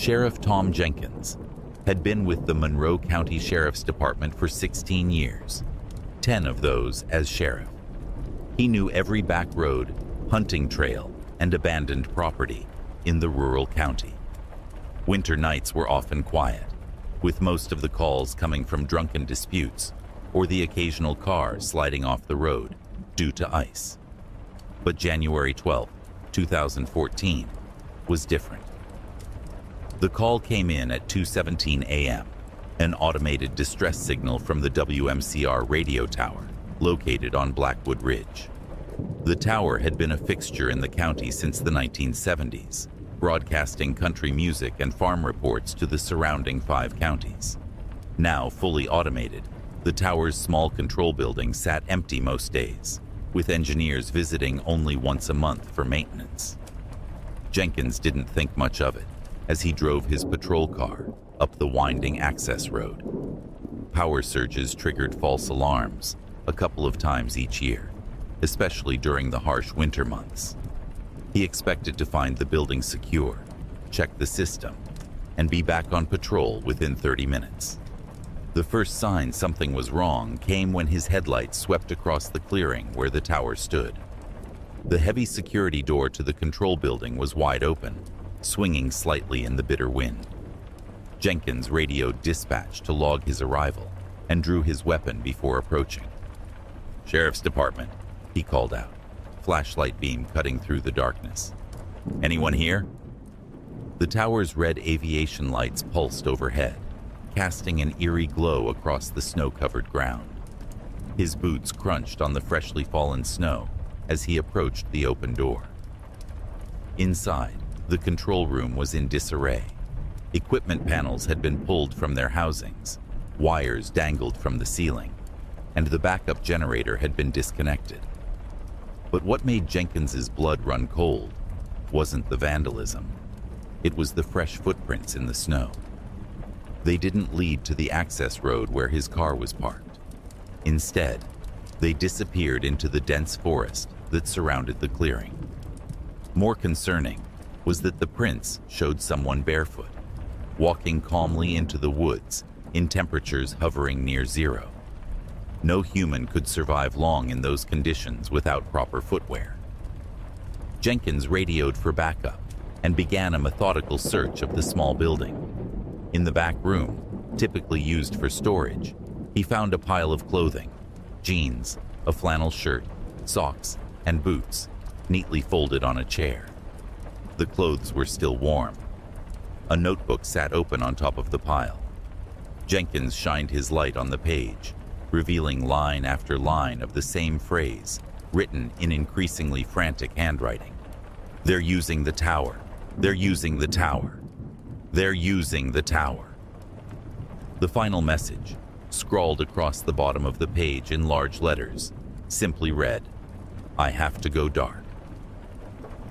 Sheriff Tom Jenkins had been with the Monroe County Sheriff's Department for 16 years, 10 of those as sheriff. He knew every back road, hunting trail, and abandoned property in the rural county. Winter nights were often quiet, with most of the calls coming from drunken disputes or the occasional car sliding off the road due to ice. But January 12, 2014, was different. The call came in at 2:17 a.m., an automated distress signal from the WMCR radio tower located on Blackwood Ridge. The tower had been a fixture in the county since the 1970s, broadcasting country music and farm reports to the surrounding 5 counties. Now fully automated, the tower's small control building sat empty most days, with engineers visiting only once a month for maintenance. Jenkins didn't think much of it as he drove his patrol car up the winding access road. Power surges triggered false alarms a couple of times each year, especially during the harsh winter months. He expected to find the building secure, check the system, and be back on patrol within 30 minutes. The first sign something was wrong came when his headlights swept across the clearing where the tower stood. The heavy security door to the control building was wide open, swinging slightly in the bitter wind. Jenkins radioed dispatch to log his arrival and drew his weapon before approaching. "Sheriff's Department," he called out, flashlight beam cutting through the darkness. "Anyone here?" The tower's red aviation lights pulsed overhead, casting an eerie glow across the snow-covered ground. His boots crunched on the freshly fallen snow as he approached the open door. Inside, the control room was in disarray. Equipment panels had been pulled from their housings, wires dangled from the ceiling, and the backup generator had been disconnected. But what made Jenkins's blood run cold wasn't the vandalism. It was the fresh footprints in the snow. They didn't lead to the access road where his car was parked. Instead, they disappeared into the dense forest that surrounded the clearing. More concerning was that the prints showed someone barefoot, walking calmly into the woods in temperatures hovering near zero. No human could survive long in those conditions without proper footwear. Jenkins radioed for backup and began a methodical search of the small building. In the back room, typically used for storage, he found a pile of clothing, jeans, a flannel shirt, socks, and boots, neatly folded on a chair. The clothes were still warm. A notebook sat open on top of the pile. Jenkins shined his light on the page, revealing line after line of the same phrase, written in increasingly frantic handwriting. "They're using the tower. They're using the tower. They're using the tower." The final message, scrawled across the bottom of the page in large letters, simply read, "I have to go dark."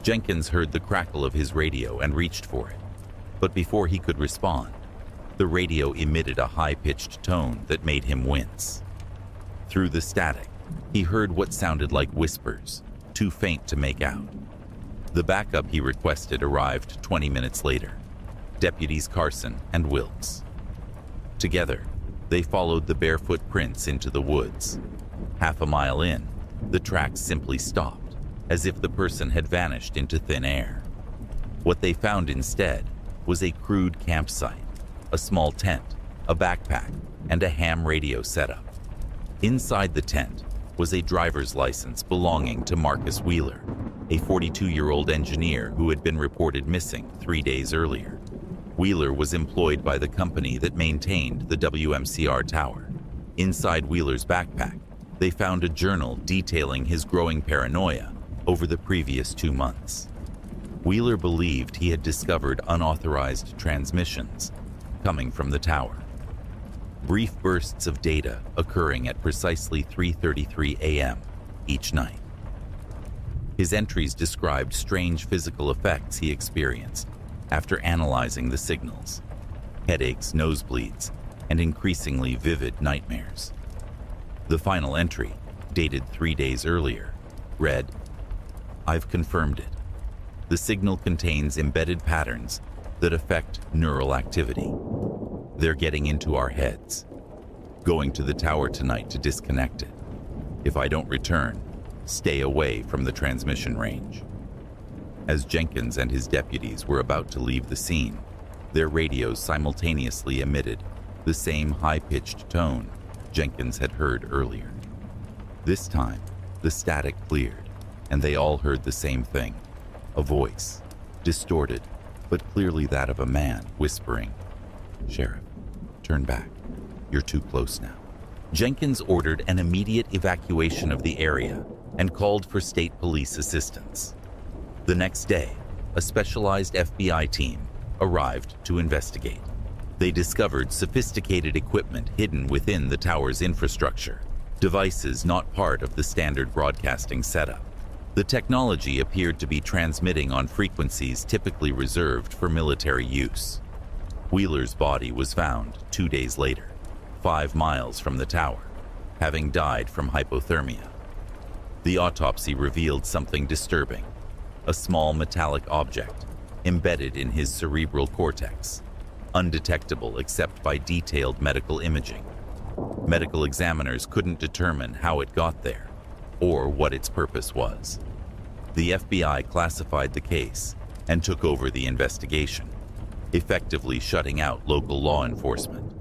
Jenkins heard the crackle of his radio and reached for it. But before he could respond, the radio emitted a high-pitched tone that made him wince. Through the static, he heard what sounded like whispers, too faint to make out. The backup he requested arrived 20 minutes later, Deputies Carson and Wilkes. Together, they followed the barefoot prints into the woods. Half a mile in, the tracks simply stopped, as if the person had vanished into thin air. What they found instead was a crude campsite, a small tent, a backpack, and a ham radio setup. Inside the tent was a driver's license belonging to Marcus Wheeler, a 42-year-old engineer who had been reported missing 3 days earlier. Wheeler was employed by the company that maintained the WMCR tower. Inside Wheeler's backpack, they found a journal detailing his growing paranoia over the previous 2 months. Wheeler believed he had discovered unauthorized transmissions coming from the tower. Brief bursts of data occurring at precisely 3:33 a.m. each night. His entries described strange physical effects he experienced after analyzing the signals: headaches, nosebleeds, and increasingly vivid nightmares. The final entry, dated 3 days earlier, read, "I've confirmed it. The signal contains embedded patterns that affect neural activity. They're getting into our heads. Going to the tower tonight to disconnect it. If I don't return, stay away from the transmission range. As Jenkins and his deputies were about to leave the scene, their radios simultaneously emitted the same high-pitched tone Jenkins had heard earlier. This time, the static cleared, and they all heard the same thing, a voice, distorted, but clearly that of a man, whispering, "Sheriff, turn back. You're too close now." Jenkins ordered an immediate evacuation of the area and called for state police assistance. The next day, a specialized FBI team arrived to investigate. They discovered sophisticated equipment hidden within the tower's infrastructure, devices not part of the standard broadcasting setup. The technology appeared to be transmitting on frequencies typically reserved for military use. Wheeler's body was found 2 days later, 5 miles from the tower, having died from hypothermia. The autopsy revealed something disturbing, a small metallic object embedded in his cerebral cortex, undetectable except by detailed medical imaging. Medical examiners couldn't determine how it got there or what its purpose was. The FBI classified the case and took over the investigation, effectively shutting out local law enforcement.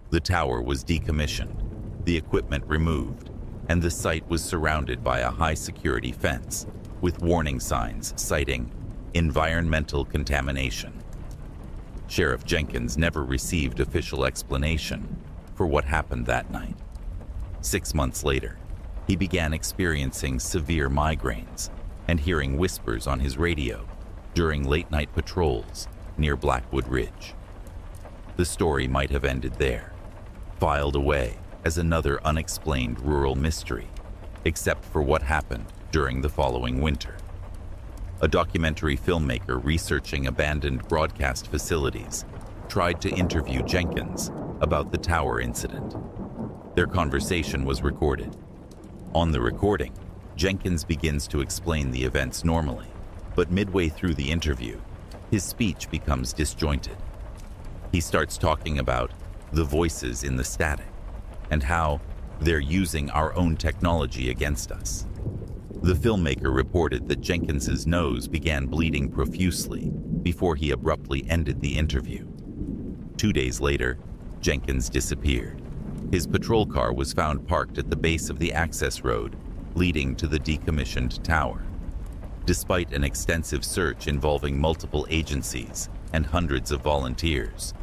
The tower was decommissioned, the equipment removed, and the site was surrounded by a high-security fence with warning signs citing environmental contamination. Sheriff Jenkins never received official explanation for what happened that night. 6 months later, he began experiencing severe migraines and hearing whispers on his radio during late-night patrols near Blackwood Ridge. The story might have ended there, filed away as another unexplained rural mystery, except for what happened during the following winter. A documentary filmmaker researching abandoned broadcast facilities tried to interview Jenkins about the tower incident. Their conversation was recorded. On the recording, Jenkins begins to explain the events normally, but midway through the interview, his speech becomes disjointed. He starts talking about the voices in the static and how they're using our own technology against us. The filmmaker reported that Jenkins's nose began bleeding profusely before he abruptly ended the interview. 2 days later, Jenkins disappeared. His patrol car was found parked at the base of the access road leading to the decommissioned tower. Despite an extensive search involving multiple agencies and hundreds of volunteers,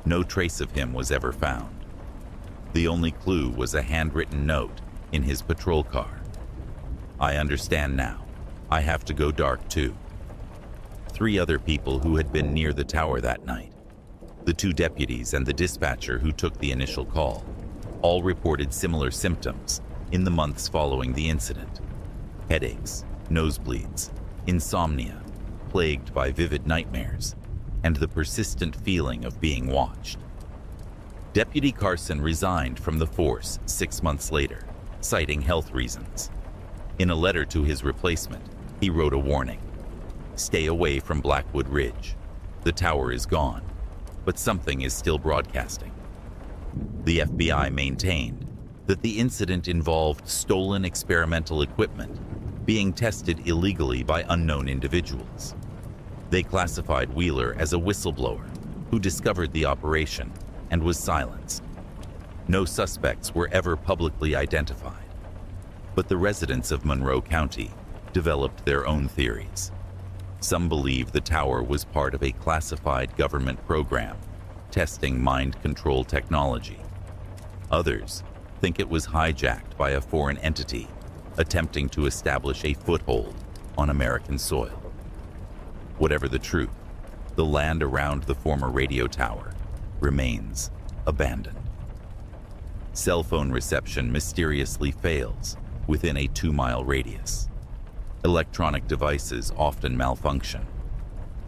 no trace of him was ever found. The only clue was a handwritten note in his patrol car. "I understand now. I have to go dark too." 3 other people who had been near the tower that night, the 2 deputies and the dispatcher who took the initial call, all reported similar symptoms in the months following the incident: headaches, nosebleeds, insomnia, plagued by vivid nightmares, and the persistent feeling of being watched. Deputy Carson resigned from the force 6 months later, citing health reasons. In a letter to his replacement, he wrote a warning: "Stay away from Blackwood Ridge. The tower is gone, but something is still broadcasting." The FBI maintained that the incident involved stolen experimental equipment being tested illegally by unknown individuals. They classified Wheeler as a whistleblower who discovered the operation and was silenced. No suspects were ever publicly identified, but the residents of Monroe County developed their own theories. Some believe the tower was part of a classified government program testing mind control technology. Others think it was hijacked by a foreign entity attempting to establish a foothold on American soil. Whatever the truth, the land around the former radio tower remains abandoned. Cell phone reception mysteriously fails within a 2-mile radius. Electronic devices often malfunction.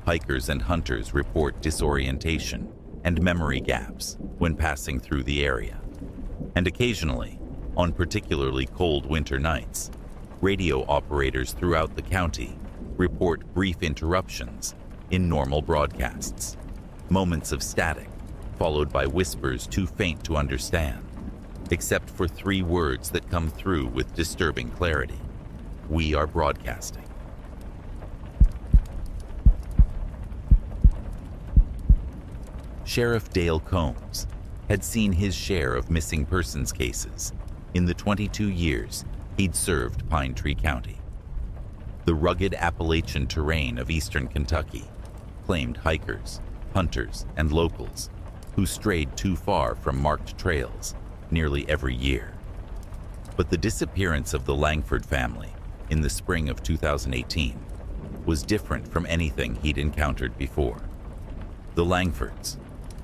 Hikers and hunters report disorientation and memory gaps when passing through the area. And occasionally, on particularly cold winter nights, radio operators throughout the county report brief interruptions in normal broadcasts. Moments of static, followed by whispers too faint to understand, except for 3 words that come through with disturbing clarity. We are broadcasting. Sheriff Dale Combs had seen his share of missing persons cases in the 22 years he'd served Pine Tree County. The rugged Appalachian terrain of eastern Kentucky claimed hikers, hunters, and locals who strayed too far from marked trails nearly every year. But the disappearance of the Langford family in the spring of 2018 was different from anything he'd encountered before. The Langfords,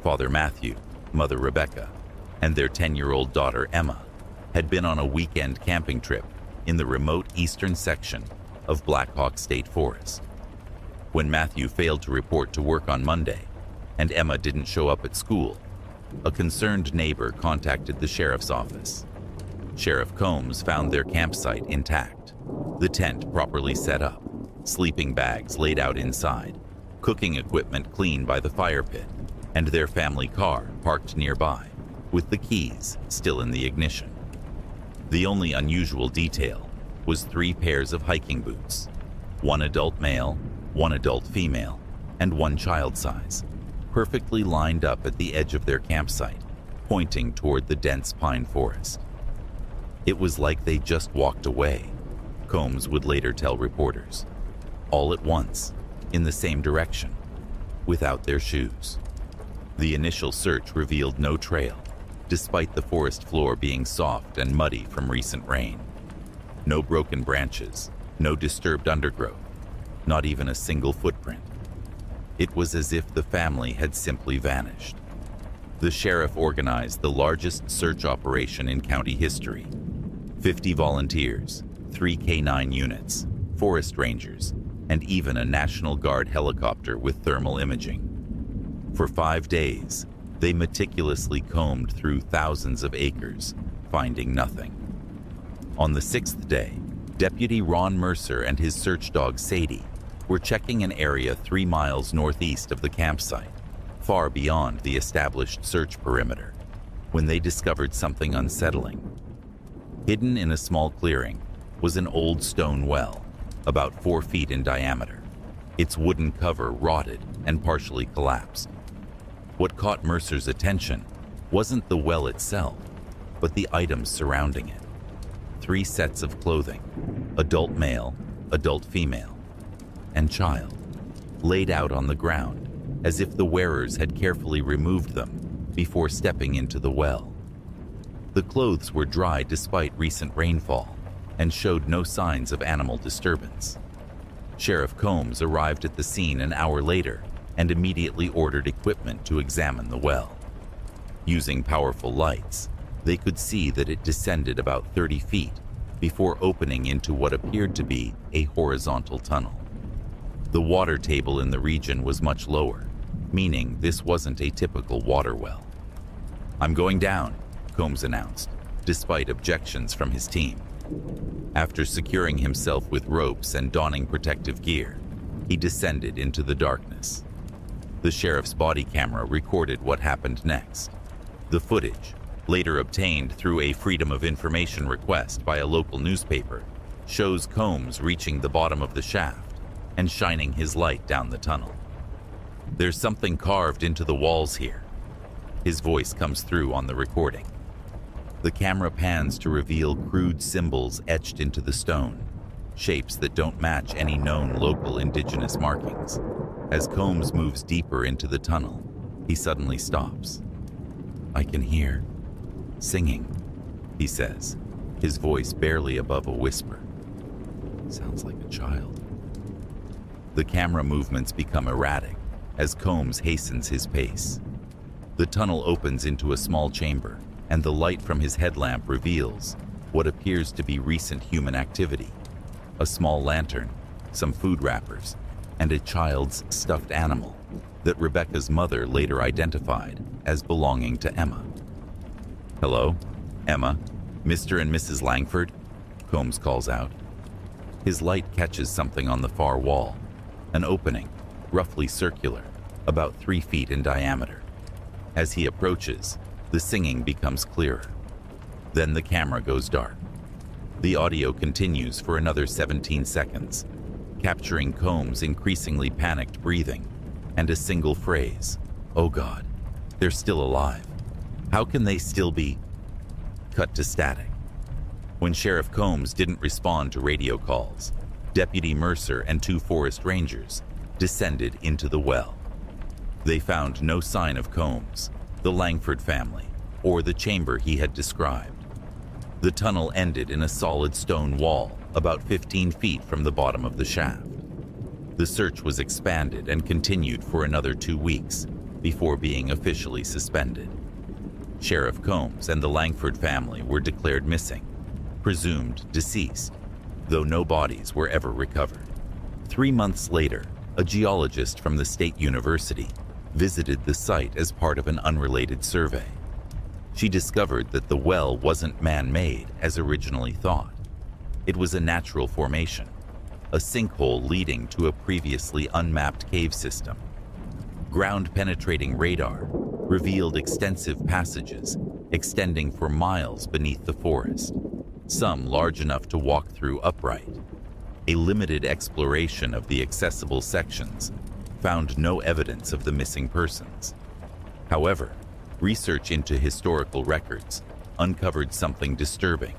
Father Matthew, Mother Rebecca, and their 10-year-old daughter Emma, had been on a weekend camping trip in the remote eastern section of Black Hawk State Forest. When Matthew failed to report to work on Monday and Emma didn't show up at school, a concerned neighbor contacted the sheriff's office. Sheriff Combs found their campsite intact, the tent properly set up, sleeping bags laid out inside, cooking equipment cleaned by the fire pit, and their family car parked nearby, with the keys still in the ignition. The only unusual detail was 3 pairs of hiking boots, 1 adult male, 1 adult female, and 1 child size, perfectly lined up at the edge of their campsite, pointing toward the dense pine forest. It was like they just walked away, Combs would later tell reporters, all at once, in the same direction, without their shoes. The initial search revealed no trail, despite the forest floor being soft and muddy from recent rain. No broken branches, no disturbed undergrowth, not even a single footprint. It was as if the family had simply vanished. The sheriff organized the largest search operation in county history. 50 volunteers, 3 K9 units, forest rangers, and even a National Guard helicopter with thermal imaging. For 5 days, they meticulously combed through thousands of acres, finding nothing. On the 6th day, Deputy Ron Mercer and his search dog Sadie were checking an area 3 miles northeast of the campsite, far beyond the established search perimeter, when they discovered something unsettling. Hidden in a small clearing was an old stone well, about 4 feet in diameter, its wooden cover rotted and partially collapsed. What caught Mercer's attention wasn't the well itself, but the items surrounding it. 3 sets of clothing, adult male, adult female, and child, laid out on the ground as if the wearers had carefully removed them before stepping into the well. The clothes were dry despite recent rainfall and showed no signs of animal disturbance. Sheriff Combs arrived at the scene an hour later and immediately ordered equipment to examine the well. Using powerful lights, they could see that it descended about 30 feet before opening into what appeared to be a horizontal tunnel. The water table in the region was much lower, meaning this wasn't a typical water well. "I'm going down," Combs announced, despite objections from his team. After securing himself with ropes and donning protective gear, he descended into the darkness. The sheriff's body camera recorded what happened next. The footage, later obtained through a Freedom of Information request by a local newspaper, shows Combs reaching the bottom of the shaft and shining his light down the tunnel. "There's something carved into the walls here." His voice comes through on the recording. The camera pans to reveal crude symbols etched into the stone, shapes that don't match any known local indigenous markings. As Combs moves deeper into the tunnel, he suddenly stops. "I can hear singing," he says, his voice barely above a whisper. "Sounds like a child." The camera movements become erratic as Combs hastens his pace. The tunnel opens into a small chamber, and the light from his headlamp reveals what appears to be recent human activity: a small lantern, some food wrappers, and a child's stuffed animal that Rebecca's mother later identified as belonging to Emma. "Hello, Emma, Mr. and Mrs. Langford," Combs calls out. His light catches something on the far wall, an opening roughly circular, about 3 feet in diameter. As he approaches, the singing becomes clearer. Then the camera goes dark. The audio continues for another 17 seconds, capturing Combs' increasingly panicked breathing and a single phrase, "Oh God, they're still alive. How can they still be?" Cut to static. When Sheriff Combs didn't respond to radio calls, Deputy Mercer and 2 forest rangers descended into the well. They found no sign of Combs, the Langford family, or the chamber he had described. The tunnel ended in a solid stone wall about 15 feet from the bottom of the shaft. The search was expanded and continued for another 2 weeks before being officially suspended. Sheriff Combs and the Langford family were declared missing, presumed deceased, though no bodies were ever recovered. 3 months later, a geologist from the State University visited the site as part of an unrelated survey. She discovered that the well wasn't man-made as originally thought. It was a natural formation, a sinkhole leading to a previously unmapped cave system. Ground-penetrating radar revealed extensive passages extending for miles beneath the forest, some large enough to walk through upright. A limited exploration of the accessible sections found no evidence of the missing persons. However, research into historical records uncovered something disturbing.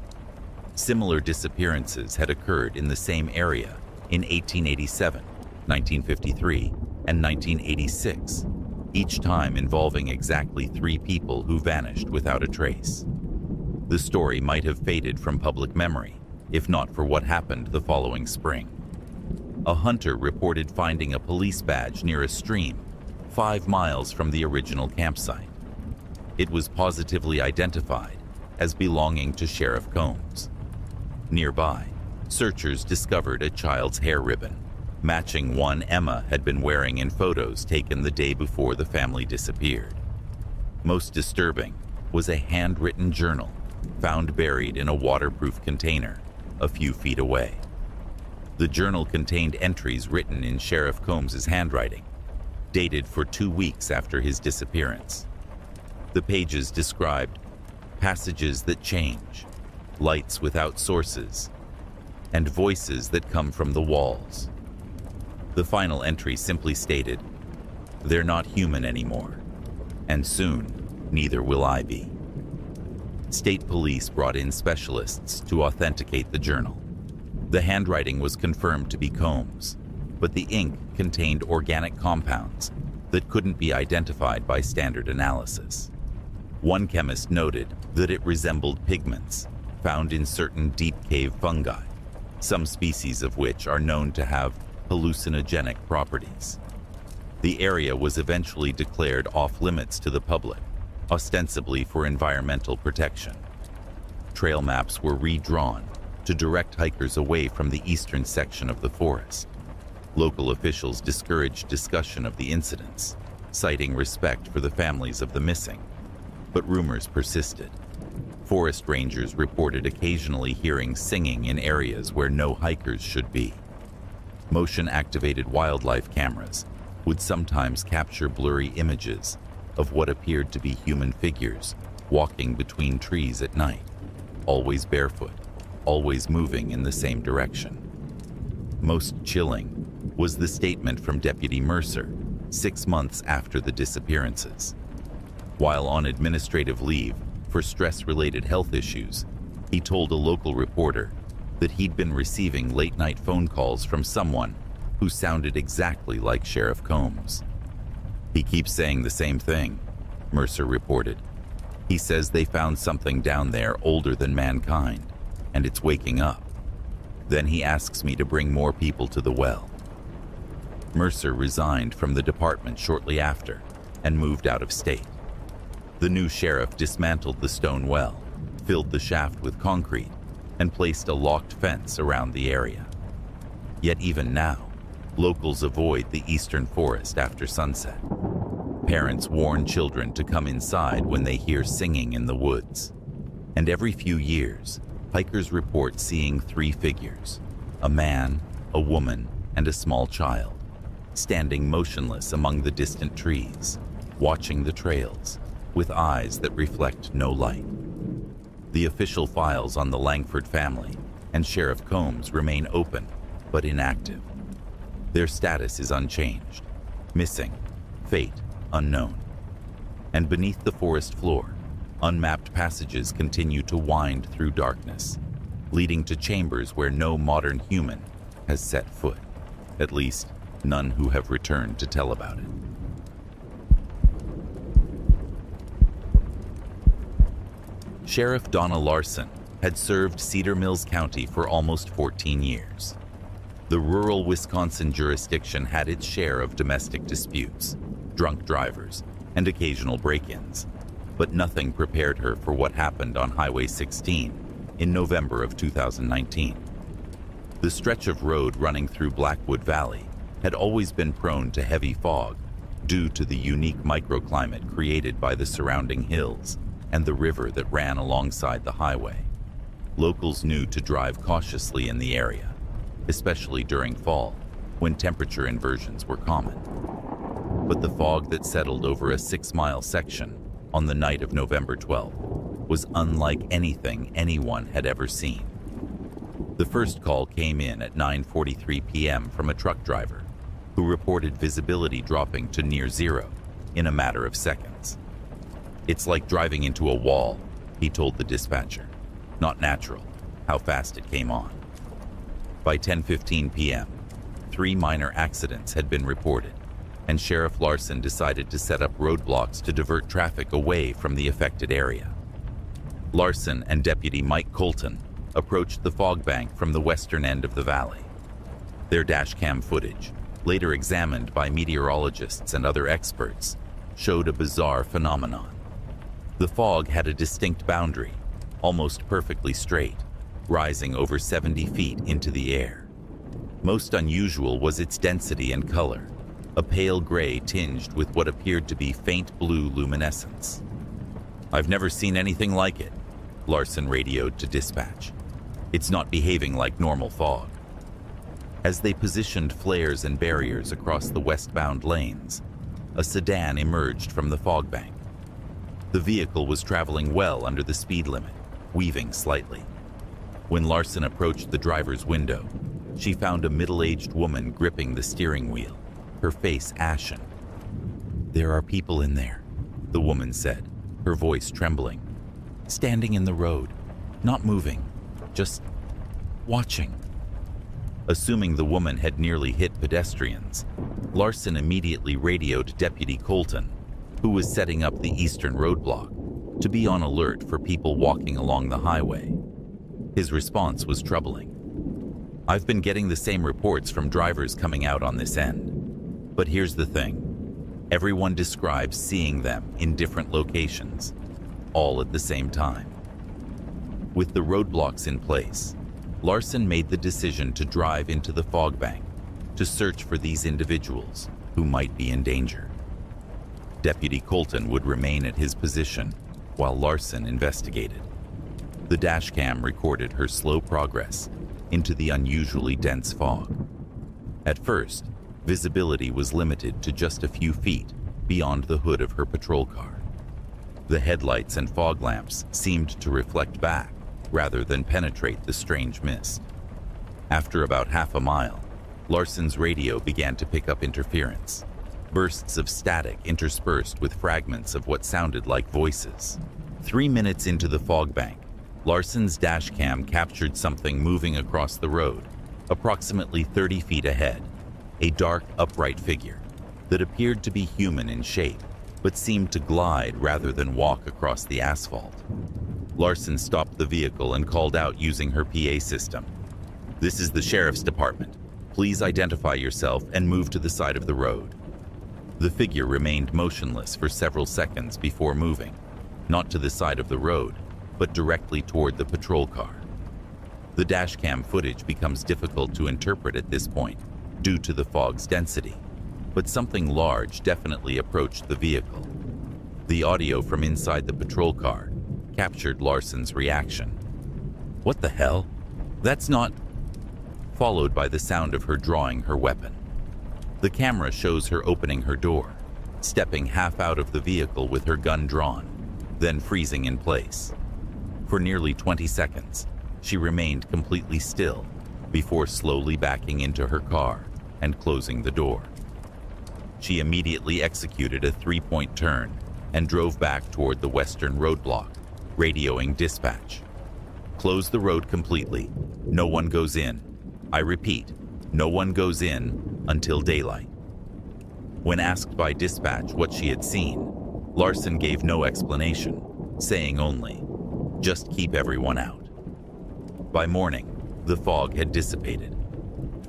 Similar disappearances had occurred in the same area in 1887, 1953, and 1986, each time involving exactly 3 people who vanished without a trace. The story might have faded from public memory, if not for what happened the following spring. A hunter reported finding a police badge near a stream 5 miles from the original campsite. It was positively identified as belonging to Sheriff Combs. Nearby, searchers discovered a child's hair ribbon, matching one Emma had been wearing in photos taken the day before the family disappeared. Most disturbing was a handwritten journal found buried in a waterproof container a few feet away. The journal contained entries written in Sheriff Combs' handwriting, dated for 2 weeks after his disappearance. The pages described passages that change, lights without sources, and voices that come from the walls. The final entry simply stated, "They're not human anymore, and soon neither will I be." State police brought in specialists to authenticate the journal. The handwriting was confirmed to be Combs, but the ink contained organic compounds that couldn't be identified by standard analysis. One chemist noted that it resembled pigments found in certain deep cave fungi, some species of which are known to have hallucinogenic properties. The area was eventually declared off-limits to the public, ostensibly for environmental protection. Trail maps were redrawn to direct hikers away from the eastern section of the forest. Local officials discouraged discussion of the incidents, citing respect for the families of the missing. But rumors persisted. Forest rangers reported occasionally hearing singing in areas where no hikers should be. Motion-activated wildlife cameras would sometimes capture blurry images of what appeared to be human figures walking between trees at night, always barefoot, always moving in the same direction. Most chilling was the statement from Deputy Mercer 6 months after the disappearances. While on administrative leave for stress-related health issues, he told a local reporter that he'd been receiving late-night phone calls from someone who sounded exactly like Sheriff Combs. "He keeps saying the same thing," Mercer reported. "He says they found something down there older than mankind, and it's waking up. Then he asks me to bring more people to the well." Mercer resigned from the department shortly after and moved out of state. The new sheriff dismantled the stone well, filled the shaft with concrete, and placed a locked fence around the area. Yet even now, locals avoid the eastern forest after sunset. Parents warn children to come inside when they hear singing in the woods. And every few years, hikers report seeing 3 figures: a man, a woman, and a small child, standing motionless among the distant trees, watching the trails with eyes that reflect no light. The official files on the Langford family and Sheriff Combs remain open but inactive. Their status is unchanged, missing, fate unknown. And beneath the forest floor, unmapped passages continue to wind through darkness, leading to chambers where no modern human has set foot, at least none who have returned to tell about it. Sheriff Donna Larson had served Cedar Mills County for almost 14 years. The rural Wisconsin jurisdiction had its share of domestic disputes, drunk drivers, and occasional break-ins, but nothing prepared her for what happened on Highway 16 in November of 2019. The stretch of road running through Blackwood Valley had always been prone to heavy fog due to the unique microclimate created by the surrounding hills and the river that ran alongside the highway. Locals knew to drive cautiously in the area, especially during fall, when temperature inversions were common. But the fog that settled over a 6-mile section on the night of November 12th was unlike anything anyone had ever seen. The first call came in at 9:43 p.m. from a truck driver who reported visibility dropping to near zero in a matter of seconds. "It's like driving into a wall," he told the dispatcher. "Not natural, how fast it came on." By 10:15 p.m., 3 minor accidents had been reported, and Sheriff Larson decided to set up roadblocks to divert traffic away from the affected area. Larson and Deputy Mike Colton approached the fog bank from the western end of the valley. Their dashcam footage, later examined by meteorologists and other experts, showed a bizarre phenomenon. The fog had a distinct boundary, almost perfectly straight, rising over 70 feet into the air. Most unusual was its density and color, a pale gray tinged with what appeared to be faint blue luminescence. "I've never seen anything like it," Larson radioed to dispatch. "It's not behaving like normal fog." As they positioned flares and barriers across the westbound lanes, a sedan emerged from the fog bank. The vehicle was traveling well under the speed limit, weaving slightly. When Larson approached the driver's window, she found a middle-aged woman gripping the steering wheel, her face ashen. "There are people in there," the woman said, her voice trembling. "Standing in the road, not moving, just watching." Assuming the woman had nearly hit pedestrians, Larson immediately radioed Deputy Colton, who was setting up the eastern roadblock, to be on alert for people walking along the highway. His response was troubling. "I've been getting the same reports from drivers coming out on this end. But here's the thing. Everyone describes seeing them in different locations, all at the same time." With the roadblocks in place, Larson made the decision to drive into the fog bank to search for these individuals who might be in danger. Deputy Colton would remain at his position while Larson investigated. The dashcam recorded her slow progress into the unusually dense fog. At first, visibility was limited to just a few feet beyond the hood of her patrol car. The headlights and fog lamps seemed to reflect back rather than penetrate the strange mist. After about half a mile, Larson's radio began to pick up interference, bursts of static interspersed with fragments of what sounded like voices. 3 minutes into the fog bank, Larson's dashcam captured something moving across the road, approximately 30 feet ahead, a dark, upright figure that appeared to be human in shape, but seemed to glide rather than walk across the asphalt. Larson stopped the vehicle and called out using her PA system. "This is the sheriff's department. Please identify yourself and move to the side of the road." The figure remained motionless for several seconds before moving, not to the side of the road, but directly toward the patrol car. The dashcam footage becomes difficult to interpret at this point due to the fog's density, but something large definitely approached the vehicle. The audio from inside the patrol car captured Larson's reaction. "What the hell? That's not..." followed by the sound of her drawing her weapon. The camera shows her opening her door, stepping half out of the vehicle with her gun drawn, then freezing in place. For nearly 20 seconds, she remained completely still before slowly backing into her car and closing the door. She immediately executed a 3-point turn and drove back toward the western roadblock, radioing dispatch. Close the road completely. No one goes in. I repeat, no one goes in until daylight. When asked by dispatch what she had seen, Larson gave no explanation, saying only, "Just keep everyone out." By morning, the fog had dissipated.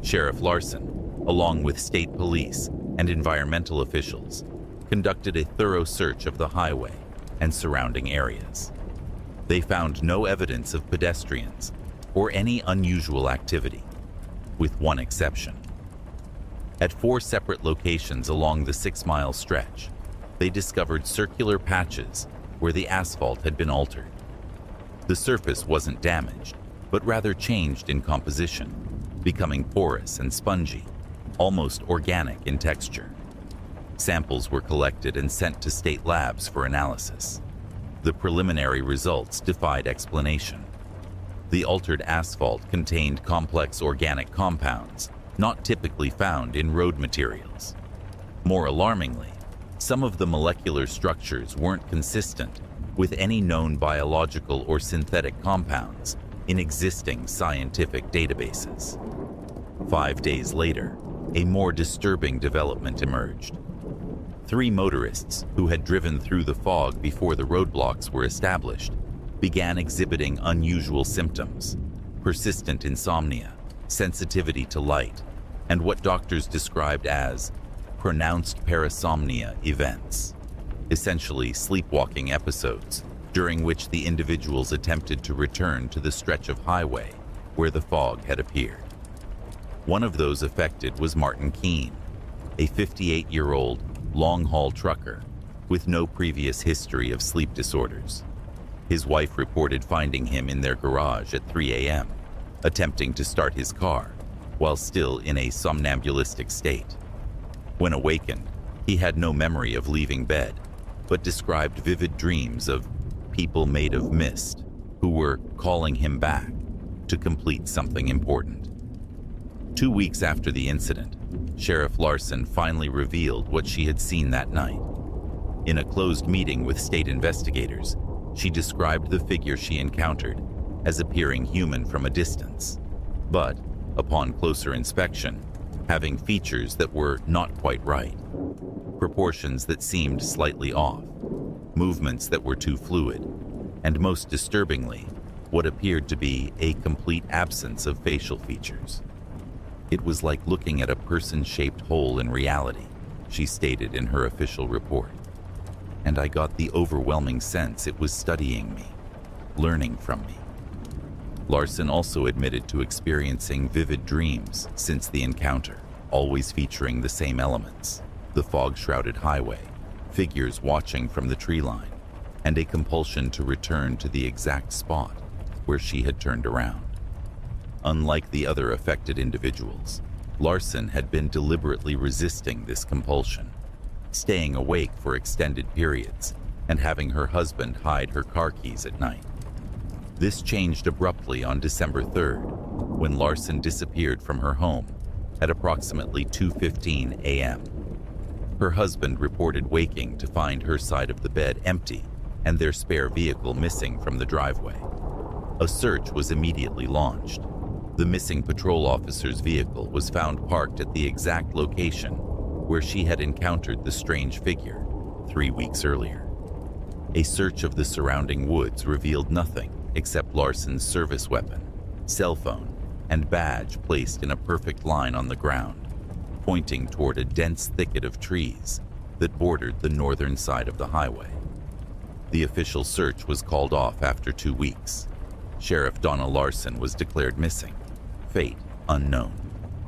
Sheriff Larson, along with state police and environmental officials, conducted a thorough search of the highway and surrounding areas. They found no evidence of pedestrians or any unusual activity, with one exception. At 4 separate locations along the 6-mile stretch, they discovered circular patches where the asphalt had been altered. The surface wasn't damaged, but rather changed in composition, becoming porous and spongy, almost organic in texture. Samples were collected and sent to state labs for analysis. The preliminary results defied explanation. The altered asphalt contained complex organic compounds not typically found in road materials. More alarmingly, some of the molecular structures weren't consistent with any known biological or synthetic compounds in existing scientific databases. 5 days later, a more disturbing development emerged. 3 motorists who had driven through the fog before the roadblocks were established began exhibiting unusual symptoms: persistent insomnia, sensitivity to light, and what doctors described as pronounced parasomnia events, essentially sleepwalking episodes during which the individuals attempted to return to the stretch of highway where the fog had appeared. One of those affected was Martin Keene, a 58-year-old long-haul trucker with no previous history of sleep disorders. His wife reported finding him in their garage at 3 a.m., attempting to start his car while still in a somnambulistic state. When awakened, he had no memory of leaving bed, but described vivid dreams of people made of mist who were calling him back to complete something important. 2 weeks after the incident, Sheriff Larson finally revealed what she had seen that night. In a closed meeting with state investigators, she described the figure she encountered as appearing human from a distance, but, upon closer inspection, having features that were not quite right, proportions that seemed slightly off, movements that were too fluid, and most disturbingly, what appeared to be a complete absence of facial features. It was like looking at a person-shaped hole in reality, she stated in her official report. And I got the overwhelming sense it was studying me, learning from me. Larson also admitted to experiencing vivid dreams since the encounter, always featuring the same elements: the fog-shrouded highway, figures watching from the tree line, and a compulsion to return to the exact spot where she had turned around. Unlike the other affected individuals, Larson had been deliberately resisting this compulsion, staying awake for extended periods and having her husband hide her car keys at night. This changed abruptly on December 3rd, when Larson disappeared from her home at approximately 2:15 a.m. Her husband reported waking to find her side of the bed empty and their spare vehicle missing from the driveway. A search was immediately launched. The missing patrol officer's vehicle was found parked at the exact location where she had encountered the strange figure 3 weeks earlier. A search of the surrounding woods revealed nothing except Larson's service weapon, cell phone, and badge placed in a perfect line on the ground, pointing toward a dense thicket of trees that bordered the northern side of the highway. The official search was called off after 2 weeks. Sheriff Donna Larson was declared missing, fate unknown.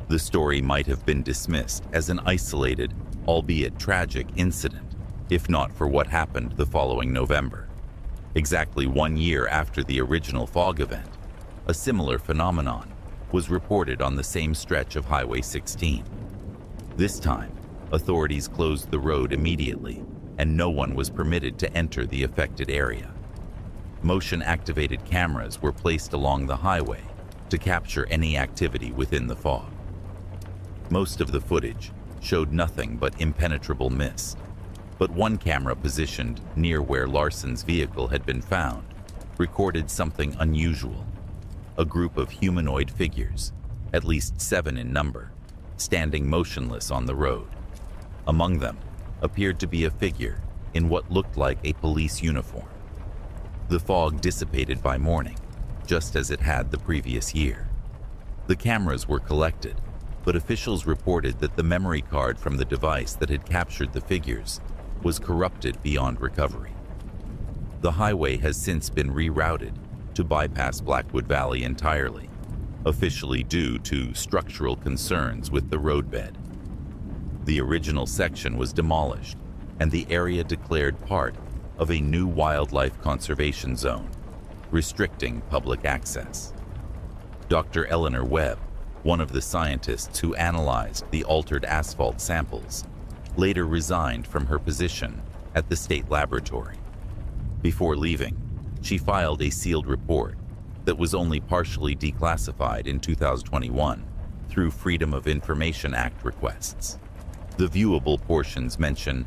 The story might have been dismissed as an isolated, albeit tragic, incident, if not for what happened the following November. Exactly 1 year after the original fog event, a similar phenomenon was reported on the same stretch of Highway 16. This time, authorities closed the road immediately, and no one was permitted to enter the affected area. Motion-activated cameras were placed along the highway to capture any activity within the fog. Most of the footage showed nothing but impenetrable mist, but one camera positioned near where Larson's vehicle had been found recorded something unusual. A group of humanoid figures, at least 7 in number, standing motionless on the road. Among them appeared to be a figure in what looked like a police uniform. The fog dissipated by morning, just as it had the previous year. The cameras were collected, but officials reported that the memory card from the device that had captured the figures was corrupted beyond recovery. The highway has since been rerouted to bypass Blackwood Valley entirely, officially due to structural concerns with the roadbed. The original section was demolished, and the area declared part of a new wildlife conservation zone, restricting public access. Dr. Eleanor Webb, one of the scientists who analyzed the altered asphalt samples, later resigned from her position at the state laboratory. Before leaving, she filed a sealed report that was only partially declassified in 2021 through Freedom of Information Act requests. The viewable portions mention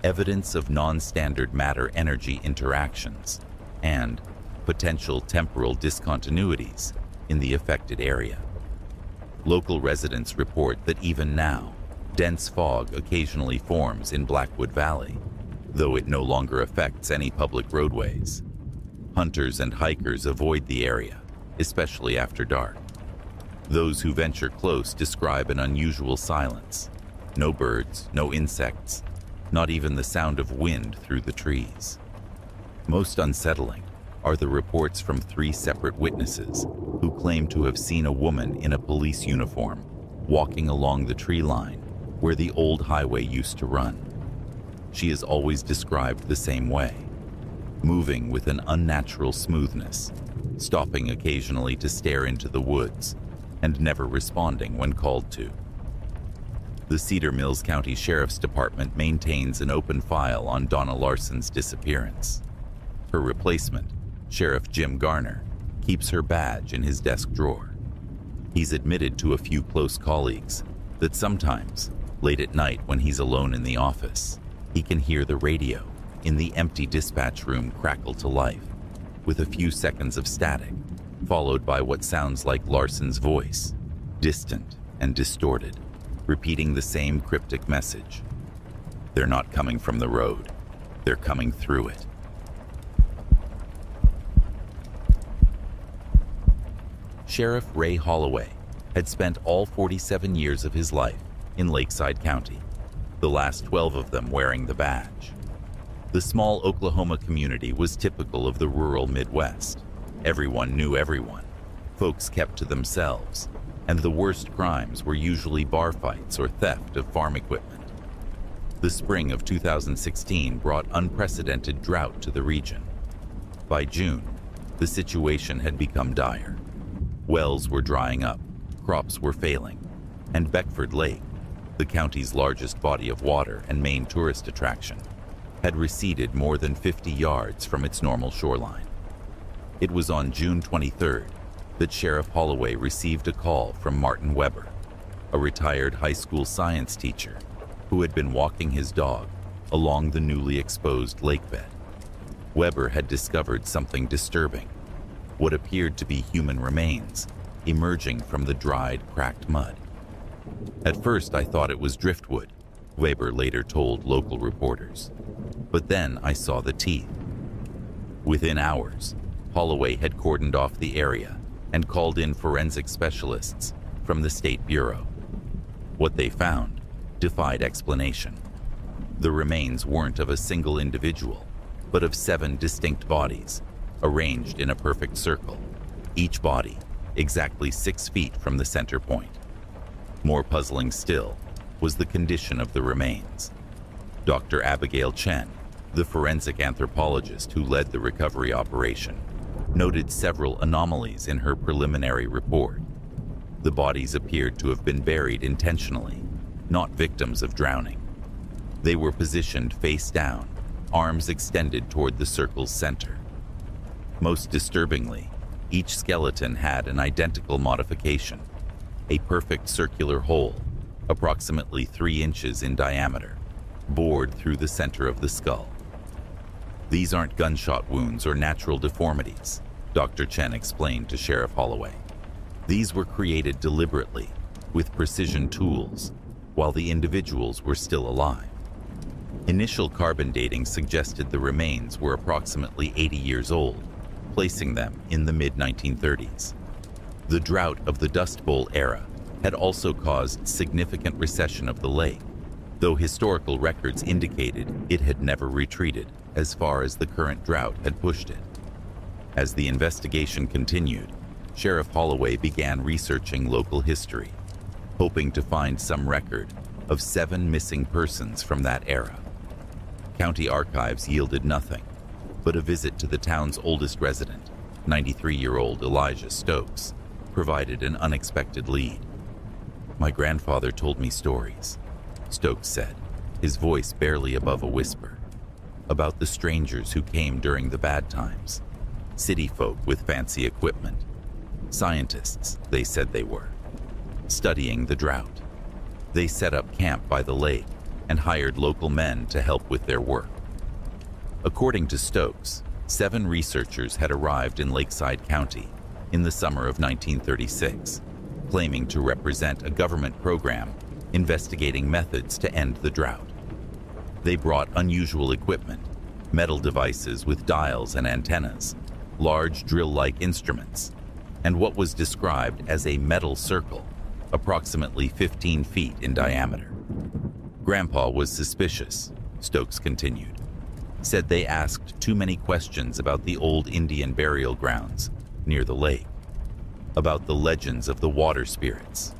evidence of non-standard matter-energy interactions and potential temporal discontinuities in the affected area. Local residents report that even now, dense fog occasionally forms in Blackwood Valley, though it no longer affects any public roadways. Hunters and hikers avoid the area, especially after dark. Those who venture close describe an unusual silence. No birds, no insects, not even the sound of wind through the trees. Most unsettling are the reports from 3 separate witnesses who claim to have seen a woman in a police uniform walking along the tree line where the old highway used to run. She is always described the same way, moving with an unnatural smoothness, stopping occasionally to stare into the woods, and never responding when called to. The Cedar Mills County Sheriff's Department maintains an open file on Donna Larson's disappearance. Her replacement, Sheriff Jim Garner, keeps her badge in his desk drawer. He's admitted to a few close colleagues that sometimes, late at night when he's alone in the office, he can hear the radio in the empty dispatch room crackle to life, with a few seconds of static, followed by what sounds like Larson's voice, distant and distorted, repeating the same cryptic message. They're not coming from the road, they're coming through it. Sheriff Ray Holloway had spent all 47 years of his life in Lakeside County, the last 12 of them wearing the badge. The small Oklahoma community was typical of the rural Midwest. Everyone knew everyone. Folks kept to themselves, and the worst crimes were usually bar fights or theft of farm equipment. The spring of 2016 brought unprecedented drought to the region. By June, the situation had become dire. Wells were drying up, crops were failing, and Beckford Lake, the county's largest body of water and main tourist attraction, had receded more than 50 yards from its normal shoreline. It was on June 23rd that Sheriff Holloway received a call from Martin Weber, a retired high school science teacher who had been walking his dog along the newly exposed lakebed. Weber had discovered something disturbing, what appeared to be human remains emerging from the dried, cracked mud. At first, I thought it was driftwood, Weber later told local reporters. But then I saw the teeth. Within hours, Holloway had cordoned off the area and called in forensic specialists from the State Bureau. What they found defied explanation. The remains weren't of a single individual, but of 7 distinct bodies, arranged in a perfect circle, each body exactly 6 feet from the center point. More puzzling still was the condition of the remains. Dr. Abigail Chen, the forensic anthropologist who led the recovery operation, noted several anomalies in her preliminary report. The bodies appeared to have been buried intentionally, not victims of drowning. They were positioned face down, arms extended toward the circle's center. Most disturbingly, each skeleton had an identical modification, a perfect circular hole, approximately 3 inches in diameter, bored through the center of the skull. These aren't gunshot wounds or natural deformities, Dr. Chen explained to Sheriff Holloway. These were created deliberately, with precision tools, while the individuals were still alive. Initial carbon dating suggested the remains were approximately 80 years old, placing them in the mid-1930s. The drought of the Dust Bowl era had also caused significant recession of the lake, though historical records indicated it had never retreated as far as the current drought had pushed it. As the investigation continued, Sheriff Holloway began researching local history, hoping to find some record of 7 missing persons from that era. County archives yielded nothing, but a visit to the town's oldest resident, 93-year-old Elijah Stokes, provided an unexpected lead. "My grandfather told me stories," Stokes said, his voice barely above a whisper, "about the strangers who came during the bad times, city folk with fancy equipment. Scientists, they said they were, studying the drought. They set up camp by the lake and hired local men to help with their work." According to Stokes, 7 researchers had arrived in Lakeside County in the summer of 1936, claiming to represent a government program investigating methods to end the drought. They brought unusual equipment, metal devices with dials and antennas, large drill-like instruments, and what was described as a metal circle, approximately 15 feet in diameter. "Grandpa was suspicious," Stokes continued. "Said they asked too many questions about the old Indian burial grounds near the lake, about the legends of the water spirits,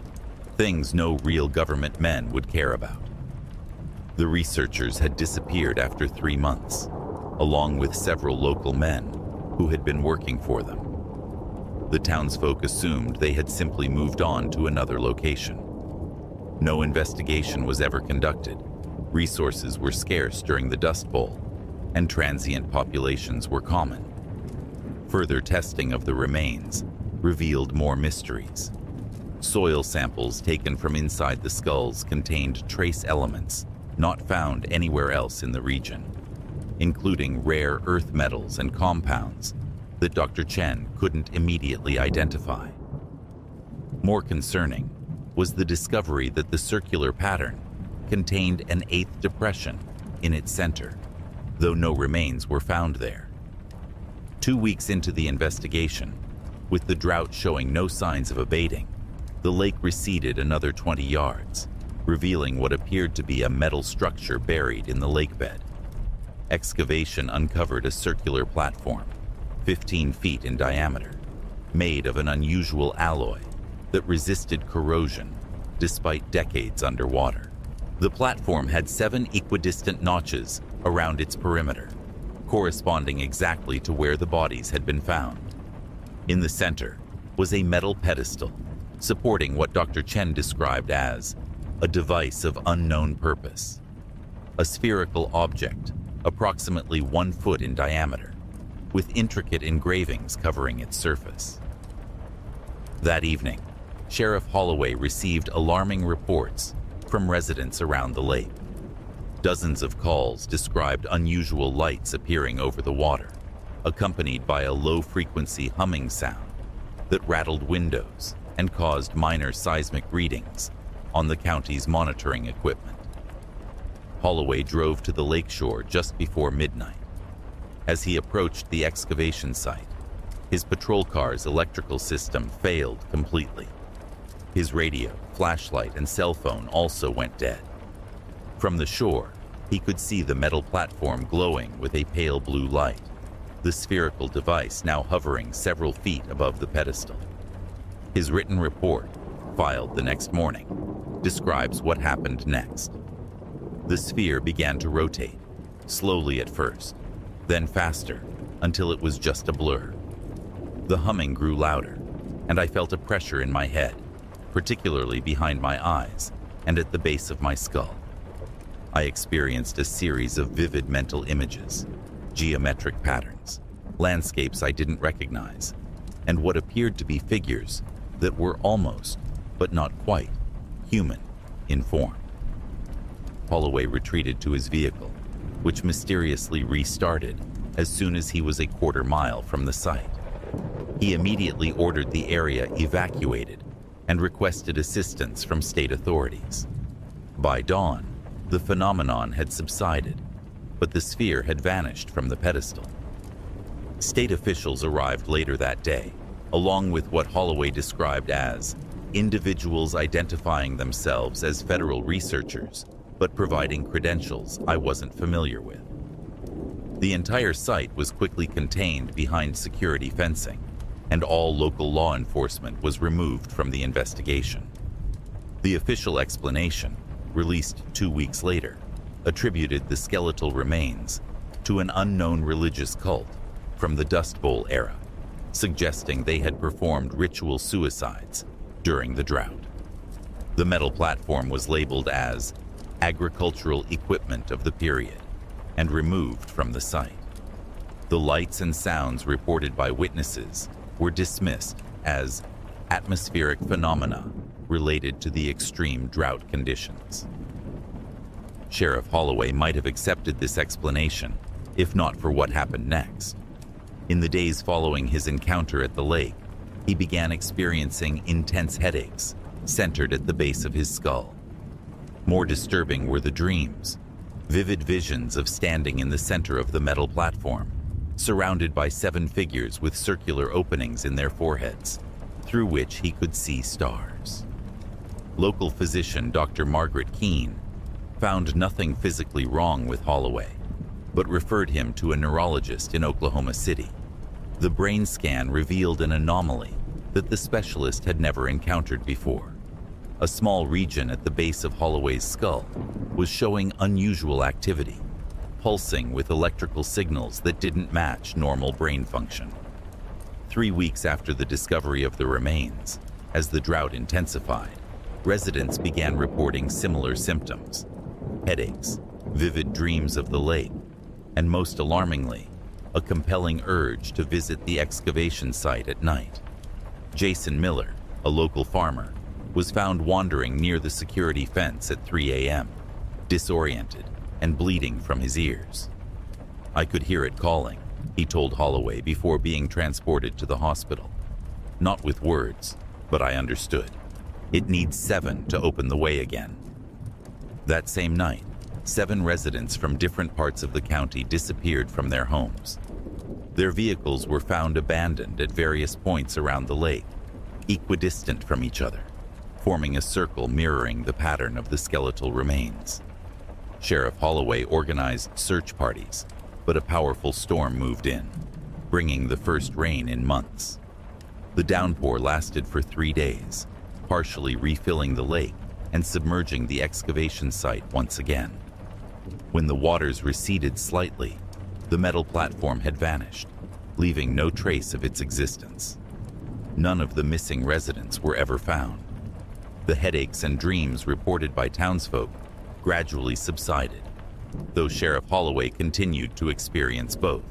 things no real government men would care about." The researchers had disappeared after 3 months, along with several local men who had been working for them. The townsfolk assumed they had simply moved on to another location. No investigation was ever conducted. Resources were scarce during the Dust Bowl, and transient populations were common. Further testing of the remains revealed more mysteries. Soil samples taken from inside the skulls contained trace elements not found anywhere else in the region, including rare earth metals and compounds that Dr. Chen couldn't immediately identify. More concerning was the discovery that the circular pattern contained an 8th depression in its center, though no remains were found there. 2 weeks into the investigation, with the drought showing no signs of abating, the lake receded another 20 yards, revealing what appeared to be a metal structure buried in the lake bed. Excavation uncovered a circular platform, 15 feet in diameter, made of an unusual alloy that resisted corrosion despite decades underwater. The platform had 7 equidistant notches around its perimeter, corresponding exactly to where the bodies had been found. In the center was a metal pedestal supporting what Dr. Chen described as a device of unknown purpose, a spherical object approximately 1 foot in diameter, with intricate engravings covering its surface. That evening, Sheriff Holloway received alarming reports from residents around the lake. Dozens of calls described unusual lights appearing over the water, accompanied by a low-frequency humming sound that rattled windows and caused minor seismic readings on the county's monitoring equipment. Holloway drove to the lakeshore just before midnight. As he approached the excavation site, his patrol car's electrical system failed completely. His radio, flashlight, and cell phone also went dead. From the shore, he could see the metal platform glowing with a pale blue light, the spherical device now hovering several feet above the pedestal. His written report, filed the next morning, describes what happened next. The sphere began to rotate, slowly at first, then faster, until it was just a blur. The humming grew louder, and I felt a pressure in my head, particularly behind my eyes, and at the base of my skull. I experienced a series of vivid mental images, geometric patterns, landscapes I didn't recognize, and what appeared to be figures that were almost, but not quite, human in form. Holloway retreated to his vehicle, which mysteriously restarted as soon as he was a quarter-mile from the site. He immediately ordered the area evacuated and requested assistance from state authorities. By dawn, the phenomenon had subsided, but the sphere had vanished from the pedestal. State officials arrived later that day, along with what Holloway described as individuals identifying themselves as federal researchers, but providing credentials I wasn't familiar with. The entire site was quickly contained behind security fencing, and all local law enforcement was removed from the investigation. The official explanation, released 2 weeks later, attributed the skeletal remains to an unknown religious cult from the Dust Bowl era, suggesting they had performed ritual suicides during the drought. The metal platform was labeled as agricultural equipment of the period and removed from the site. The lights and sounds reported by witnesses were dismissed as atmospheric phenomena related to the extreme drought conditions. Sheriff Holloway might have accepted this explanation if not for what happened next. In the days following his encounter at the lake, he began experiencing intense headaches centered at the base of his skull. More disturbing were the dreams, vivid visions of standing in the center of the metal platform, surrounded by 7 figures with circular openings in their foreheads, through which he could see stars. Local physician Dr. Margaret Keene found nothing physically wrong with Holloway, but referred him to a neurologist in Oklahoma City. The brain scan revealed an anomaly that the specialist had never encountered before. A small region at the base of Holloway's skull was showing unusual activity, pulsing with electrical signals that didn't match normal brain function. 3 weeks after the discovery of the remains, as the drought intensified, residents began reporting similar symptoms: headaches, vivid dreams of the lake, and most alarmingly, a compelling urge to visit the excavation site at night. Jason Miller, a local farmer, was found wandering near the security fence at 3 a.m., disoriented and bleeding from his ears. "I could hear it calling," he told Holloway before being transported to the hospital. "Not with words, but I understood. It needs 7 to open the way again." That same night, 7 residents from different parts of the county disappeared from their homes. Their vehicles were found abandoned at various points around the lake, equidistant from each other, forming a circle mirroring the pattern of the skeletal remains. Sheriff Holloway organized search parties, but a powerful storm moved in, bringing the first rain in months. The downpour lasted for 3 days, partially refilling the lake and submerging the excavation site once again. When the waters receded slightly, the metal platform had vanished, leaving no trace of its existence. None of the missing residents were ever found. The headaches and dreams reported by townsfolk gradually subsided, though Sheriff Holloway continued to experience both,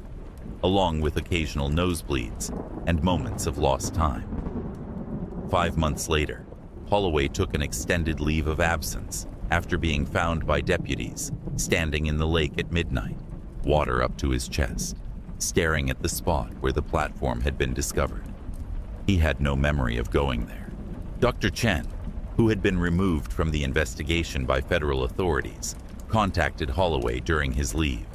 along with occasional nosebleeds and moments of lost time. 5 months later, Holloway took an extended leave of absence after being found by deputies standing in the lake at midnight, water up to his chest, staring at the spot where the platform had been discovered. He had no memory of going there. Dr. Chen, who had been removed from the investigation by federal authorities, contacted Holloway during his leave.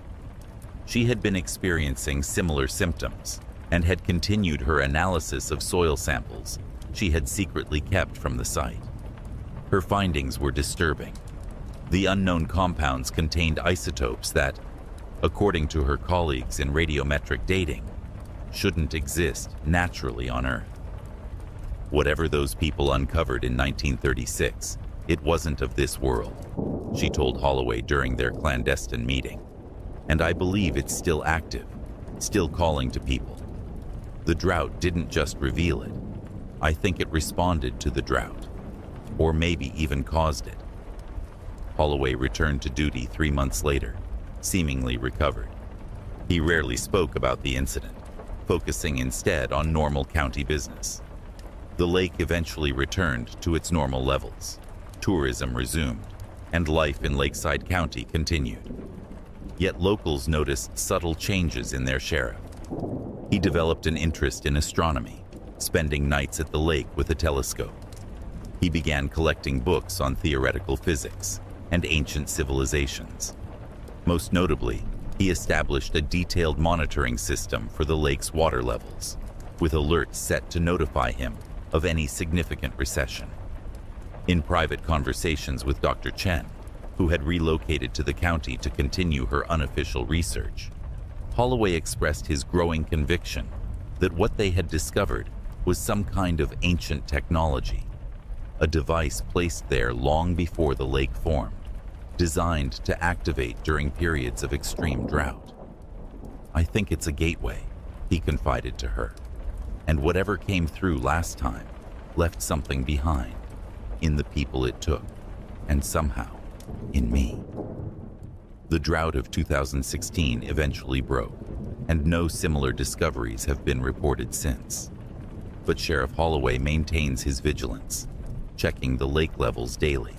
She had been experiencing similar symptoms and had continued her analysis of soil samples she had secretly kept from the site. Her findings were disturbing. The unknown compounds contained isotopes that, according to her colleagues in radiometric dating, shouldn't exist naturally on Earth. Whatever those people uncovered in 1936, it wasn't of this world, she told Holloway during their clandestine meeting. And I believe it's still active, still calling to people. The drought didn't just reveal it. I think it responded to the drought, or maybe even caused it. Holloway returned to duty 3 months later, seemingly recovered. He rarely spoke about the incident, focusing instead on normal county business. The lake eventually returned to its normal levels. Tourism resumed, and life in Lakeside County continued. Yet locals noticed subtle changes in their sheriff. He developed an interest in astronomy, spending nights at the lake with a telescope. He began collecting books on theoretical physics and ancient civilizations. Most notably, he established a detailed monitoring system for the lake's water levels, with alerts set to notify him of any significant recession. In private conversations with Dr. Chen, who had relocated to the county to continue her unofficial research, Holloway expressed his growing conviction that what they had discovered was some kind of ancient technology, a device placed there long before the lake formed, designed to activate during periods of extreme drought. "I think it's a gateway," he confided to her, "and whatever came through last time left something behind, in the people it took, and somehow in me." The drought of 2016 eventually broke, and no similar discoveries have been reported since. But Sheriff Holloway maintains his vigilance, checking the lake levels daily.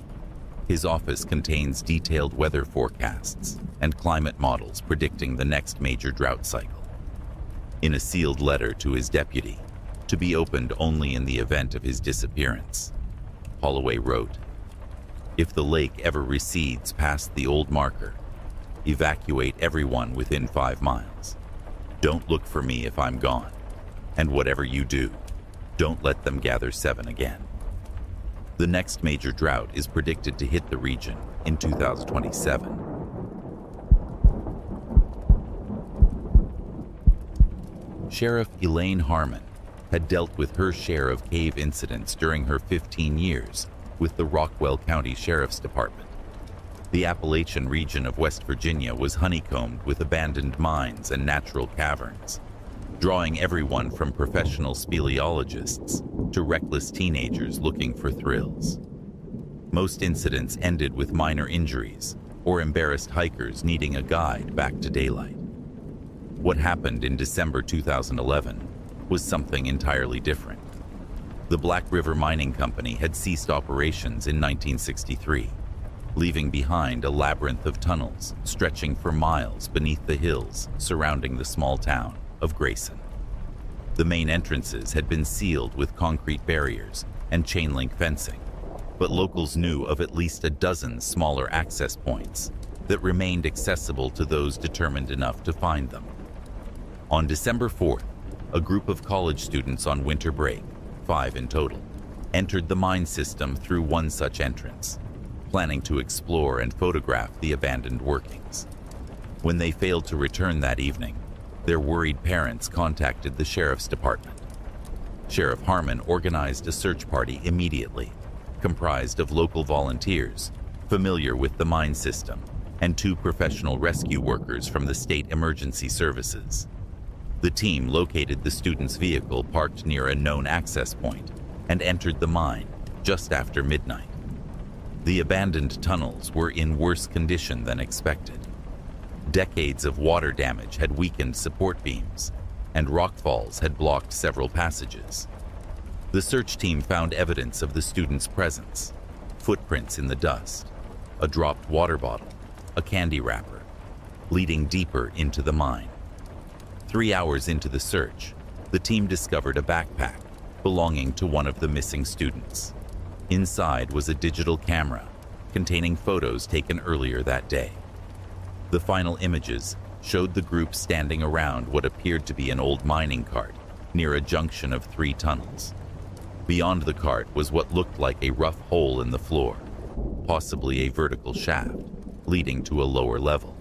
His office contains detailed weather forecasts and climate models predicting the next major drought cycle. In a sealed letter to his deputy, to be opened only in the event of his disappearance, Holloway wrote, "If the lake ever recedes past the old marker, evacuate everyone within 5 miles. Don't look for me if I'm gone, and whatever you do, don't let them gather 7 again." The next major drought is predicted to hit the region in 2027. Sheriff Elaine Harmon had dealt with her share of cave incidents during her 15 years with the Rockwell County Sheriff's Department. The Appalachian region of West Virginia was honeycombed with abandoned mines and natural caverns, drawing everyone from professional speleologists to reckless teenagers looking for thrills. Most incidents ended with minor injuries or embarrassed hikers needing a guide back to daylight. What happened in December 2011 was something entirely different. The Black River Mining Company had ceased operations in 1963, leaving behind a labyrinth of tunnels stretching for miles beneath the hills surrounding the small town of Grayson. The main entrances had been sealed with concrete barriers and chain-link fencing, but locals knew of at least a dozen smaller access points that remained accessible to those determined enough to find them. On December 4th, a group of college students on winter break, 5 in total, entered the mine system through one such entrance, planning to explore and photograph the abandoned workings. When they failed to return that evening, their worried parents contacted the sheriff's department. Sheriff Harmon organized a search party immediately, comprised of local volunteers familiar with the mine system and 2 professional rescue workers from the state emergency services. The team located the student's vehicle parked near a known access point and entered the mine just after midnight. The abandoned tunnels were in worse condition than expected. Decades of water damage had weakened support beams, and rockfalls had blocked several passages. The search team found evidence of the student's presence: footprints in the dust, a dropped water bottle, a candy wrapper, leading deeper into the mine. 3 hours into the search, the team discovered a backpack belonging to one of the missing students. Inside was a digital camera containing photos taken earlier that day. The final images showed the group standing around what appeared to be an old mining cart near a junction of 3 tunnels. Beyond the cart was what looked like a rough hole in the floor, possibly a vertical shaft leading to a lower level.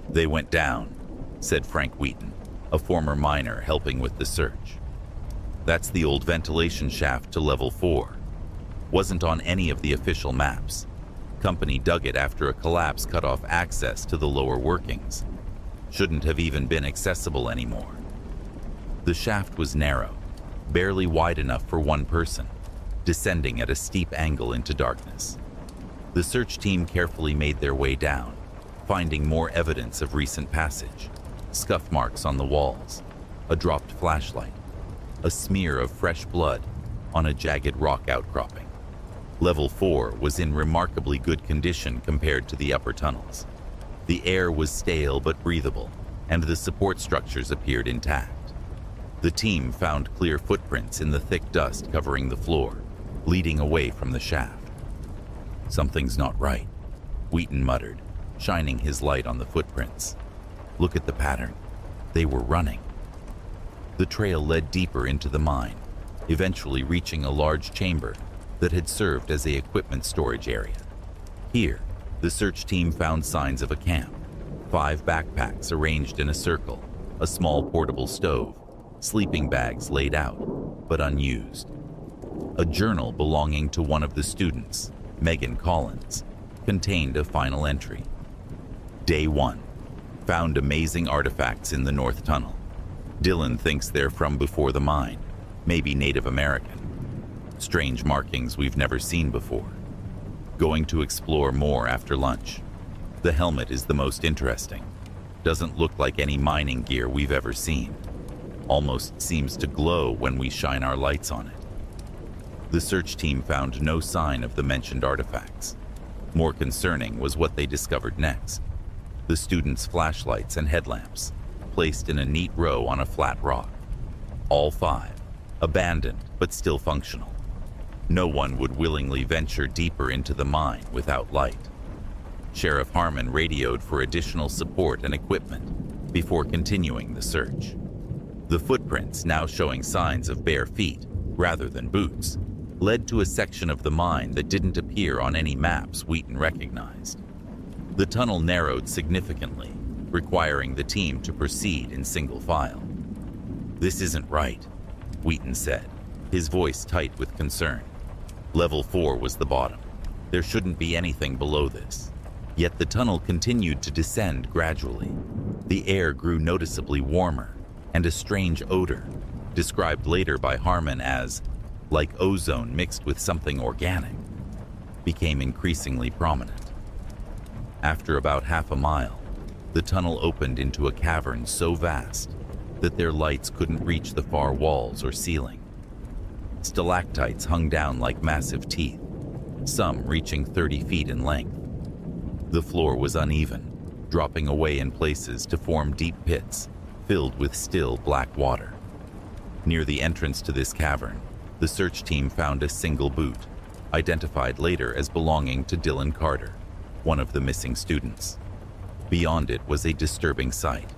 "They went down," said Frank Wheaton, a former miner helping with the search. "That's the old ventilation shaft to level 4. Wasn't on any of the official maps. Company dug it after a collapse cut off access to the lower workings. Shouldn't have even been accessible anymore." The shaft was narrow, barely wide enough for one person, descending at a steep angle into darkness. The search team carefully made their way down, finding more evidence of recent passage, scuff marks on the walls, a dropped flashlight, a smear of fresh blood on a jagged rock outcropping. Level 4 was in remarkably good condition compared to the upper tunnels. The air was stale but breathable, and the support structures appeared intact. The team found clear footprints in the thick dust covering the floor, leading away from the shaft. "Something's not right," Wheaton muttered, shining his light on the footprints. "Look at the pattern. They were running." The trail led deeper into the mine, eventually reaching a large chamber that had served as an equipment storage area. Here, the search team found signs of a camp: 5 backpacks arranged in a circle, a small portable stove, sleeping bags laid out, but unused. A journal belonging to one of the students, Megan Collins, contained a final entry. Day 1. Found amazing artifacts in the North Tunnel. Dylan thinks they're from before the mine, maybe Native American. Strange markings we've never seen before. Going to explore more after lunch. The helmet is the most interesting. Doesn't look like any mining gear we've ever seen. Almost seems to glow when we shine our lights on it. The search team found no sign of the mentioned artifacts. More concerning was what they discovered next. The students' flashlights and headlamps, placed in a neat row on a flat rock. All 5, abandoned but still functional. No one would willingly venture deeper into the mine without light. Sheriff Harmon radioed for additional support and equipment before continuing the search. The footprints, now showing signs of bare feet rather than boots, led to a section of the mine that didn't appear on any maps Wheaton recognized. The tunnel narrowed significantly, requiring the team to proceed in single file. "This isn't right," Wheaton said, his voice tight with concern. Level 4 was the bottom. There shouldn't be anything below this. Yet the tunnel continued to descend gradually. The air grew noticeably warmer, and a strange odor, described later by Harmon as like ozone mixed with something organic, became increasingly prominent. After about half a mile, the tunnel opened into a cavern so vast that their lights couldn't reach the far walls or ceiling. Stalactites hung down like massive teeth, some reaching 30 feet in length. The floor was uneven, dropping away in places to form deep pits filled with still black water. Near the entrance to this cavern, the search team found a single boot, identified later as belonging to Dylan Carter, one of the missing students. Beyond it was a disturbing sight: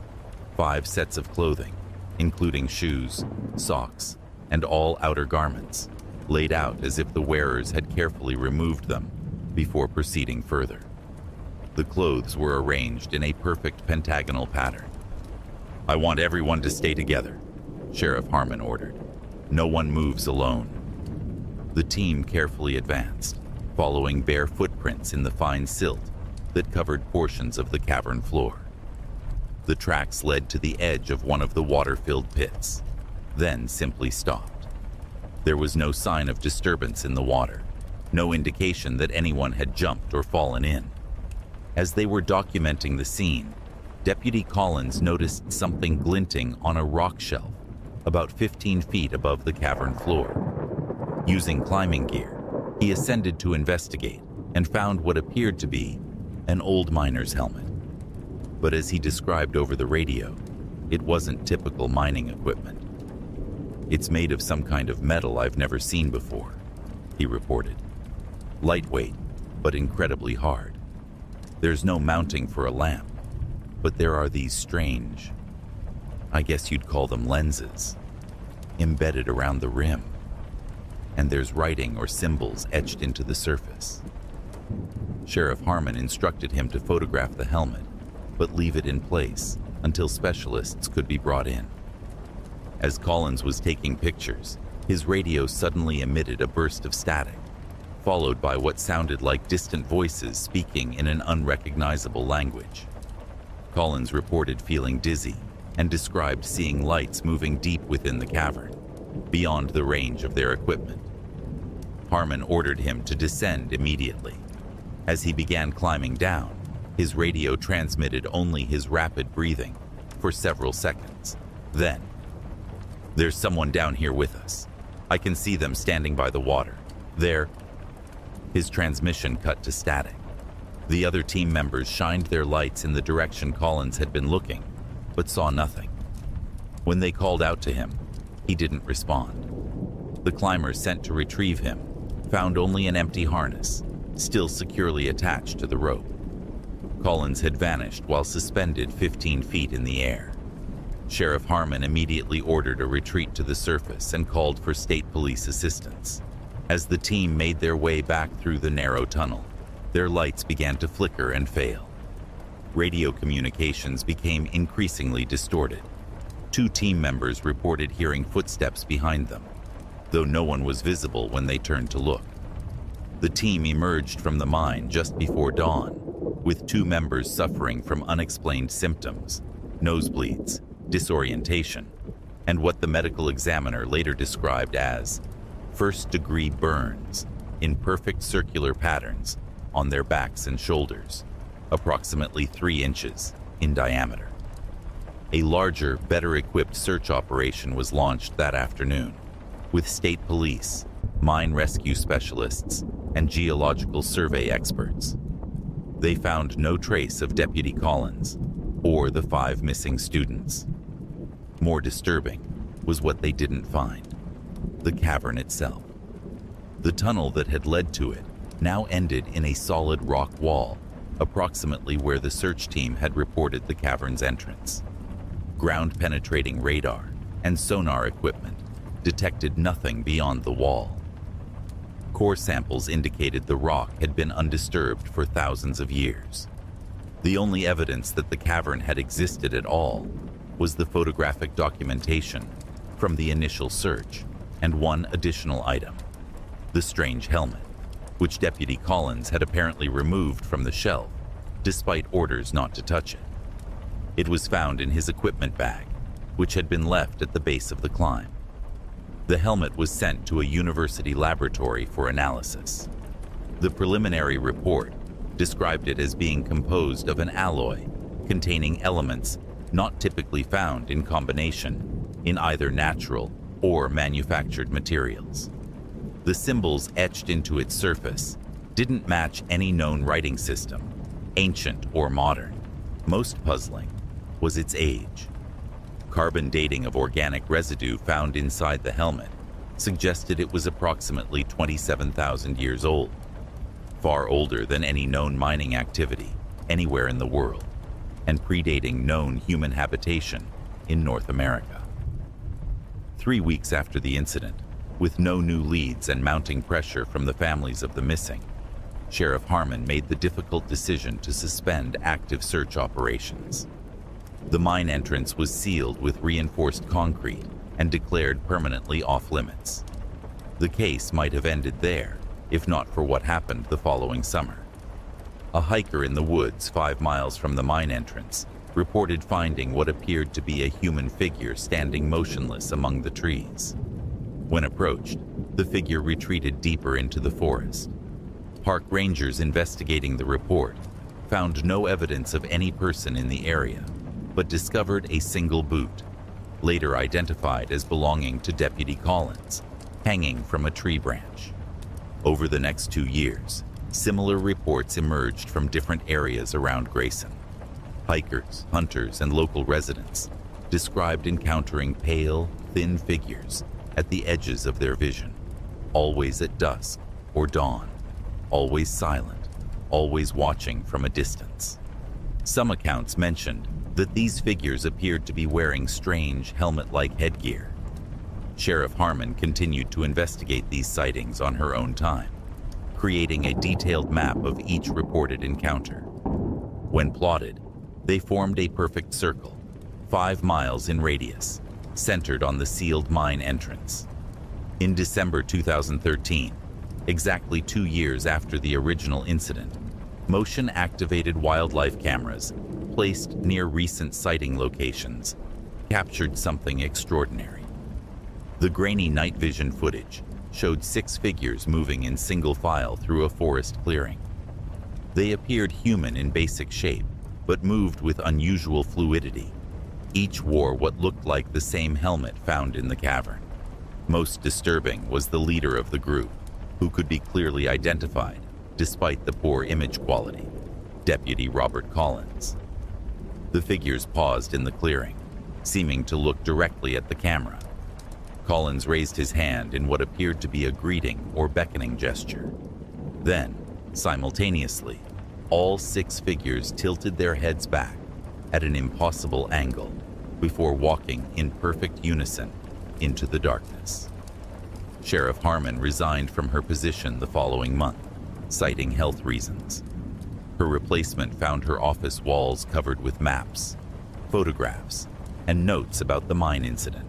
5 sets of clothing, including shoes, socks, and all outer garments, laid out as if the wearers had carefully removed them before proceeding further. The clothes were arranged in a perfect pentagonal pattern. "I want everyone to stay together," Sheriff Harmon ordered. "No one moves alone." The team carefully advanced, following bare footprints in the fine silt that covered portions of the cavern floor. The tracks led to the edge of one of the water-filled pits, then simply stopped. There was no sign of disturbance in the water, no indication that anyone had jumped or fallen in. As they were documenting the scene, Deputy Collins noticed something glinting on a rock shelf about 15 feet above the cavern floor. Using climbing gear, he ascended to investigate and found what appeared to be an old miner's helmet. But as he described over the radio, it wasn't typical mining equipment. "It's made of some kind of metal I've never seen before," he reported. "Lightweight, but incredibly hard. There's no mounting for a lamp, but there are these strange, I guess you'd call them lenses, embedded around the rim. And there's writing or symbols etched into the surface." Sheriff Harmon instructed him to photograph the helmet, but leave it in place until specialists could be brought in. As Collins was taking pictures, his radio suddenly emitted a burst of static, followed by what sounded like distant voices speaking in an unrecognizable language. Collins reported feeling dizzy and described seeing lights moving deep within the cavern, beyond the range of their equipment. Harmon ordered him to descend immediately. As he began climbing down, his radio transmitted only his rapid breathing for several seconds. Then, "There's someone down here with us. I can see them standing by the water. They're..." His transmission cut to static. The other team members shined their lights in the direction Collins had been looking, but saw nothing. When they called out to him, he didn't respond. The climbers sent to retrieve him found only an empty harness, still securely attached to the rope. Collins had vanished while suspended 15 feet in the air. Sheriff Harmon immediately ordered a retreat to the surface and called for state police assistance. As the team made their way back through the narrow tunnel, their lights began to flicker and fail. Radio communications became increasingly distorted. 2 team members reported hearing footsteps behind them, though no one was visible when they turned to look. The team emerged from the mine just before dawn, with 2 members suffering from unexplained symptoms, nosebleeds, disorientation, and what the medical examiner later described as first-degree burns in perfect circular patterns on their backs and shoulders, approximately 3 inches in diameter. A larger, better-equipped search operation was launched that afternoon, with state police, mine rescue specialists, and geological survey experts. They found no trace of Deputy Collins or the 5 missing students. More disturbing was what they didn't find: the cavern itself. The tunnel that had led to it now ended in a solid rock wall, approximately where the search team had reported the cavern's entrance. Ground-penetrating radar and sonar equipment detected nothing beyond the wall. Core samples indicated the rock had been undisturbed for thousands of years. The only evidence that the cavern had existed at all was the photographic documentation from the initial search and one additional item: the strange helmet, which Deputy Collins had apparently removed from the shelf, despite orders not to touch it. It was found in his equipment bag, which had been left at the base of the climb. The helmet was sent to a university laboratory for analysis. The preliminary report described it as being composed of an alloy containing elements not typically found in combination in either natural or manufactured materials. The symbols etched into its surface didn't match any known writing system, ancient or modern. Most puzzling was its age. Carbon dating of organic residue found inside the helmet suggested it was approximately 27,000 years old, far older than any known mining activity anywhere in the world, and predating known human habitation in North America. 3 weeks after the incident, with no new leads and mounting pressure from the families of the missing, Sheriff Harmon made the difficult decision to suspend active search operations. The mine entrance was sealed with reinforced concrete and declared permanently off-limits. The case might have ended there, if not for what happened the following summer. A hiker in the woods 5 miles from the mine entrance reported finding what appeared to be a human figure standing motionless among the trees. When approached, the figure retreated deeper into the forest. Park rangers investigating the report found no evidence of any person in the area, but discovered a single boot, later identified as belonging to Deputy Collins, hanging from a tree branch. Over the next 2 years, similar reports emerged from different areas around Grayson. Hikers, hunters, and local residents described encountering pale, thin figures at the edges of their vision, always at dusk or dawn, always silent, always watching from a distance. Some accounts mentioned that these figures appeared to be wearing strange helmet-like headgear. Sheriff Harmon continued to investigate these sightings on her own time, creating a detailed map of each reported encounter. When plotted, they formed a perfect circle, 5 miles in radius, centered on the sealed mine entrance. In December 2013, exactly 2 years after the original incident, motion-activated wildlife cameras placed near recent sighting locations captured something extraordinary. The grainy night vision footage showed 6 figures moving in single file through a forest clearing. They appeared human in basic shape, but moved with unusual fluidity. Each wore what looked like the same helmet found in the cavern. Most disturbing was the leader of the group, who could be clearly identified despite the poor image quality, Deputy Robert Collins. The figures paused in the clearing, seeming to look directly at the camera. Collins raised his hand in what appeared to be a greeting or beckoning gesture. Then, simultaneously, all 6 figures tilted their heads back at an impossible angle before walking in perfect unison into the darkness. Sheriff Harmon resigned from her position the following month, citing health reasons. Her replacement found her office walls covered with maps, photographs, and notes about the mine incident.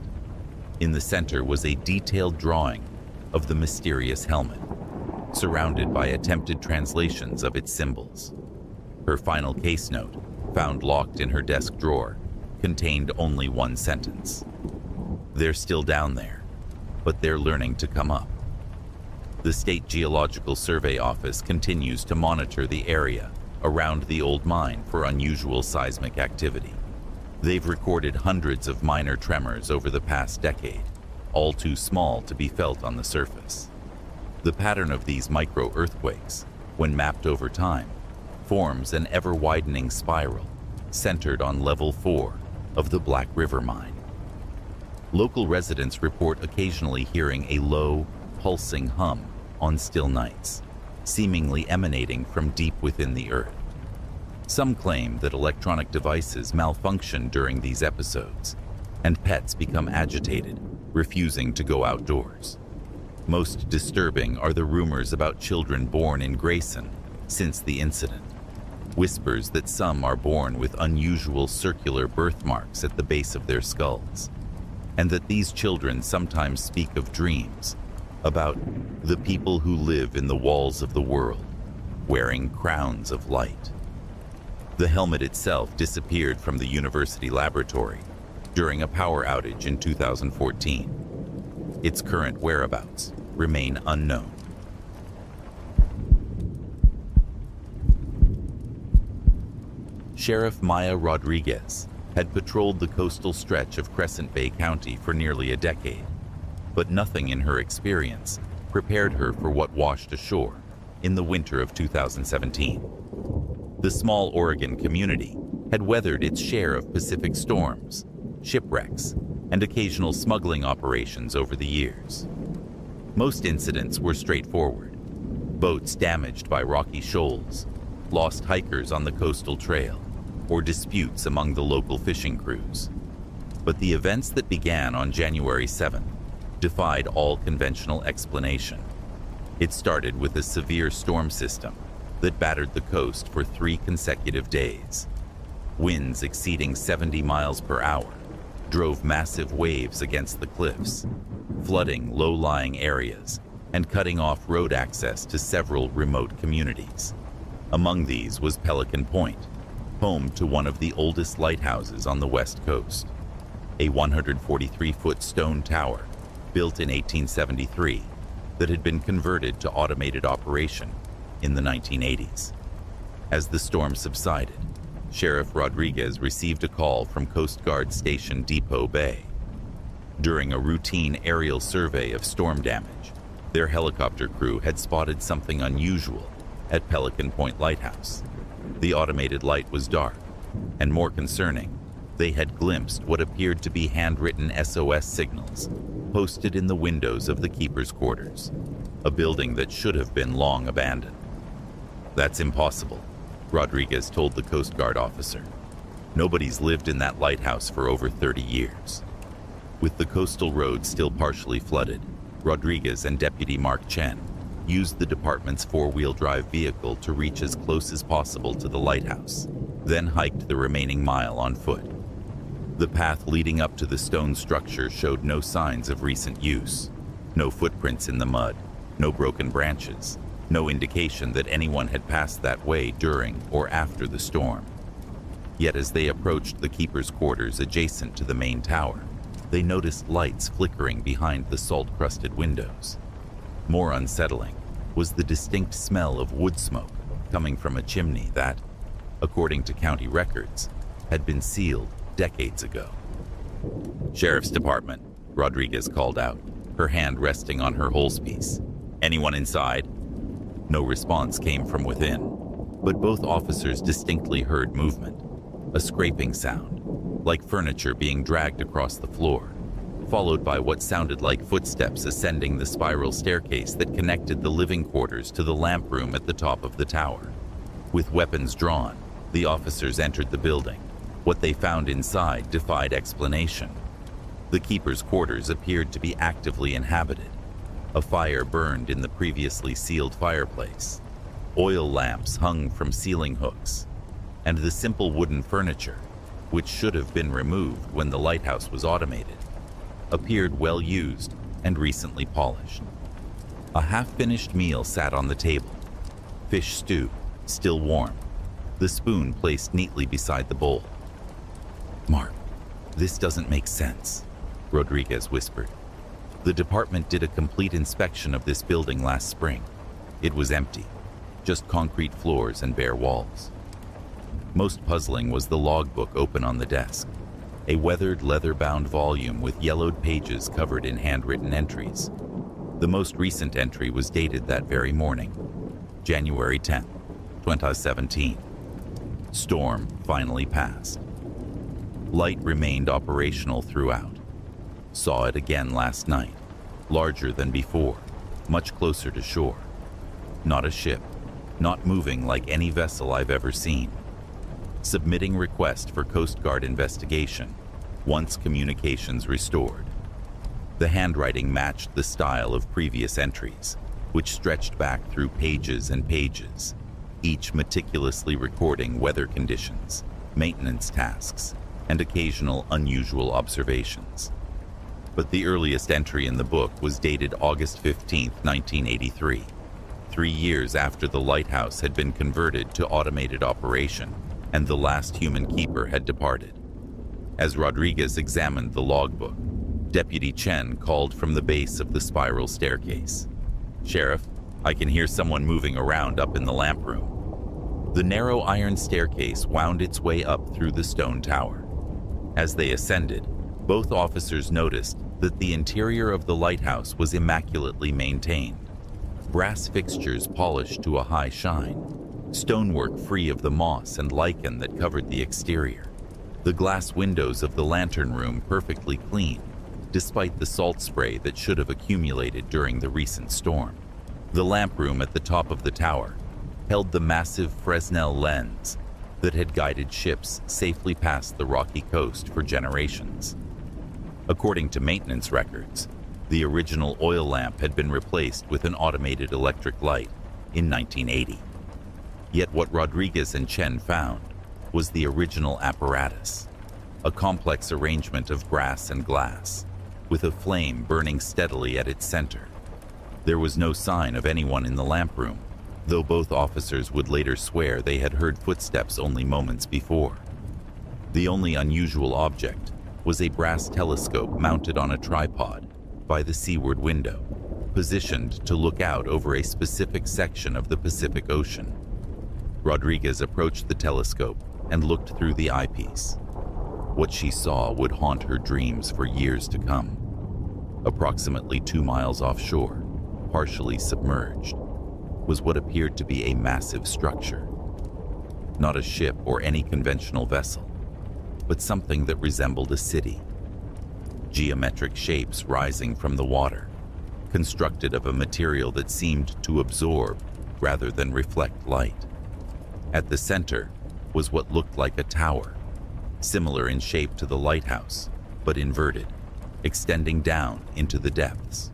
In the center was a detailed drawing of the mysterious helmet, surrounded by attempted translations of its symbols. Her final case note, found locked in her desk drawer, contained only one sentence. "They're still down there, but they're learning to come up." The State Geological Survey Office continues to monitor the area around the old mine for unusual seismic activity. They've recorded hundreds of minor tremors over the past decade, all too small to be felt on the surface. The pattern of these micro-earthquakes, when mapped over time, forms an ever-widening spiral centered on level 4 of the Black River mine. Local residents report occasionally hearing a low, pulsing hum on still nights, seemingly emanating from deep within the earth. Some claim that electronic devices malfunction during these episodes, and pets become agitated, refusing to go outdoors. Most disturbing are the rumors about children born in Grayson since the incident. Whispers that some are born with unusual circular birthmarks at the base of their skulls, and that these children sometimes speak of dreams about the people who live in the walls of the world, wearing crowns of light. The helmet itself disappeared from the university laboratory during a power outage in 2014. Its current whereabouts remain unknown. Sheriff Maya Rodriguez had patrolled the coastal stretch of Crescent Bay County for nearly a decade, but nothing in her experience prepared her for what washed ashore in the winter of 2017. The small Oregon community had weathered its share of Pacific storms, shipwrecks, and occasional smuggling operations over the years. Most incidents were straightforward: boats damaged by rocky shoals, lost hikers on the coastal trail, or disputes among the local fishing crews. But the events that began on January 7th defied all conventional explanation. It started with a severe storm system that battered the coast for 3 consecutive days. Winds exceeding 70 miles per hour drove massive waves against the cliffs, flooding low-lying areas and cutting off road access to several remote communities. Among these was Pelican Point, home to one of the oldest lighthouses on the West Coast, a 143-foot stone tower built in 1873 that had been converted to automated operation in the 1980s. As the storm subsided, Sheriff Rodriguez received a call from Coast Guard Station Depot Bay. During a routine aerial survey of storm damage, their helicopter crew had spotted something unusual at Pelican Point Lighthouse. The automated light was dark, and more concerning, they had glimpsed what appeared to be handwritten SOS signals posted in the windows of the keeper's quarters, a building that should have been long abandoned. "That's impossible," Rodriguez told the Coast Guard officer. "Nobody's lived in that lighthouse for over 30 years. With the coastal road still partially flooded, Rodriguez and Deputy Mark Chen used the department's 4-wheel drive vehicle to reach as close as possible to the lighthouse, then hiked the remaining mile on foot. The path leading up to the stone structure showed no signs of recent use, no footprints in the mud, no broken branches, no indication that anyone had passed that way during or after the storm. Yet as they approached the keeper's quarters adjacent to the main tower, they noticed lights flickering behind the salt-crusted windows. More unsettling was the distinct smell of wood smoke coming from a chimney that, according to county records, had been sealed decades ago. "Sheriff's Department," Rodriguez called out, her hand resting on her holspiece. "Anyone inside?" No response came from within, but both officers distinctly heard movement, a scraping sound, like furniture being dragged across the floor, followed by what sounded like footsteps ascending the spiral staircase that connected the living quarters to the lamp room at the top of the tower. With weapons drawn, the officers entered the building. What they found inside defied explanation. The keeper's quarters appeared to be actively inhabited. A fire burned in the previously sealed fireplace. Oil lamps hung from ceiling hooks, and the simple wooden furniture, which should have been removed when the lighthouse was automated, appeared well used and recently polished. A half-finished meal sat on the table. Fish stew, still warm, the spoon placed neatly beside the bowl. "Mark, this doesn't make sense," Rodriguez whispered. "The department did a complete inspection of this building last spring. It was empty, just concrete floors and bare walls." Most puzzling was the logbook open on the desk, a weathered leather-bound volume with yellowed pages covered in handwritten entries. The most recent entry was dated that very morning, January 10, 2017. Storm finally passed. Light remained operational throughout. Saw it again last night, larger than before, much closer to shore. Not a ship, not moving like any vessel I've ever seen. Submitting request for Coast Guard investigation once communications restored. The handwriting matched the style of previous entries, which stretched back through pages and pages, each meticulously recording weather conditions, maintenance tasks, and occasional unusual observations. But the earliest entry in the book was dated August 15, 1983, 3 years after the lighthouse had been converted to automated operation and the last human keeper had departed. As Rodriguez examined the logbook, Deputy Chen called from the base of the spiral staircase. "Sheriff, I can hear someone moving around up in the lamp room." The narrow iron staircase wound its way up through the stone tower. As they ascended, both officers noticed that the interior of the lighthouse was immaculately maintained. Brass fixtures polished to a high shine, stonework free of the moss and lichen that covered the exterior, the glass windows of the lantern room perfectly clean, despite the salt spray that should have accumulated during the recent storm. The lamp room at the top of the tower held the massive Fresnel lens that had guided ships safely past the rocky coast for generations. According to maintenance records, the original oil lamp had been replaced with an automated electric light in 1980. Yet what Rodriguez and Chen found was the original apparatus, a complex arrangement of brass and glass, with a flame burning steadily at its center. There was no sign of anyone in the lamp room, though both officers would later swear they had heard footsteps only moments before. The only unusual object was a brass telescope mounted on a tripod by the seaward window, positioned to look out over a specific section of the Pacific Ocean. Rodriguez approached the telescope and looked through the eyepiece. What she saw would haunt her dreams for years to come. Approximately 2 miles offshore, partially submerged, was what appeared to be a massive structure. Not a ship or any conventional vessel, but something that resembled a city. Geometric shapes rising from the water, constructed of a material that seemed to absorb rather than reflect light. At the center was what looked like a tower, similar in shape to the lighthouse, but inverted, extending down into the depths.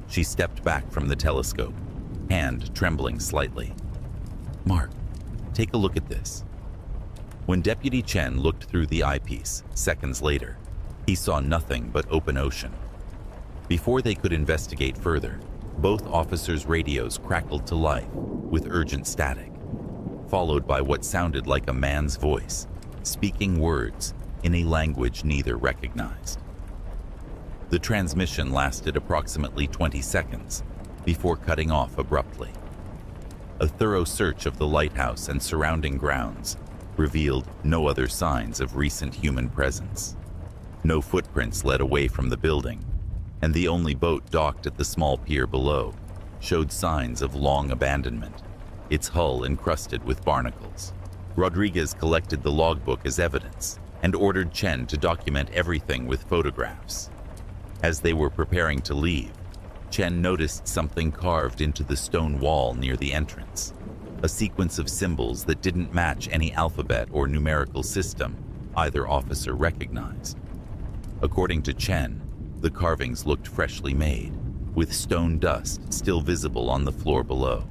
She stepped back from the telescope, hand trembling slightly. "Mark, take a look at this." When Deputy Chen looked through the eyepiece seconds later, he saw nothing but open ocean. Before they could investigate further, both officers' radios crackled to life with urgent static, followed by what sounded like a man's voice, speaking words in a language neither recognized. The transmission lasted approximately 20 seconds before cutting off abruptly. A thorough search of the lighthouse and surrounding grounds revealed no other signs of recent human presence. No footprints led away from the building, and the only boat docked at the small pier below showed signs of long abandonment, its hull encrusted with barnacles. Rodriguez collected the logbook as evidence and ordered Chen to document everything with photographs. As they were preparing to leave, Chen noticed something carved into the stone wall near the entrance, a sequence of symbols that didn't match any alphabet or numerical system either officer recognized. According to Chen, the carvings looked freshly made, with stone dust still visible on the floor below.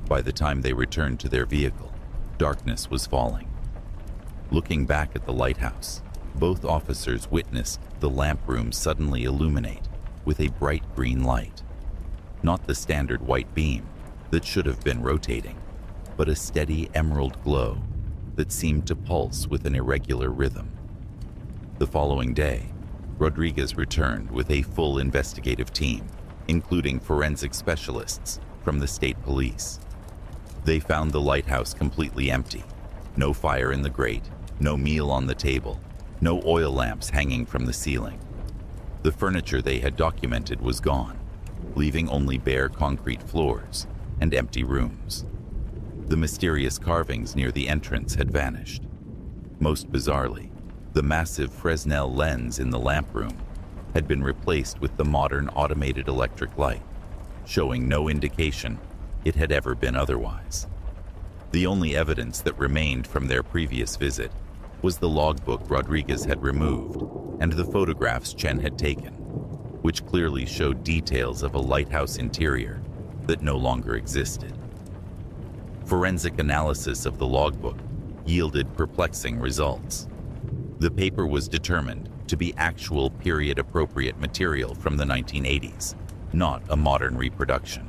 By the time they returned to their vehicle, darkness was falling. Looking back at the lighthouse, both officers witnessed the lamp room suddenly illuminate with a bright green light. Not the standard white beam that should have been rotating, but a steady emerald glow that seemed to pulse with an irregular rhythm. The following day, Rodriguez returned with a full investigative team, including forensic specialists from the state police. They found the lighthouse completely empty. No fire in the grate, no meal on the table, no oil lamps hanging from the ceiling. The furniture they had documented was gone, leaving only bare concrete floors and empty rooms. The mysterious carvings near the entrance had vanished. Most bizarrely, the massive Fresnel lens in the lamp room had been replaced with the modern automated electric light, showing no indication it had ever been otherwise. The only evidence that remained from their previous visit was the logbook Rodriguez had removed and the photographs Chen had taken, which clearly showed details of a lighthouse interior that no longer existed. Forensic analysis of the logbook yielded perplexing results. The paper was determined to be actual period-appropriate material from the 1980s, not a modern reproduction.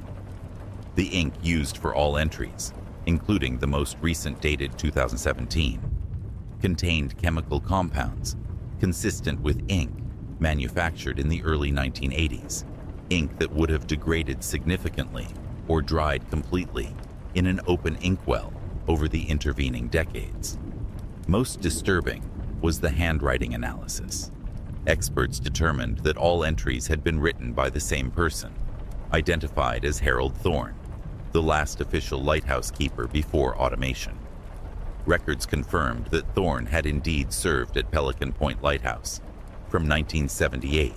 The ink used for all entries, including the most recent dated 2017, contained chemical compounds consistent with ink manufactured in the early 1980s, ink that would have degraded significantly or dried completely in an open inkwell over the intervening decades. Most disturbing was the handwriting analysis. Experts determined that all entries had been written by the same person, identified as Harold Thorne, the last official lighthouse keeper before automation. Records confirmed that Thorne had indeed served at Pelican Point Lighthouse from 1978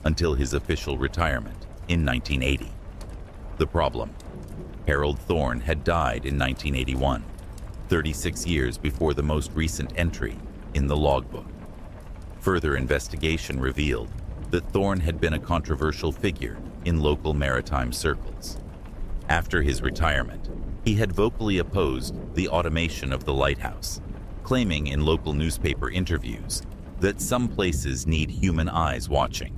until his official retirement in 1980. The problem: Harold Thorne had died in 1981, 36 years before the most recent entry in the logbook. Further investigation revealed that Thorne had been a controversial figure in local maritime circles. After his retirement, he had vocally opposed the automation of the lighthouse, claiming in local newspaper interviews that some places need human eyes watching,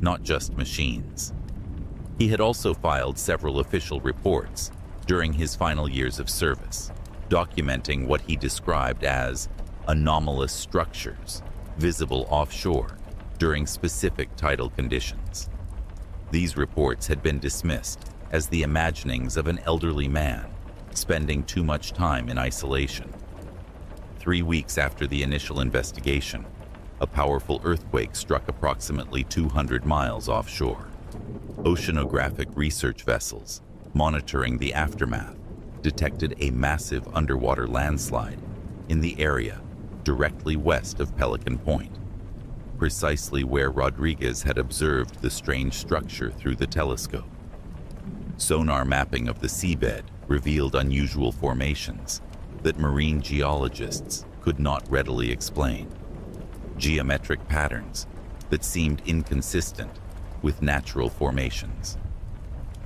not just machines. He had also filed several official reports during his final years of service, documenting what he described as anomalous structures visible offshore during specific tidal conditions. These reports had been dismissed as the imaginings of an elderly man spending too much time in isolation. 3 weeks after the initial investigation, a powerful earthquake struck approximately 200 miles offshore. Oceanographic research vessels monitoring the aftermath detected a massive underwater landslide in the area directly west of Pelican Point, precisely where Rodriguez had observed the strange structure through the telescope. Sonar mapping of the seabed revealed unusual formations that marine geologists could not readily explain, geometric patterns that seemed inconsistent with natural formations.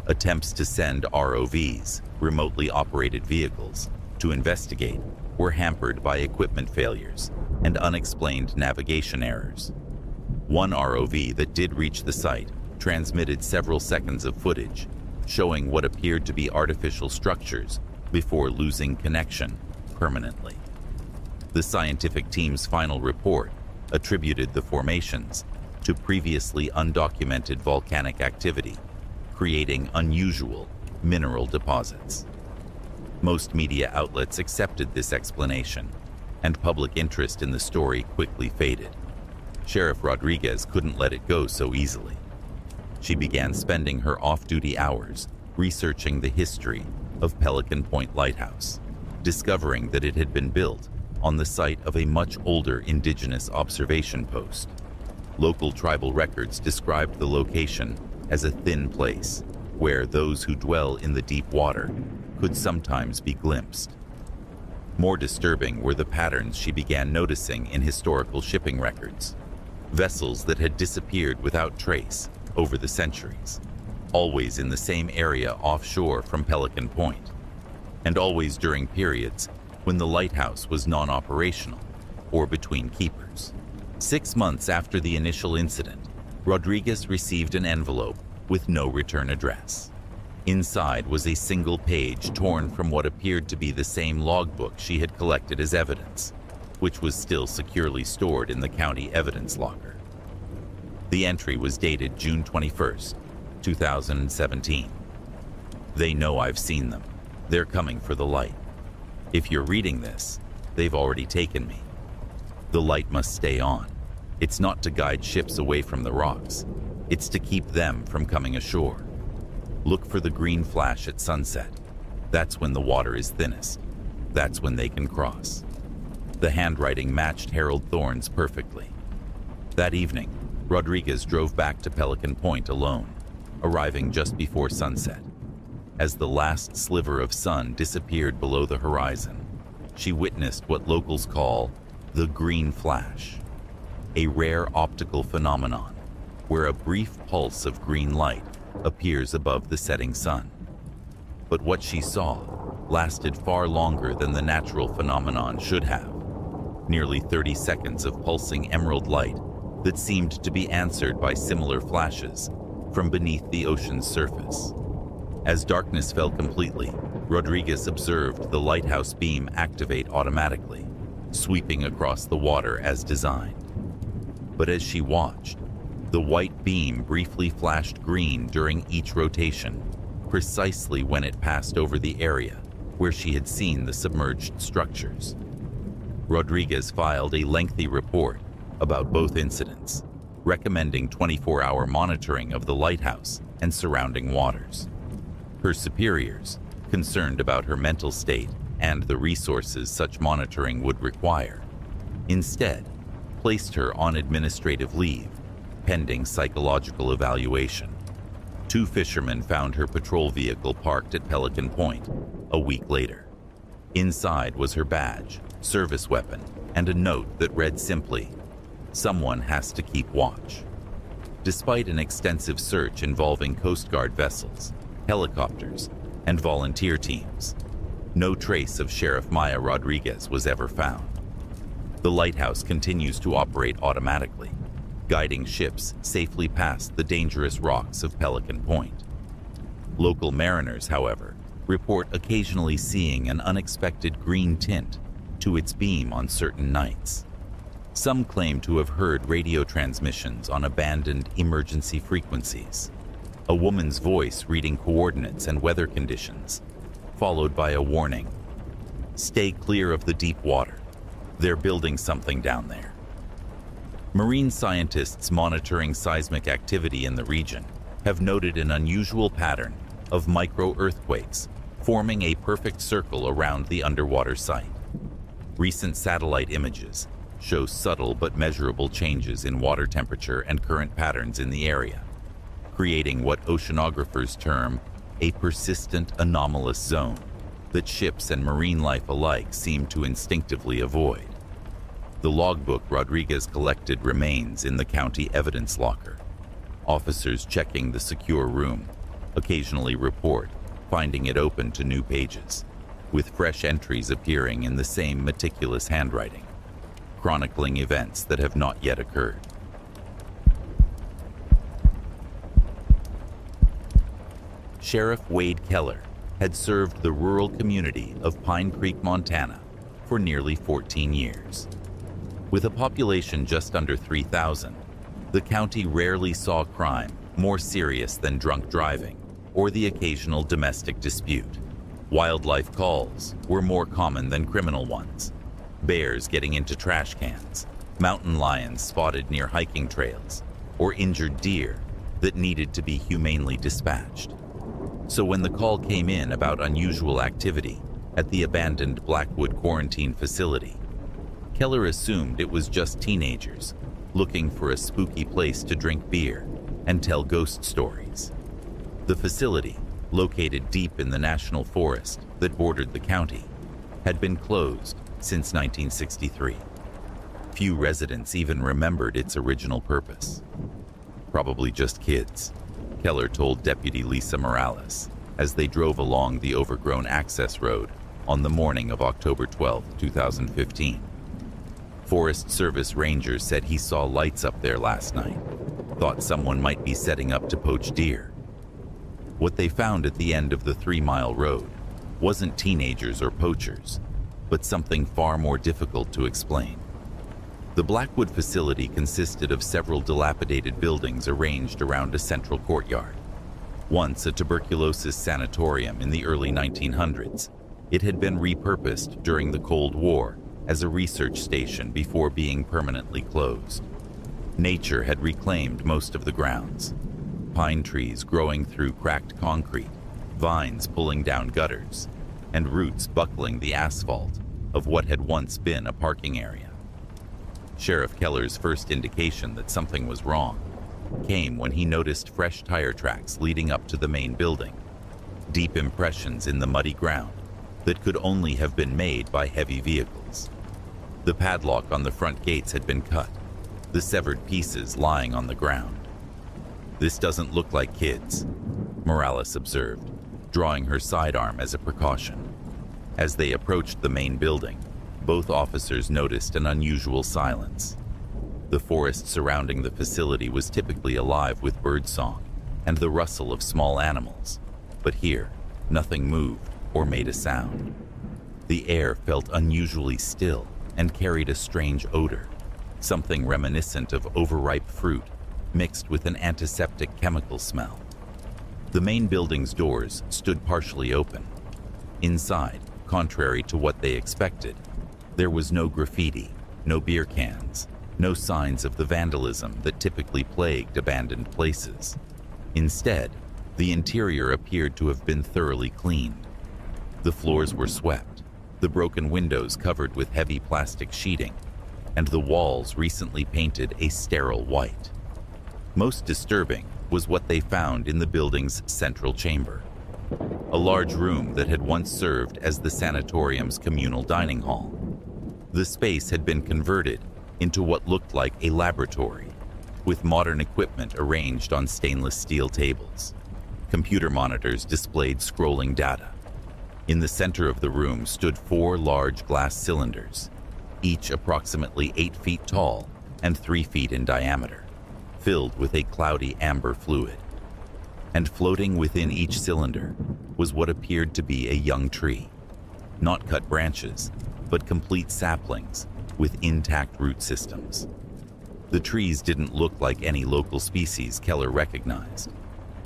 Attempts to send ROVs, remotely operated vehicles, to investigate were hampered by equipment failures and unexplained navigation errors. One ROV that did reach the site transmitted several seconds of footage showing what appeared to be artificial structures before losing connection permanently. The scientific team's final report attributed the formations to previously undocumented volcanic activity, creating unusual mineral deposits. Most media outlets accepted this explanation, and public interest in the story quickly faded. Sheriff Rodriguez couldn't let it go so easily. She began spending her off-duty hours researching the history of Pelican Point Lighthouse, discovering that it had been built on the site of a much older indigenous observation post. Local tribal records described the location as a thin place where those who dwell in the deep water could sometimes be glimpsed. More disturbing were the patterns she began noticing in historical shipping records. Vessels that had disappeared without trace over the centuries, always in the same area offshore from Pelican Point, and always during periods when the lighthouse was non-operational or between keepers. 6 months after the initial incident, Rodriguez received an envelope with no return address. Inside was a single page torn from what appeared to be the same logbook she had collected as evidence, which was still securely stored in the county evidence locker. The entry was dated June 21st, 2017. "They know I've seen them. They're coming for the light. If you're reading this, they've already taken me. The light must stay on. It's not to guide ships away from the rocks. It's to keep them from coming ashore. Look for the green flash at sunset. That's when the water is thinnest. That's when they can cross." The handwriting matched Harold Thorne's perfectly. That evening, Rodriguez drove back to Pelican Point alone, arriving just before sunset. As the last sliver of sun disappeared below the horizon, she witnessed what locals call the green flash, a rare optical phenomenon where a brief pulse of green light appears above the setting sun. But what she saw lasted far longer than the natural phenomenon should have. Nearly 30 seconds of pulsing emerald light that seemed to be answered by similar flashes from beneath the ocean's surface. As darkness fell completely, Rodriguez observed the lighthouse beam activate automatically, sweeping across the water as designed. But as she watched, the white beam briefly flashed green during each rotation, precisely when it passed over the area where she had seen the submerged structures. Rodriguez filed a lengthy report about both incidents, recommending 24-hour monitoring of the lighthouse and surrounding waters. Her superiors, concerned about her mental state and the resources such monitoring would require, instead placed her on administrative leave, pending psychological evaluation. 2 fishermen found her patrol vehicle parked at Pelican Point a week later. Inside was her badge, service weapon, and a note that read simply, "Someone has to keep watch." Despite an extensive search involving Coast Guard vessels, helicopters, and volunteer teams, no trace of Sheriff Maya Rodriguez was ever found. The lighthouse continues to operate automatically, guiding ships safely past the dangerous rocks of Pelican Point. Local mariners, however, report occasionally seeing an unexpected green tint to its beam on certain nights. Some claim to have heard radio transmissions on abandoned emergency frequencies, a woman's voice reading coordinates and weather conditions, followed by a warning, "Stay clear of the deep water. They're building something down there." Marine scientists monitoring seismic activity in the region have noted an unusual pattern of micro-earthquakes forming a perfect circle around the underwater site. Recent satellite images show subtle but measurable changes in water temperature and current patterns in the area, creating what oceanographers term a persistent anomalous zone that ships and marine life alike seem to instinctively avoid. The logbook Rodriguez collected remains in the county evidence locker. Officers checking the secure room occasionally report finding it open to new pages, with fresh entries appearing in the same meticulous handwriting, chronicling events that have not yet occurred. Sheriff Wade Keller had served the rural community of Pine Creek, Montana, for nearly 14 years. With a population just under 3,000, the county rarely saw crime more serious than drunk driving or the occasional domestic dispute. Wildlife calls were more common than criminal ones. Bears getting into trash cans, mountain lions spotted near hiking trails, or injured deer that needed to be humanely dispatched. So when the call came in about unusual activity at the abandoned Blackwood quarantine facility, Keller assumed it was just teenagers looking for a spooky place to drink beer and tell ghost stories. The facility, located deep in the national forest that bordered the county, had been closed since 1963. Few residents even remembered its original purpose. Probably just kids, Keller told Deputy Lisa Morales as they drove along the overgrown access road on the morning of October 12, 2015. Forest Service rangers said he saw lights up there last night, thought someone might be setting up to poach deer. What they found at the end of the 3-mile road wasn't teenagers or poachers, but something far more difficult to explain. The Blackwood facility consisted of several dilapidated buildings arranged around a central courtyard. Once a tuberculosis sanatorium in the early 1900s, it had been repurposed during the Cold War as a research station before being permanently closed. Nature had reclaimed most of the grounds. Pine trees growing through cracked concrete, vines pulling down gutters, and roots buckling the asphalt of what had once been a parking area. Sheriff Keller's first indication that something was wrong came when he noticed fresh tire tracks leading up to the main building, deep impressions in the muddy ground that could only have been made by heavy vehicles. The padlock on the front gates had been cut, the severed pieces lying on the ground. "This doesn't look like kids," Morales observed, drawing her sidearm as a precaution. As they approached the main building, both officers noticed an unusual silence. The forest surrounding the facility was typically alive with birdsong and the rustle of small animals, but here, nothing moved or made a sound. The air felt unusually still and carried a strange odor, something reminiscent of overripe fruit mixed with an antiseptic chemical smell. The main building's doors stood partially open. Inside, contrary to what they expected, there was no graffiti, no beer cans, no signs of the vandalism that typically plagued abandoned places. Instead, the interior appeared to have been thoroughly cleaned. The floors were swept, the broken windows covered with heavy plastic sheeting, and the walls recently painted a sterile white. Most disturbing was what they found in the building's central chamber, a large room that had once served as the sanatorium's communal dining hall. The space had been converted into what looked like a laboratory, with modern equipment arranged on stainless steel tables. Computer monitors displayed scrolling data. In the center of the room stood 4 large glass cylinders, each approximately 8 feet tall and 3 feet in diameter, filled with a cloudy amber fluid. And floating within each cylinder was what appeared to be a young tree. Not cut branches, but complete saplings with intact root systems. The trees didn't look like any local species Keller recognized.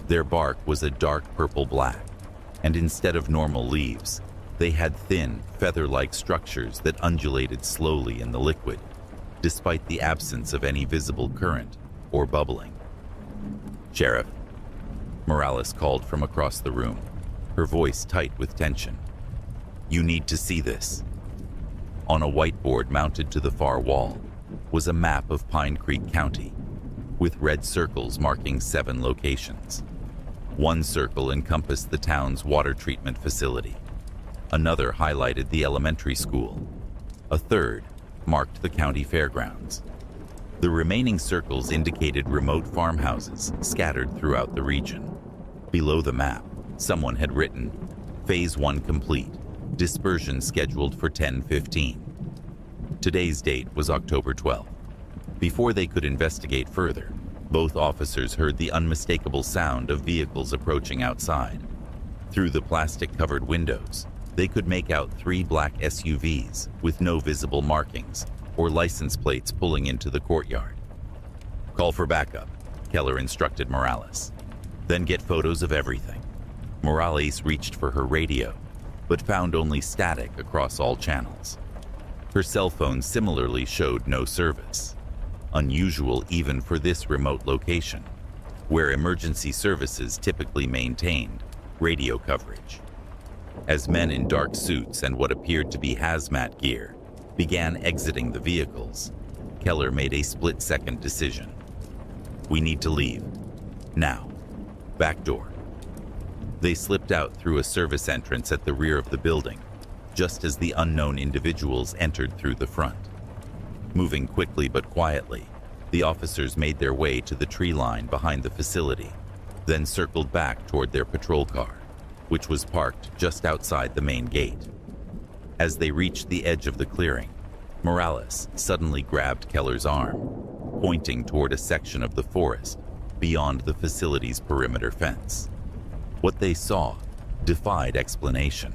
Their bark was a dark purple-black, and instead of normal leaves, they had thin, feather-like structures that undulated slowly in the liquid, despite the absence of any visible current or bubbling. "Sheriff," Morales called from across the room, her voice tight with tension. "You need to see this." On a whiteboard mounted to the far wall was a map of Pine Creek County, with red circles marking 7 locations. One circle encompassed the town's water treatment facility. Another highlighted the elementary school. A third marked the county fairgrounds. The remaining circles indicated remote farmhouses scattered throughout the region. Below the map, someone had written, "Phase 1 complete. Dispersion scheduled for 10:15. Today's date was October 12th. Before they could investigate further, both officers heard the unmistakable sound of vehicles approaching outside. Through the plastic-covered windows, they could make out 3 black SUVs with no visible markings or license plates pulling into the courtyard. "Call for backup," Keller instructed Morales. "Then get photos of everything." Morales reached for her radio. but found only static across all channels. Her cell phone similarly showed no service, unusual even for this remote location, where emergency services typically maintained radio coverage. As men in dark suits and what appeared to be hazmat gear began exiting the vehicles, Keller made a split-second decision. We need to leave. Now. Back door. They slipped out through a service entrance at the rear of the building, just as the unknown individuals entered through the front. Moving quickly but quietly, the officers made their way to the tree line behind the facility, then circled back toward their patrol car, which was parked just outside the main gate. As they reached the edge of the clearing, Morales suddenly grabbed Keller's arm, pointing toward a section of the forest beyond the facility's perimeter fence. What they saw defied explanation: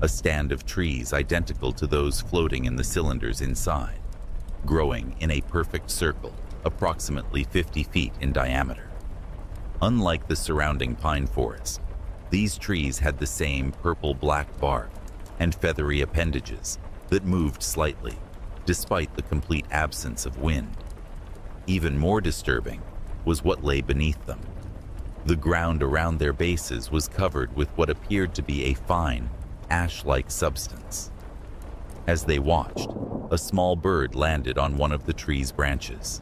a stand of trees identical to those floating in the cylinders inside, growing in a perfect circle approximately 50 feet in diameter. Unlike the surrounding pine forest, these trees had the same purple-black bark and feathery appendages that moved slightly, despite the complete absence of wind. Even more disturbing was what lay beneath them. The ground around their bases was covered with what appeared to be a fine, ash-like substance. As they watched, a small bird landed on one of the tree's branches.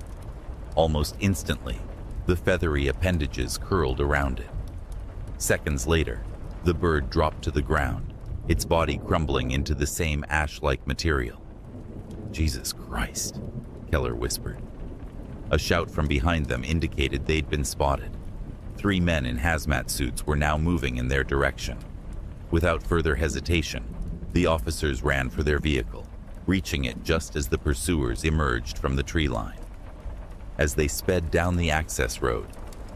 Almost instantly, the feathery appendages curled around it. Seconds later, the bird dropped to the ground, its body crumbling into the same ash-like material. "Jesus Christ," Keller whispered. A shout from behind them indicated they'd been spotted. 3 men in hazmat suits were now moving in their direction. Without further hesitation, the officers ran for their vehicle, reaching it just as the pursuers emerged from the tree line. As they sped down the access road,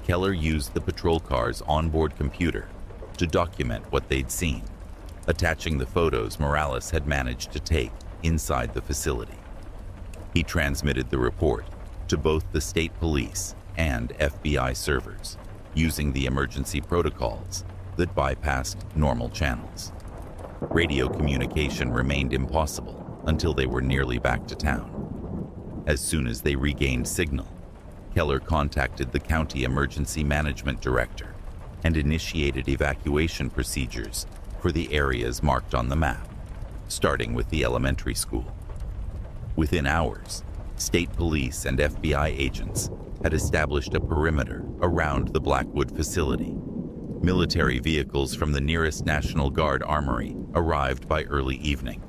Keller used the patrol car's onboard computer to document what they'd seen, attaching the photos Morales had managed to take inside the facility. He transmitted the report to both the state police and FBI servers, using the emergency protocols that bypassed normal channels. Radio communication remained impossible until they were nearly back to town. As soon as they regained signal, Keller contacted the county emergency management director and initiated evacuation procedures for the areas marked on the map, starting with the elementary school. Within hours, state police and FBI agents had established a perimeter around the Blackwood facility. Military vehicles from the nearest National Guard armory arrived by early evening.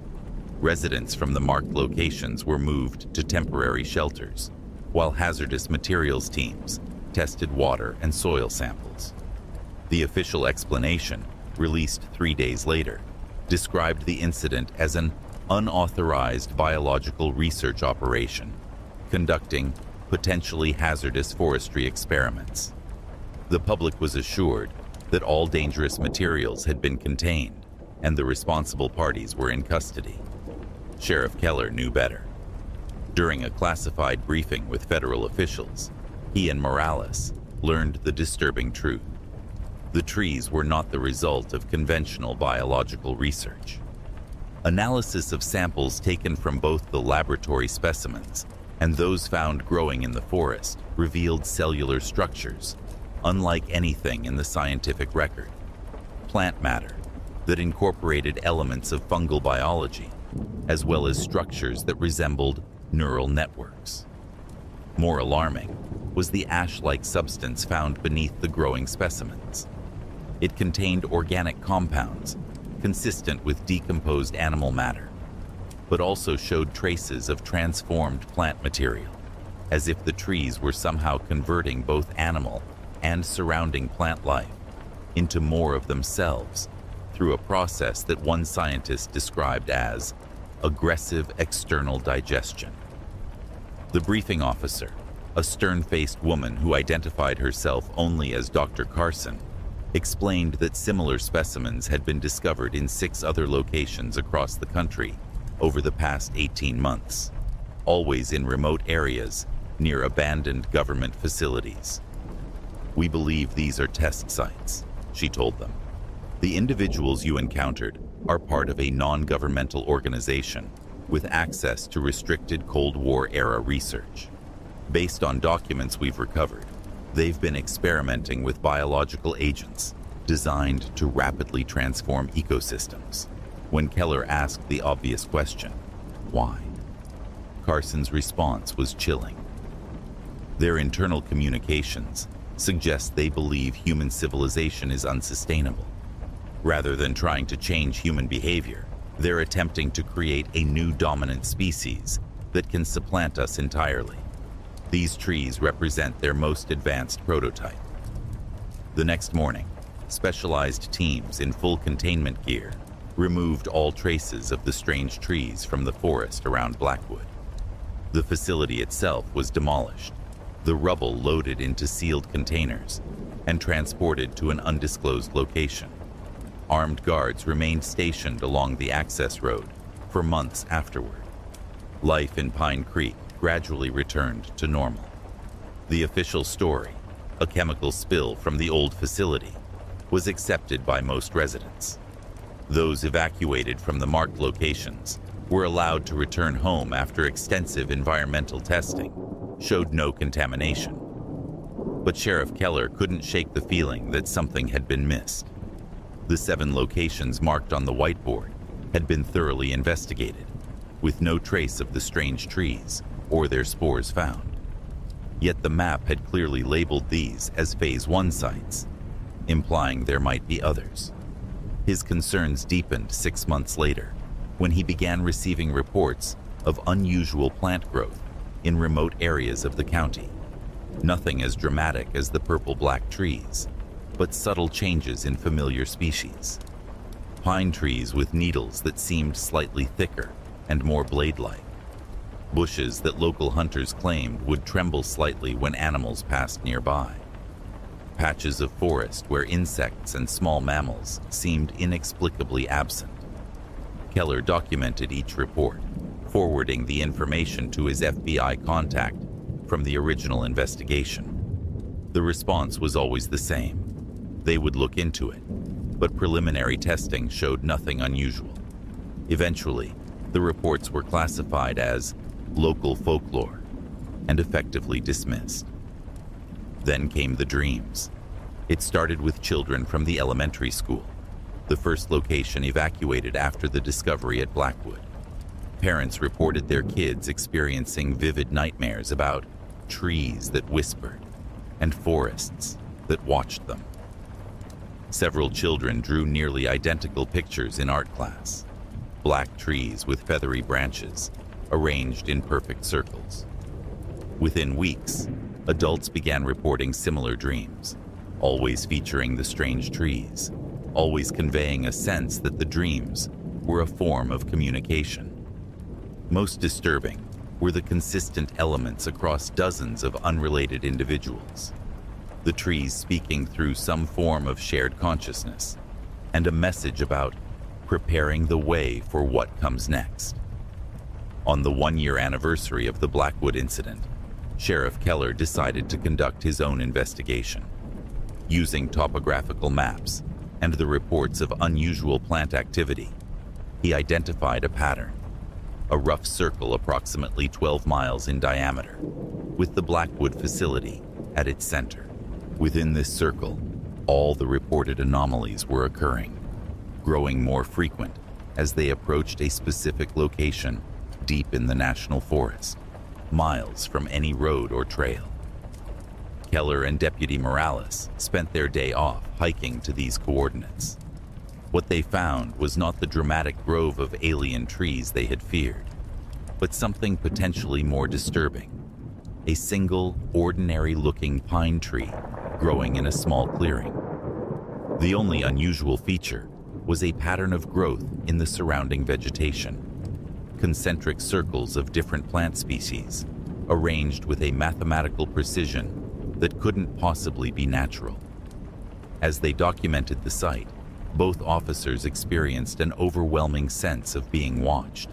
Residents from the marked locations were moved to temporary shelters, while hazardous materials teams tested water and soil samples. The official explanation, released 3 days later, described the incident as an unauthorized biological research operation, conducting potentially hazardous forestry experiments. The public was assured that all dangerous materials had been contained and the responsible parties were in custody. Sheriff Keller knew better. During a classified briefing with federal officials, he and Morales learned the disturbing truth. The trees were not the result of conventional biological research. Analysis of samples taken from both the laboratory specimens and those found growing in the forest revealed cellular structures, unlike anything in the scientific record. Plant matter that incorporated elements of fungal biology, as well as structures that resembled neural networks. More alarming was the ash-like substance found beneath the growing specimens. It contained organic compounds consistent with decomposed animal matter, but also showed traces of transformed plant material, as if the trees were somehow converting both animal and surrounding plant life into more of themselves through a process that one scientist described as aggressive external digestion. The briefing officer, a stern-faced woman who identified herself only as Dr. Carson, explained that similar specimens had been discovered in 6 other locations across the country over the past 18 months, always in remote areas near abandoned government facilities. "We believe these are test sites," she told them. "The individuals you encountered are part of a non-governmental organization with access to restricted Cold War-era research. Based on documents we've recovered, they've been experimenting with biological agents designed to rapidly transform ecosystems. When Keller asked the obvious question, why? Carson's response was chilling. Their internal communications suggest they believe human civilization is unsustainable. Rather than trying to change human behavior, they're attempting to create a new dominant species that can supplant us entirely. These trees represent their most advanced prototype. The next morning, specialized teams in full containment gear removed all traces of the strange trees from the forest around Blackwood. The facility itself was demolished, the rubble loaded into sealed containers and transported to an undisclosed location. Armed guards remained stationed along the access road for months afterward. Life in Pine Creek gradually returned to normal. The official story, a chemical spill from the old facility, was accepted by most residents. Those evacuated from the marked locations were allowed to return home after extensive environmental testing showed no contamination. But Sheriff Keller couldn't shake the feeling that something had been missed. The 7 locations marked on the whiteboard had been thoroughly investigated, with no trace of the strange trees or their spores found. Yet the map had clearly labeled these as Phase 1 sites, implying there might be others. His concerns deepened 6 months later, when he began receiving reports of unusual plant growth in remote areas of the county. Nothing as dramatic as the purple-black trees, but subtle changes in familiar species. Pine trees with needles that seemed slightly thicker and more blade-like. Bushes that local hunters claimed would tremble slightly when animals passed nearby. Patches of forest where insects and small mammals seemed inexplicably absent. Keller documented each report, forwarding the information to his FBI contact from the original investigation. The response was always the same. They would look into it, but preliminary testing showed nothing unusual. Eventually, the reports were classified as local folklore and effectively dismissed. Then came the dreams. It started with children from the elementary school, the first location evacuated after the discovery at Blackwood. Parents reported their kids experiencing vivid nightmares about trees that whispered and forests that watched them. Several children drew nearly identical pictures in art class. Black trees with feathery branches, arranged in perfect circles. Within weeks, adults began reporting similar dreams, always featuring the strange trees, always conveying a sense that the dreams were a form of communication. Most disturbing were the consistent elements across dozens of unrelated individuals. The trees speaking through some form of shared consciousness, and a message about preparing the way for what comes next. On the 1-year anniversary of the Blackwood incident, Sheriff Keller decided to conduct his own investigation. Using topographical maps and the reports of unusual plant activity, he identified a pattern, a rough circle approximately 12 miles in diameter, with the Blackwood facility at its center. Within this circle, all the reported anomalies were occurring, growing more frequent as they approached a specific location deep in the national forest, miles from any road or trail. Keller and Deputy Morales spent their day off hiking to these coordinates. What they found was not the dramatic grove of alien trees they had feared, but something potentially more disturbing. A single, ordinary-looking pine tree growing in a small clearing. The only unusual feature was a pattern of growth in the surrounding vegetation. Concentric circles of different plant species, arranged with a mathematical precision that couldn't possibly be natural. As they documented the site, both officers experienced an overwhelming sense of being watched.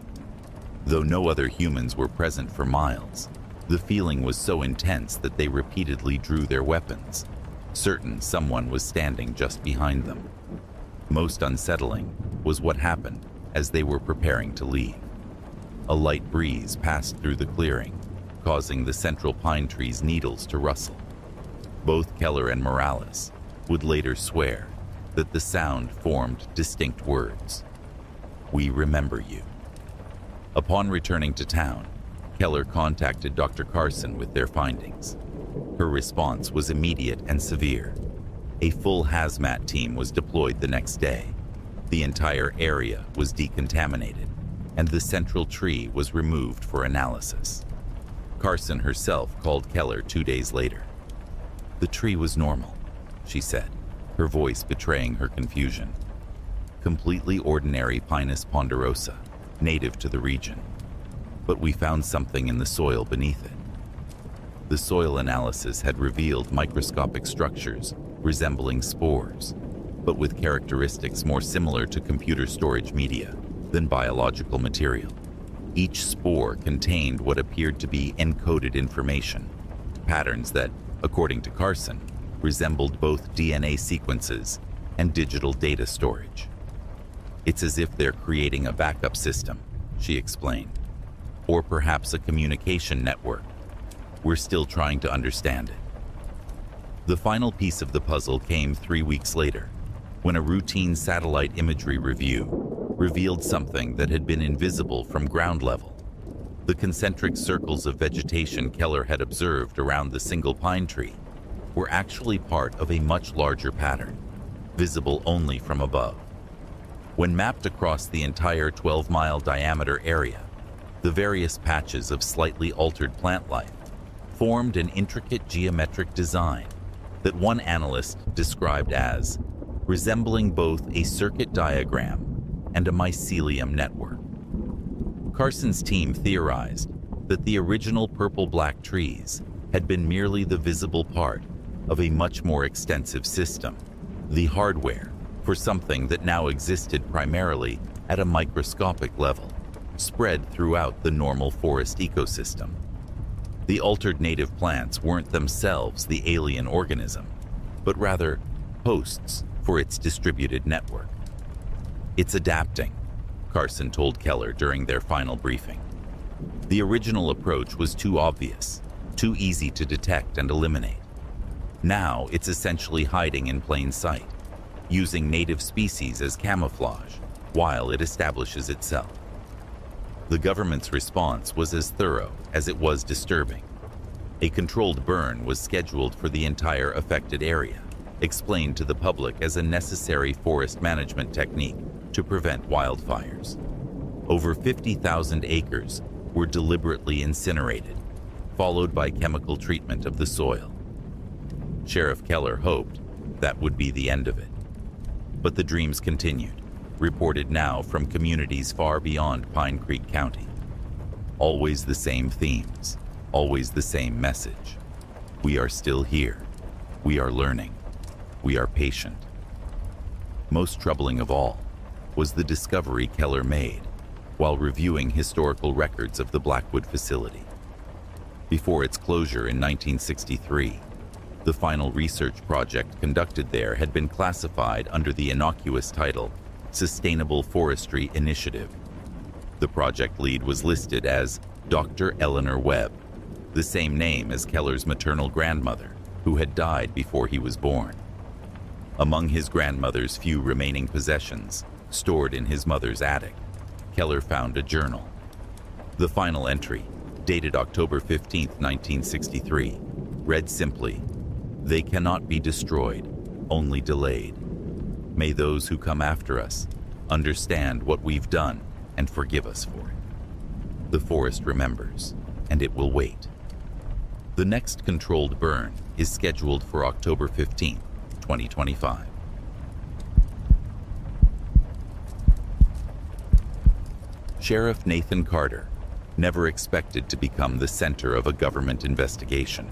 Though no other humans were present for miles, the feeling was so intense that they repeatedly drew their weapons, certain someone was standing just behind them. Most unsettling was what happened as they were preparing to leave. A light breeze passed through the clearing, causing the central pine tree's needles to rustle. Both Keller and Morales would later swear that the sound formed distinct words. "We remember you." Upon returning to town, Keller contacted Dr. Carson with their findings. Her response was immediate and severe. A full hazmat team was deployed the next day. The entire area was decontaminated, and the central tree was removed for analysis. Carson herself called Keller 2 days later. "The tree was normal," she said, her voice betraying her confusion. "Completely ordinary Pinus ponderosa, native to the region. But we found something in the soil beneath it." The soil analysis had revealed microscopic structures resembling spores, but with characteristics more similar to computer storage media than biological material. Each spore contained what appeared to be encoded information, patterns that, according to Carson, resembled both DNA sequences and digital data storage. "It's as if they're creating a backup system," she explained, "or perhaps a communication network. We're still trying to understand it." The final piece of the puzzle came 3 weeks later, when a routine satellite imagery review revealed something that had been invisible from ground level. The concentric circles of vegetation Keller had observed around the single pine tree were actually part of a much larger pattern, visible only from above. When mapped across the entire 12-mile diameter area, the various patches of slightly altered plant life formed an intricate geometric design that one analyst described as resembling both a circuit diagram and a mycelium network. Carson's team theorized that the original purple-black trees had been merely the visible part of a much more extensive system, the hardware for something that now existed primarily at a microscopic level, spread throughout the normal forest ecosystem. The altered native plants weren't themselves the alien organism, but rather hosts for its distributed network. "It's adapting," Carson told Keller during their final briefing. "The original approach was too obvious, too easy to detect and eliminate. Now it's essentially hiding in plain sight, using native species as camouflage while it establishes itself." The government's response was as thorough as it was disturbing. A controlled burn was scheduled for the entire affected area, explained to the public as a necessary forest management technique to prevent wildfires. Over 50,000 acres were deliberately incinerated, followed by chemical treatment of the soil. Sheriff Keller hoped that would be the end of it. But the dreams continued, reported now from communities far beyond Pine Creek County. Always the same themes, always the same message. We are still here. We are learning. We are patient. Most troubling of all was the discovery Keller made while reviewing historical records of the Blackwood facility. Before its closure in 1963, the final research project conducted there had been classified under the innocuous title Sustainable Forestry Initiative. The project lead was listed as Dr. Eleanor Webb, the same name as Keller's maternal grandmother, who had died before he was born. Among his grandmother's few remaining possessions, stored in his mother's attic, Keller found a journal. The final entry, dated October 15, 1963, read simply, "They cannot be destroyed, only delayed. May those who come after us understand what we've done and forgive us for it. The forest remembers, and it will wait." The next controlled burn is scheduled for October 15, 2025. Sheriff Nathan Carter never expected to become the center of a government investigation.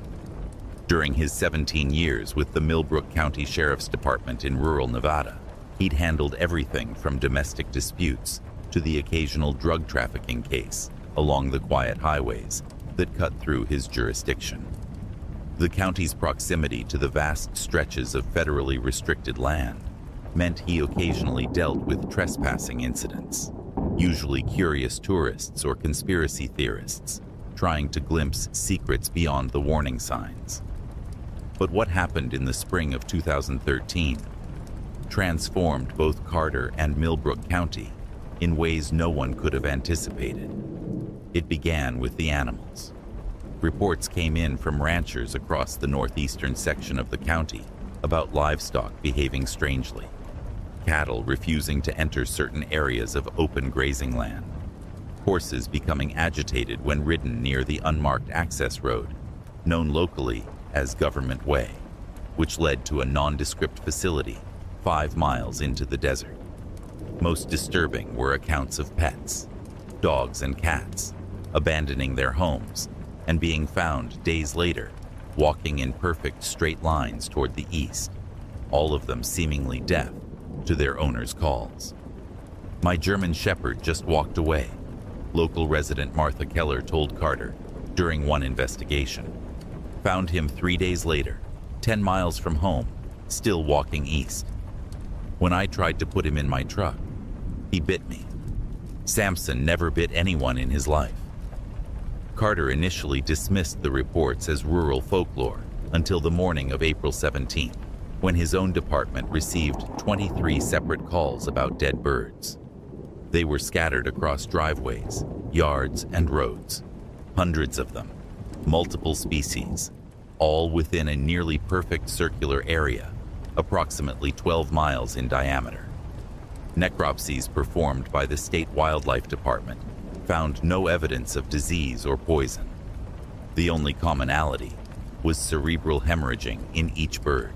During his 17 years with the Millbrook County Sheriff's Department in rural Nevada, he'd handled everything from domestic disputes to the occasional drug trafficking case along the quiet highways that cut through his jurisdiction. The county's proximity to the vast stretches of federally restricted land meant he occasionally dealt with trespassing incidents, usually curious tourists or conspiracy theorists trying to glimpse secrets beyond the warning signs. But what happened in the spring of 2013 transformed both Carter and Millbrook County in ways no one could have anticipated. It began with the animals. Reports came in from ranchers across the northeastern section of the county about livestock behaving strangely, cattle refusing to enter certain areas of open grazing land, horses becoming agitated when ridden near the unmarked access road, known locally as Government Way, which led to a nondescript facility 5 miles into the desert. Most disturbing were accounts of pets, dogs and cats, abandoning their homes and being found days later, walking in perfect straight lines toward the east, all of them seemingly deaf to their owner's calls. "My German Shepherd just walked away," local resident Martha Keller told Carter during one investigation. "Found him 3 days later, 10 miles from home, still walking east. When I tried to put him in my truck, he bit me. Samson never bit anyone in his life." Carter initially dismissed the reports as rural folklore until the morning of April 17th, when his own department received 23 separate calls about dead birds. They were scattered across driveways, yards, and roads. Hundreds of them, multiple species, all within a nearly perfect circular area, approximately 12 miles in diameter. Necropsies performed by the State Wildlife Department found no evidence of disease or poison. The only commonality was cerebral hemorrhaging in each bird,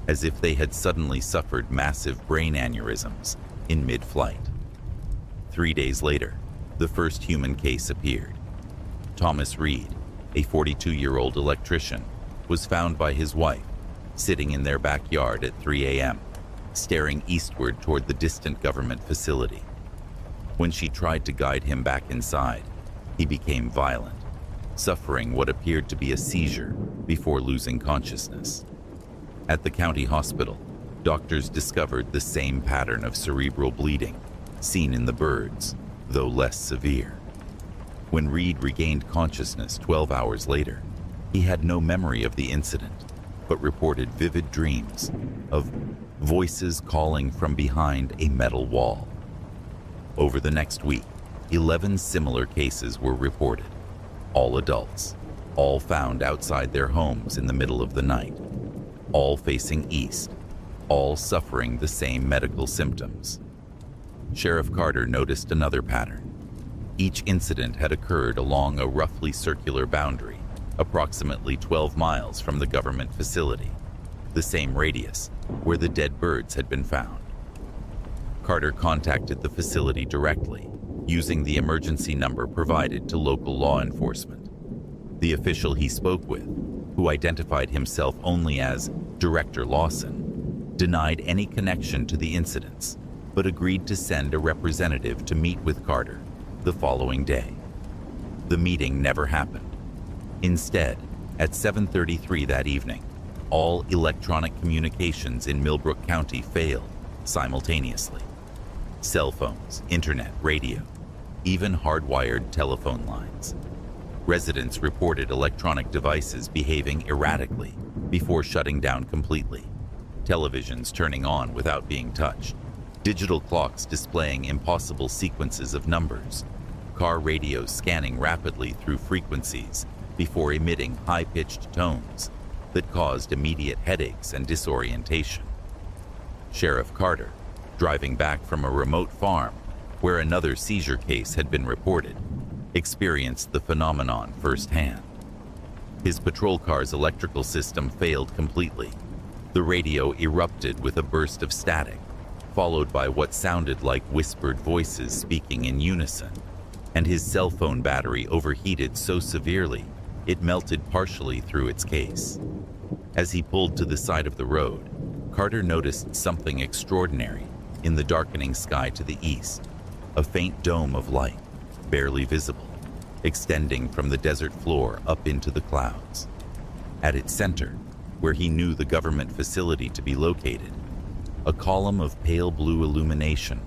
as if they had suddenly suffered massive brain aneurysms in mid-flight. 3 days later, the first human case appeared. Thomas Reed, a 42-year-old electrician, was found by his wife, sitting in their backyard at 3 a.m., staring eastward toward the distant government facility. When she tried to guide him back inside, he became violent, suffering what appeared to be a seizure before losing consciousness. At the county hospital, doctors discovered the same pattern of cerebral bleeding seen in the birds, though less severe. When Reed regained consciousness 12 hours later, he had no memory of the incident, but reported vivid dreams of voices calling from behind a metal wall. Over the next week, 11 similar cases were reported, all adults, all found outside their homes in the middle of the night, all facing east, all suffering the same medical symptoms. Sheriff Carter noticed another pattern. Each incident had occurred along a roughly circular boundary, approximately 12 miles from the government facility, the same radius where the dead birds had been found. Carter contacted the facility directly, using the emergency number provided to local law enforcement. The official he spoke with, who identified himself only as Director Lawson, denied any connection to the incidents, but agreed to send a representative to meet with Carter the following day. The meeting never happened. Instead, at 7:33 that evening, all electronic communications in Millbrook County failed simultaneously. Cell phones, internet, radio, even hardwired telephone lines. Residents reported electronic devices behaving erratically before shutting down completely, televisions turning on without being touched, digital clocks displaying impossible sequences of numbers, car radios scanning rapidly through frequencies before emitting high-pitched tones that caused immediate headaches and disorientation. Sheriff Carter, driving back from a remote farm where another seizure case had been reported, experienced the phenomenon firsthand. His patrol car's electrical system failed completely. The radio erupted with a burst of static, followed by what sounded like whispered voices speaking in unison, and his cell phone battery overheated so severely it melted partially through its case. As he pulled to the side of the road, Carter noticed something extraordinary in the darkening sky to the east, a faint dome of light, barely visible, extending from the desert floor up into the clouds. At its center, where he knew the government facility to be located, A column of pale blue illumination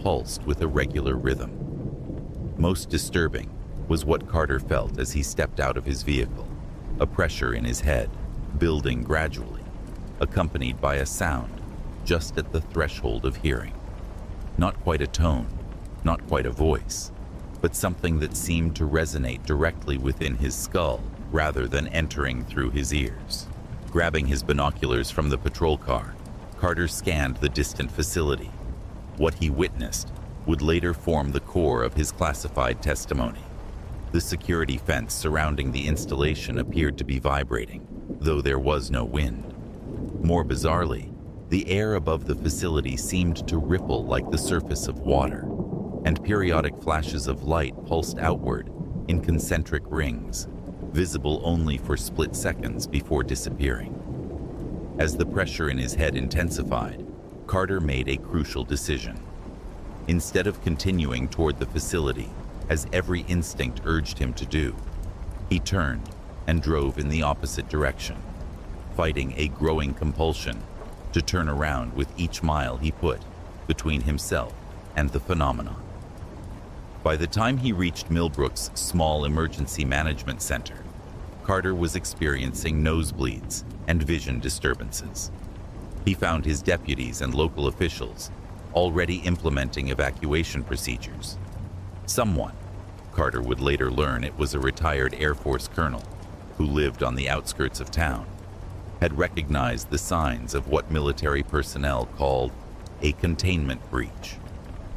pulsed with a regular rhythm. Most disturbing was what Carter felt as he stepped out of his vehicle, a pressure in his head, building gradually, accompanied by a sound just at the threshold of hearing. Not quite a tone, not quite a voice, but something that seemed to resonate directly within his skull rather than entering through his ears. Grabbing his binoculars from the patrol car, Carter scanned the distant facility. What he witnessed would later form the core of his classified testimony. The security fence surrounding the installation appeared to be vibrating, though there was no wind. More bizarrely, the air above the facility seemed to ripple like the surface of water, and periodic flashes of light pulsed outward in concentric rings, visible only for split seconds before disappearing. As the pressure in his head intensified, Carter made a crucial decision. Instead of continuing toward the facility, as every instinct urged him to do, he turned and drove in the opposite direction, fighting a growing compulsion to turn around with each mile he put between himself and the phenomenon. By the time he reached Millbrook's small emergency management center, Carter was experiencing nosebleeds and vision disturbances. He found his deputies and local officials already implementing evacuation procedures. Someone, Carter would later learn it was a retired Air Force colonel who lived on the outskirts of town, had recognized the signs of what military personnel called a containment breach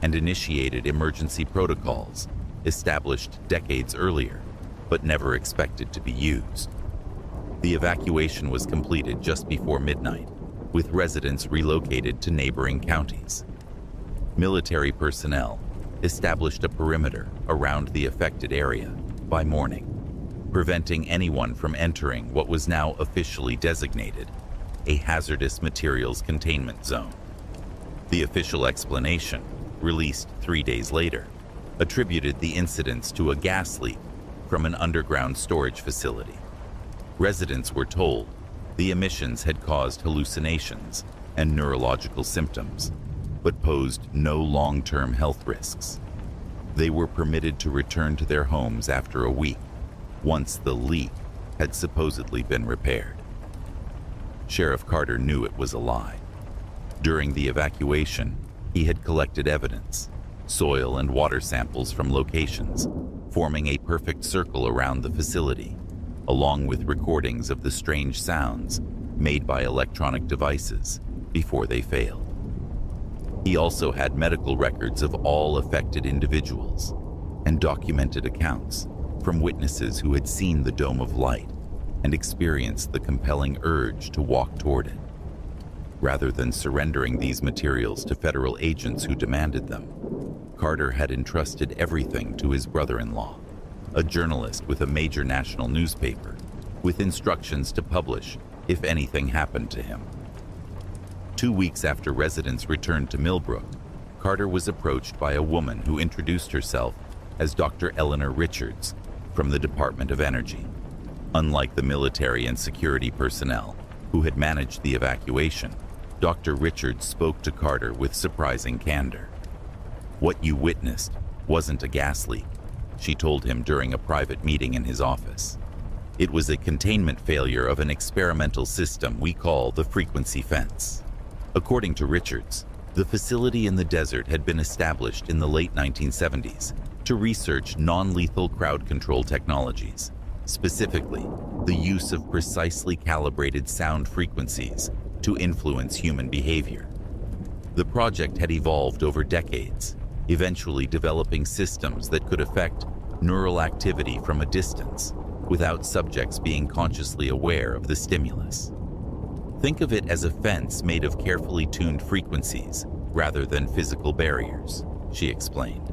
and initiated emergency protocols established decades earlier but never expected to be used. The evacuation was completed just before midnight, with residents relocated to neighboring counties. Military personnel established a perimeter around the affected area by morning, preventing anyone from entering what was now officially designated a hazardous materials containment zone. The official explanation, released 3 days later, attributed the incidents to a gas leak from an underground storage facility. Residents were told the emissions had caused hallucinations and neurological symptoms, but posed no long-term health risks. They were permitted to return to their homes after a week, once the leak had supposedly been repaired. Sheriff Carter knew it was a lie. During the evacuation, he had collected evidence, soil and water samples from locations, forming a perfect circle around the facility, along with recordings of the strange sounds made by electronic devices before they failed. He also had medical records of all affected individuals and documented accounts from witnesses who had seen the dome of light and experienced the compelling urge to walk toward it. Rather than surrendering these materials to federal agents who demanded them, Carter had entrusted everything to his brother-in-law, a journalist with a major national newspaper, with instructions to publish if anything happened to him. 2 weeks after residents returned to Millbrook, Carter was approached by a woman who introduced herself as Dr. Eleanor Richards from the Department of Energy. Unlike the military and security personnel who had managed the evacuation, Dr. Richards spoke to Carter with surprising candor. "What you witnessed wasn't a gas leak," she told him during a private meeting in his office. "It was a containment failure of an experimental system we call the frequency fence." According to Richards, the facility in the desert had been established in the late 1970s to research non-lethal crowd control technologies, specifically the use of precisely calibrated sound frequencies to influence human behavior. The project had evolved over decades, eventually developing systems that could affect neural activity from a distance without subjects being consciously aware of the stimulus. Think of it as a fence made of carefully tuned frequencies rather than physical barriers, she explained.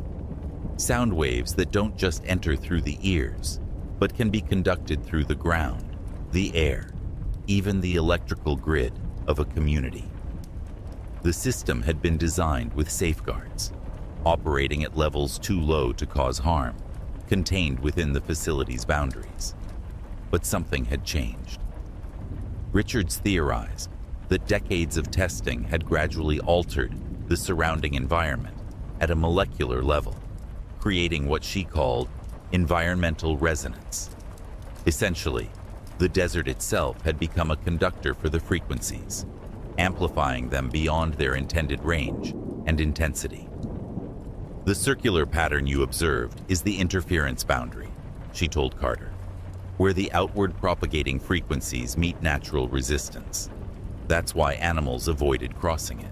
Sound waves that don't just enter through the ears, but can be conducted through the ground, the air, even the electrical grid of a community. The system had been designed with safeguards, operating at levels too low to cause harm, contained within the facility's boundaries. But something had changed. Richards theorized that decades of testing had gradually altered the surrounding environment at a molecular level, creating what she called environmental resonance. Essentially, the desert itself had become a conductor for the frequencies, amplifying them beyond their intended range and intensity. The circular pattern you observed is the interference boundary, she told Carter, where the outward propagating frequencies meet natural resistance. That's why animals avoided crossing it.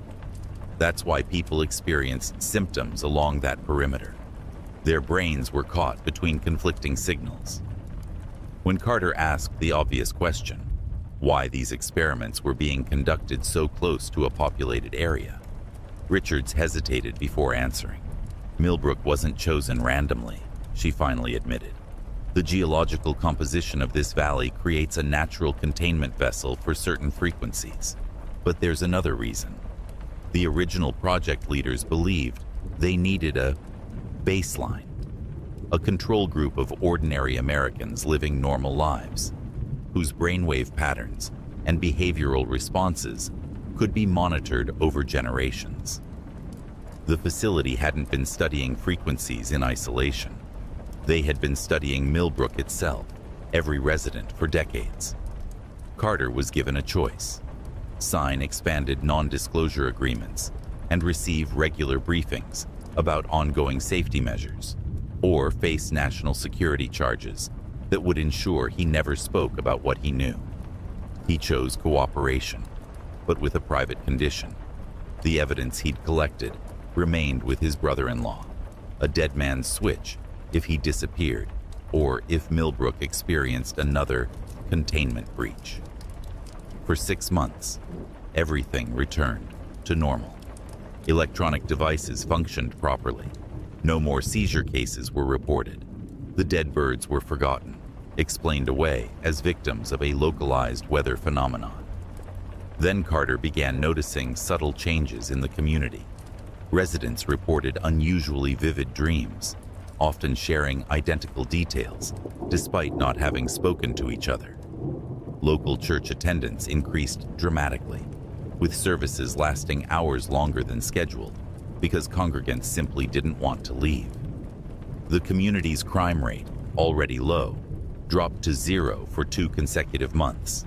That's why people experienced symptoms along that perimeter. Their brains were caught between conflicting signals. When Carter asked the obvious question, why these experiments were being conducted so close to a populated area, Richards hesitated before answering. Millbrook wasn't chosen randomly, she finally admitted. The geological composition of this valley creates a natural containment vessel for certain frequencies. But there's another reason. The original project leaders believed they needed a baseline, a control group of ordinary Americans living normal lives, whose brainwave patterns and behavioral responses could be monitored over generations. The facility hadn't been studying frequencies in isolation. They had been studying Millbrook itself, every resident, for decades. Carter was given a choice: sign expanded non-disclosure agreements and receive regular briefings about ongoing safety measures, or face national security charges that would ensure he never spoke about what he knew. He chose cooperation, but with a private condition. The evidence he'd collected remained with his brother-in-law, a dead man's switch if he disappeared or if Millbrook experienced another containment breach. For 6 months, everything returned to normal. Electronic devices functioned properly. No more seizure cases were reported. The dead birds were forgotten, explained away as victims of a localized weather phenomenon. Then Carter began noticing subtle changes in the community. Residents reported unusually vivid dreams, often sharing identical details, despite not having spoken to each other. Local church attendance increased dramatically, with services lasting hours longer than scheduled because congregants simply didn't want to leave. The community's crime rate, already low, dropped to 0 for 2 consecutive months.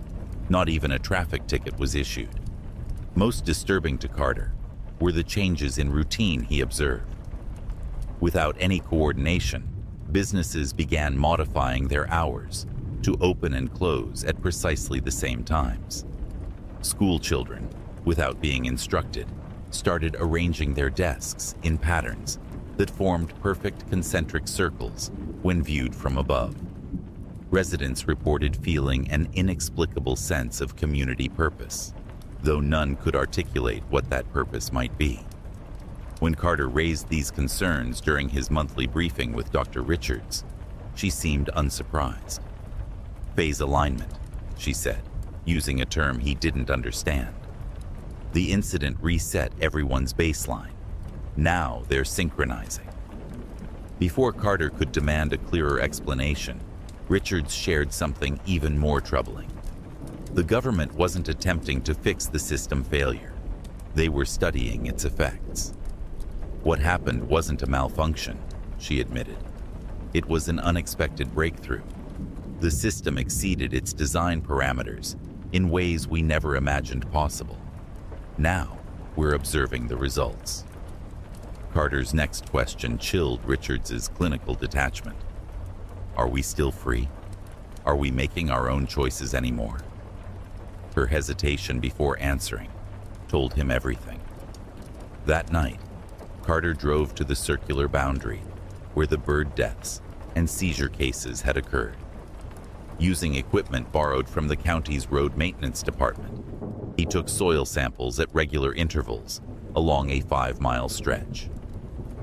Not even a traffic ticket was issued. Most disturbing to Carter were the changes in routine he observed. Without any coordination, businesses began modifying their hours to open and close at precisely the same times. School children, without being instructed, started arranging their desks in patterns that formed perfect concentric circles when viewed from above. Residents reported feeling an inexplicable sense of community purpose, though none could articulate what that purpose might be. When Carter raised these concerns during his monthly briefing with Dr. Richards, she seemed unsurprised. Phase alignment, she said, using a term he didn't understand. The incident reset everyone's baseline. Now they're synchronizing. Before Carter could demand a clearer explanation, Richards shared something even more troubling. The government wasn't attempting to fix the system failure. They were studying its effects. What happened wasn't a malfunction, she admitted. It was an unexpected breakthrough. The system exceeded its design parameters in ways we never imagined possible. Now, we're observing the results. Carter's next question chilled Richards's clinical detachment. Are we still free? Are we making our own choices anymore? Her hesitation before answering told him everything. That night, Carter drove to the circular boundary where the bird deaths and seizure cases had occurred. Using equipment borrowed from the county's road maintenance department, he took soil samples at regular intervals along a 5-mile stretch.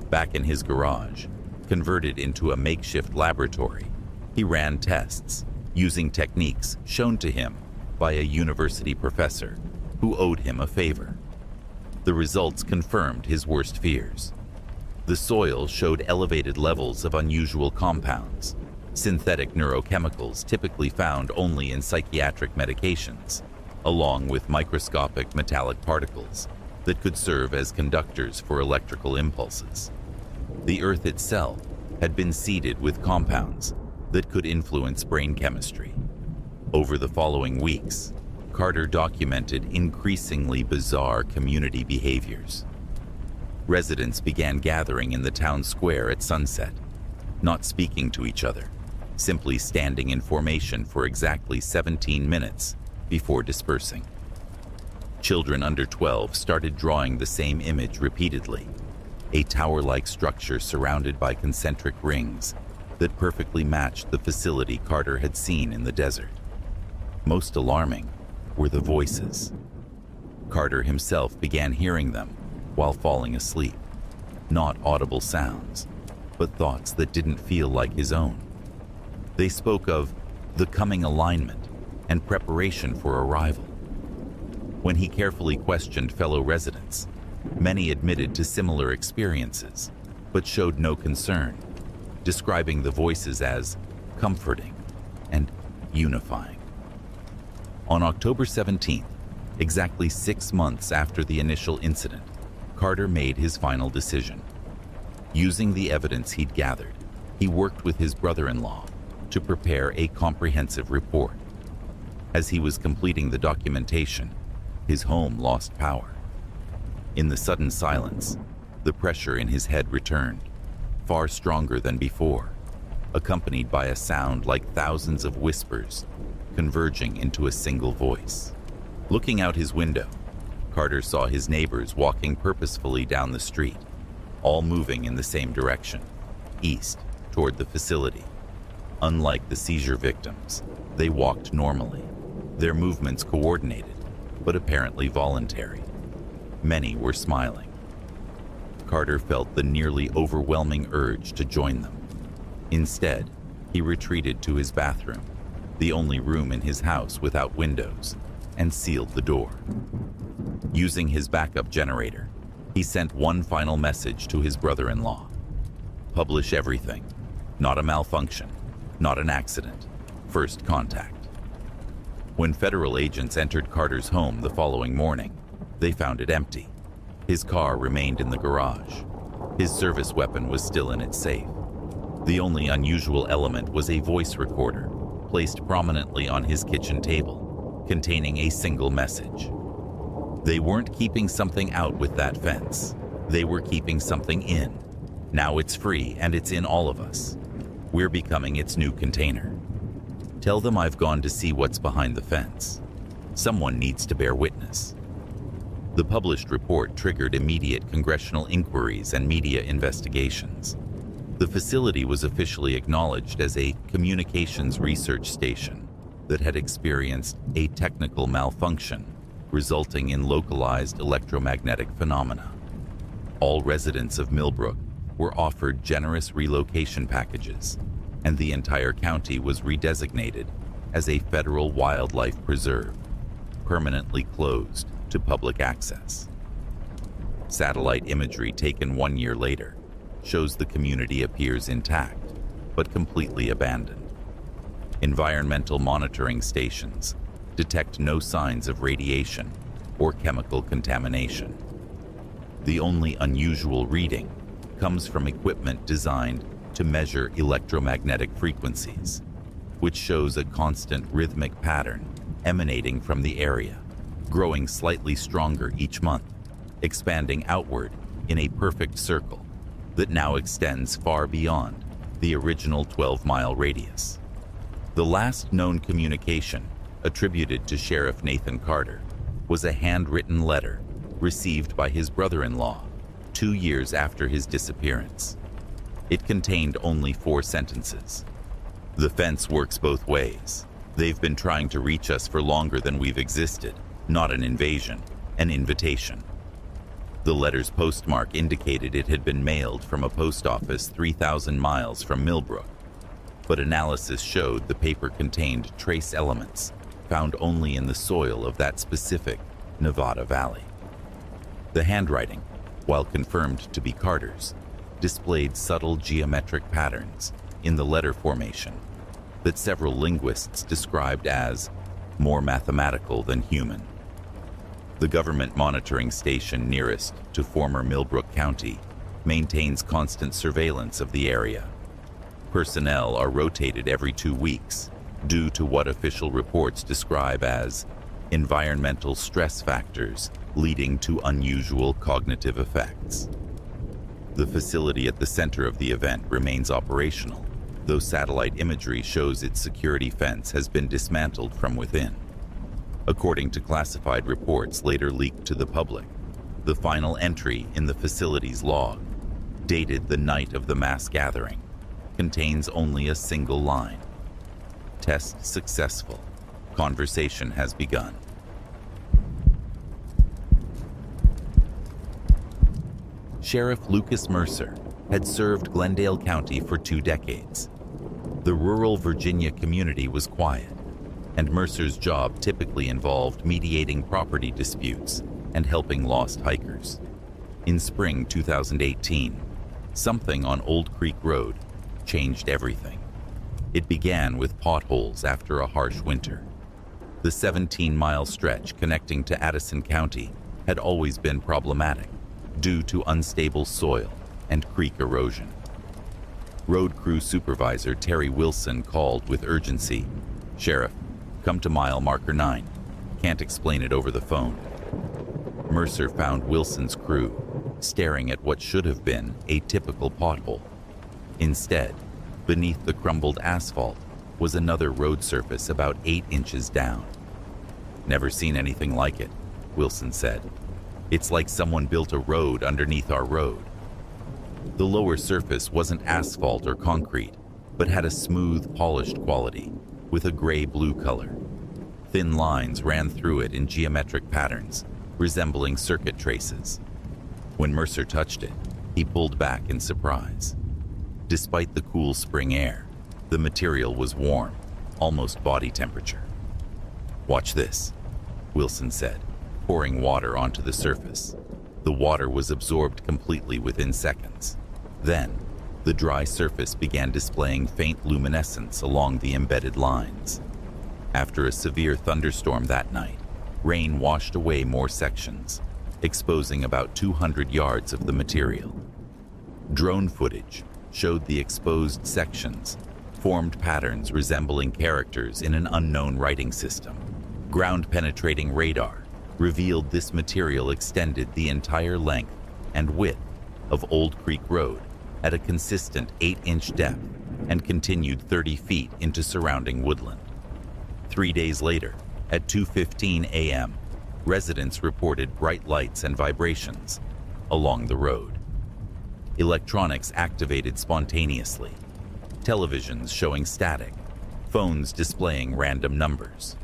Back in his garage, converted into a makeshift laboratory, he ran tests using techniques shown to him by a university professor who owed him a favor. The results confirmed his worst fears. The soil showed elevated levels of unusual compounds, synthetic neurochemicals typically found only in psychiatric medications, along with microscopic metallic particles that could serve as conductors for electrical impulses. The Earth itself had been seeded with compounds that could influence brain chemistry. Over the following weeks, Carter documented increasingly bizarre community behaviors. Residents began gathering in the town square at sunset, not speaking to each other, simply standing in formation for exactly 17 minutes before dispersing. Children under 12 started drawing the same image repeatedly, a tower-like structure surrounded by concentric rings that perfectly matched the facility Carter had seen in the desert. Most alarming were the voices. Carter himself began hearing them while falling asleep, not audible sounds, but thoughts that didn't feel like his own. They spoke of the coming alignment and preparation for arrival. When he carefully questioned fellow residents, many admitted to similar experiences, but showed no concern, describing the voices as comforting and unifying. On October 17th, exactly 6 months after the initial incident, Carter made his final decision. Using the evidence he'd gathered, he worked with his brother-in-law to prepare a comprehensive report. As he was completing the documentation, his home lost power. In the sudden silence, the pressure in his head returned, far stronger than before, accompanied by a sound like thousands of whispers converging into a single voice. Looking out his window, Carter saw his neighbors walking purposefully down the street, all moving in the same direction, east toward the facility. Unlike the seizure victims, they walked normally, their movements coordinated, but apparently voluntary. Many were smiling. Carter felt the nearly overwhelming urge to join them. Instead, he retreated to his bathroom, the only room in his house without windows, and sealed the door. Using his backup generator, he sent one final message to his brother-in-law. Publish everything. Not a malfunction, not an accident. First contact. When federal agents entered Carter's home the following morning, they found it empty. His car remained in the garage. His service weapon was still in its safe. The only unusual element was a voice recorder placed prominently on his kitchen table, containing a single message. They weren't keeping something out with that fence. They were keeping something in. Now it's free and it's in all of us. We're becoming its new container. Tell them I've gone to see what's behind the fence. Someone needs to bear witness. The published report triggered immediate congressional inquiries and media investigations. The facility was officially acknowledged as a communications research station that had experienced a technical malfunction, resulting in localized electromagnetic phenomena. All residents of Millbrook were offered generous relocation packages, and the entire county was redesignated as a federal wildlife preserve, permanently closed to public access. Satellite imagery taken 1 year later shows the community appears intact, but completely abandoned. Environmental monitoring stations detect no signs of radiation or chemical contamination. The only unusual reading comes from equipment designed to measure electromagnetic frequencies, which shows a constant rhythmic pattern emanating from the area, growing slightly stronger each month, expanding outward in a perfect circle that now extends far beyond the original 12-mile radius. The last known communication attributed to Sheriff Nathan Carter was a handwritten letter received by his brother-in-law 2 years after his disappearance. It contained only 4 sentences. The fence works both ways. They've been trying to reach us for longer than we've existed, not an invasion, an invitation. The letter's postmark indicated it had been mailed from a post office 3,000 miles from Millbrook, but analysis showed the paper contained trace elements found only in the soil of that specific Nevada valley. The handwriting, while confirmed to be Carter's, displayed subtle geometric patterns in the letter formation that several linguists described as more mathematical than human. The government monitoring station nearest to former Millbrook County maintains constant surveillance of the area. Personnel are rotated every 2 weeks due to what official reports describe as environmental stress factors leading to unusual cognitive effects. The facility at the center of the event remains operational, though satellite imagery shows its security fence has been dismantled from within. According to classified reports later leaked to the public, the final entry in the facility's log, dated the night of the mass gathering, contains only a single line. Test successful. Conversation has begun. Sheriff Lucas Mercer had served Glendale County for 2 decades. The rural Virginia community was quiet, and Mercer's job typically involved mediating property disputes and helping lost hikers. In spring 2018, something on Old Creek Road changed everything. It began with potholes after a harsh winter. The 17-mile stretch connecting to Addison County had always been problematic due to unstable soil and creek erosion. Road crew supervisor Terry Wilson called with urgency, "Sheriff, come to mile marker 9. Can't explain it over the phone." Mercer found Wilson's crew staring at what should have been a typical pothole. Instead, beneath the crumbled asphalt was another road surface about 8 inches down. "Never seen anything like it," Wilson said. "It's like someone built a road underneath our road." The lower surface wasn't asphalt or concrete, but had a smooth, polished quality with a gray-blue color. Thin lines ran through it in geometric patterns, resembling circuit traces. When Mercer touched it, he pulled back in surprise. Despite the cool spring air, the material was warm, almost body temperature. "Watch this," Wilson said, pouring water onto the surface. The water was absorbed completely within seconds. Then, the dry surface began displaying faint luminescence along the embedded lines. After a severe thunderstorm that night, rain washed away more sections, exposing about 200 yards of the material. Drone footage showed the exposed sections formed patterns resembling characters in an unknown writing system. Ground-penetrating radar revealed this material extended the entire length and width of Old Creek Road at a consistent 8-inch depth and continued 30 feet into surrounding woodland. 3 days later, at 2:15 a.m., residents reported bright lights and vibrations along the road. Electronics activated spontaneously, televisions showing static, phones displaying random numbers.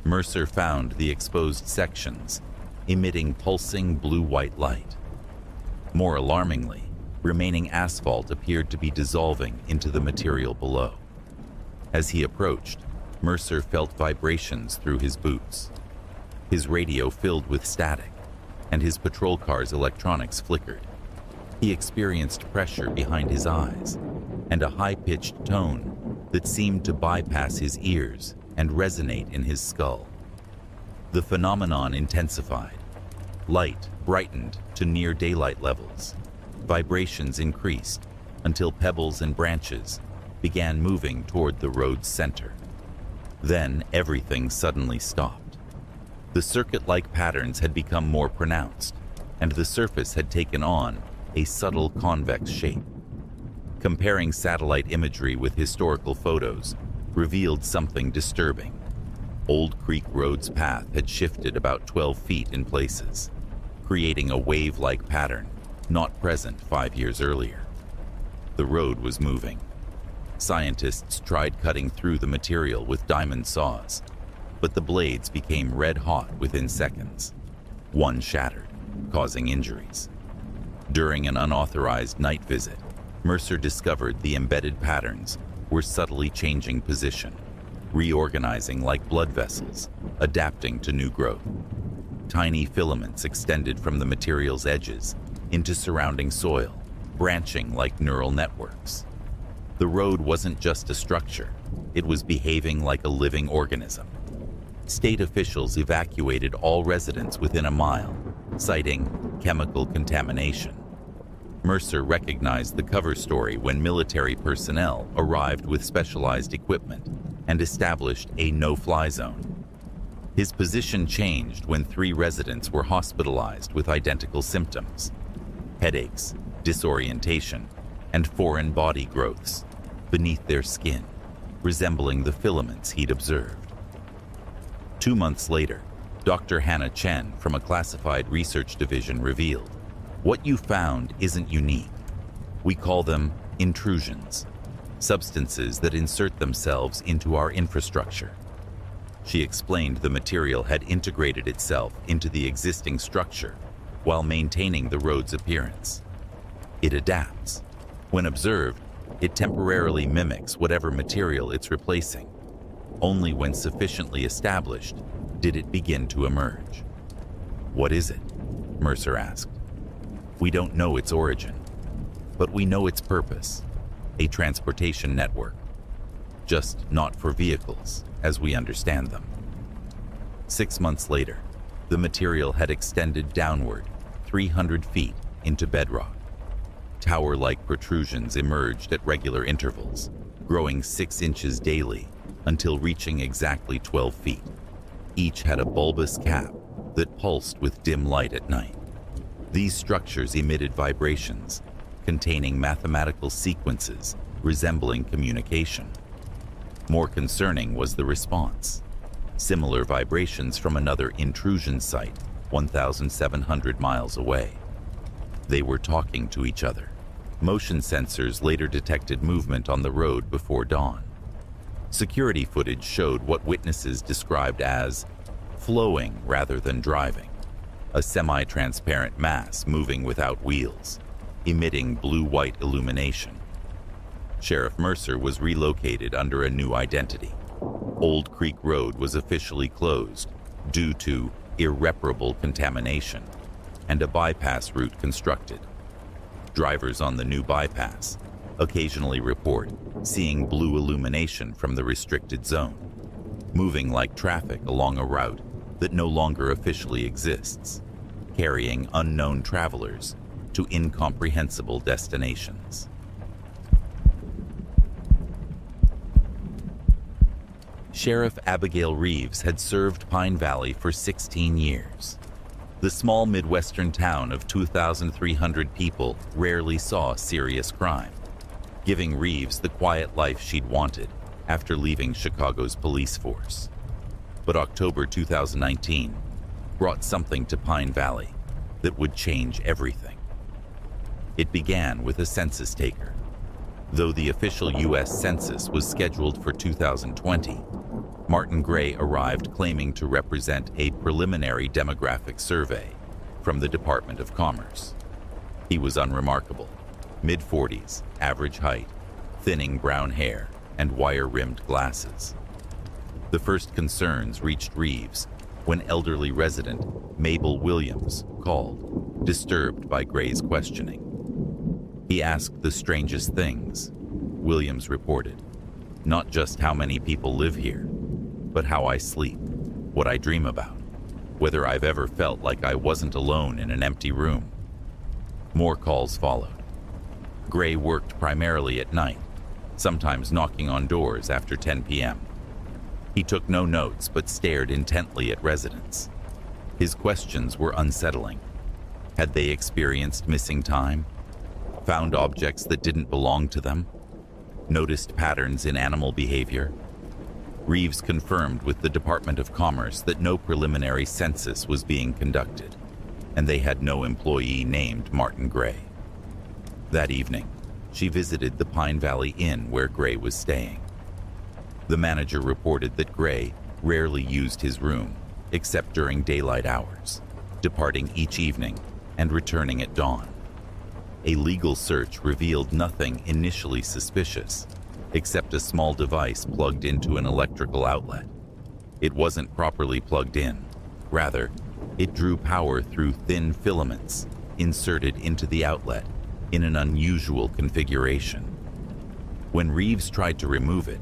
Mercer found the exposed sections emitting pulsing blue-white light. More alarmingly, remaining asphalt appeared to be dissolving into the material below. As he approached, Mercer felt vibrations through his boots. His radio filled with static, and his patrol car's electronics flickered. He experienced pressure behind his eyes and a high-pitched tone that seemed to bypass his ears and resonate in his skull. The phenomenon intensified. Light brightened to near daylight levels. Vibrations increased until pebbles and branches began moving toward the road's center. Then everything suddenly stopped. The circuit-like patterns had become more pronounced, and the surface had taken on a subtle convex shape. Comparing satellite imagery with historical photos revealed something disturbing. Old Creek Road's path had shifted about 12 feet in places, creating a wave-like pattern not present 5 years earlier. The road was moving. Scientists tried cutting through the material with diamond saws, but the blades became red-hot within seconds. One shattered, causing injuries. During an unauthorized night visit, Mercer discovered the embedded patterns were subtly changing position, reorganizing like blood vessels, adapting to new growth. Tiny filaments extended from the material's edges into surrounding soil, branching like neural networks. The road wasn't just a structure, it was behaving like a living organism. State officials evacuated all residents within a mile, citing chemical contamination. Mercer recognized the cover story when military personnel arrived with specialized equipment and established a no-fly zone. His position changed when 3 residents were hospitalized with identical symptoms: headaches, disorientation, and foreign body growths beneath their skin, resembling the filaments he'd observed. 2 months later, Dr. Hannah Chen from a classified research division revealed, "What you found isn't unique. We call them intrusions, substances that insert themselves into our infrastructure." She explained the material had integrated itself into the existing structure while maintaining the road's appearance. It adapts. When observed, it temporarily mimics whatever material it's replacing. Only when sufficiently established did it begin to emerge. "What is it?" Mercer asked. "We don't know its origin, but we know its purpose: a transportation network. Just not for vehicles, as we understand them." 6 months later, the material had extended downward 300 feet into bedrock. Tower-like protrusions emerged at regular intervals, growing 6 inches daily until reaching exactly 12 feet. Each had a bulbous cap that pulsed with dim light at night. These structures emitted vibrations containing mathematical sequences resembling communication. More concerning was the response: similar vibrations from another intrusion site 1,700 miles away. They were talking to each other. Motion sensors later detected movement on the road before dawn. Security footage showed what witnesses described as flowing rather than driving, a semi-transparent mass moving without wheels, emitting blue-white illumination. Sheriff Mercer was relocated under a new identity. Old Creek Road was officially closed due to irreparable contamination, and a bypass route constructed. Drivers on the new bypass occasionally report seeing blue illumination from the restricted zone, moving like traffic along a route that no longer officially exists, carrying unknown travelers to incomprehensible destinations. Sheriff Abigail Reeves had served Pine Valley for 16 years. The small Midwestern town of 2,300 people rarely saw serious crime, giving Reeves the quiet life she'd wanted after leaving Chicago's police force. But October 2019 brought something to Pine Valley that would change everything. It began with a census taker. Though the official U.S. Census was scheduled for 2020, Martin Gray arrived claiming to represent a preliminary demographic survey from the Department of Commerce. He was unremarkable: mid-40s, average height, thinning brown hair, and wire-rimmed glasses. The first concerns reached Reeves when elderly resident Mabel Williams called, disturbed by Gray's questioning. He asked the strangest things, Williams reported. Not just how many people live here, but how I sleep, what I dream about, whether I've ever felt like I wasn't alone in an empty room. More calls followed. Gray worked primarily at night, sometimes knocking on doors after 10 p.m. He took no notes but stared intently at residents. His questions were unsettling. Had they experienced missing time? Found objects that didn't belong to them? Noticed patterns in animal behavior? Reeves confirmed with the Department of Commerce that no preliminary census was being conducted, and they had no employee named Martin Gray. That evening, she visited the Pine Valley Inn where Gray was staying. The manager reported that Gray rarely used his room, except during daylight hours, departing each evening and returning at dawn. A legal search revealed nothing initially suspicious, except a small device plugged into an electrical outlet. It wasn't properly plugged in. Rather, it drew power through thin filaments inserted into the outlet in an unusual configuration. When Reeves tried to remove it,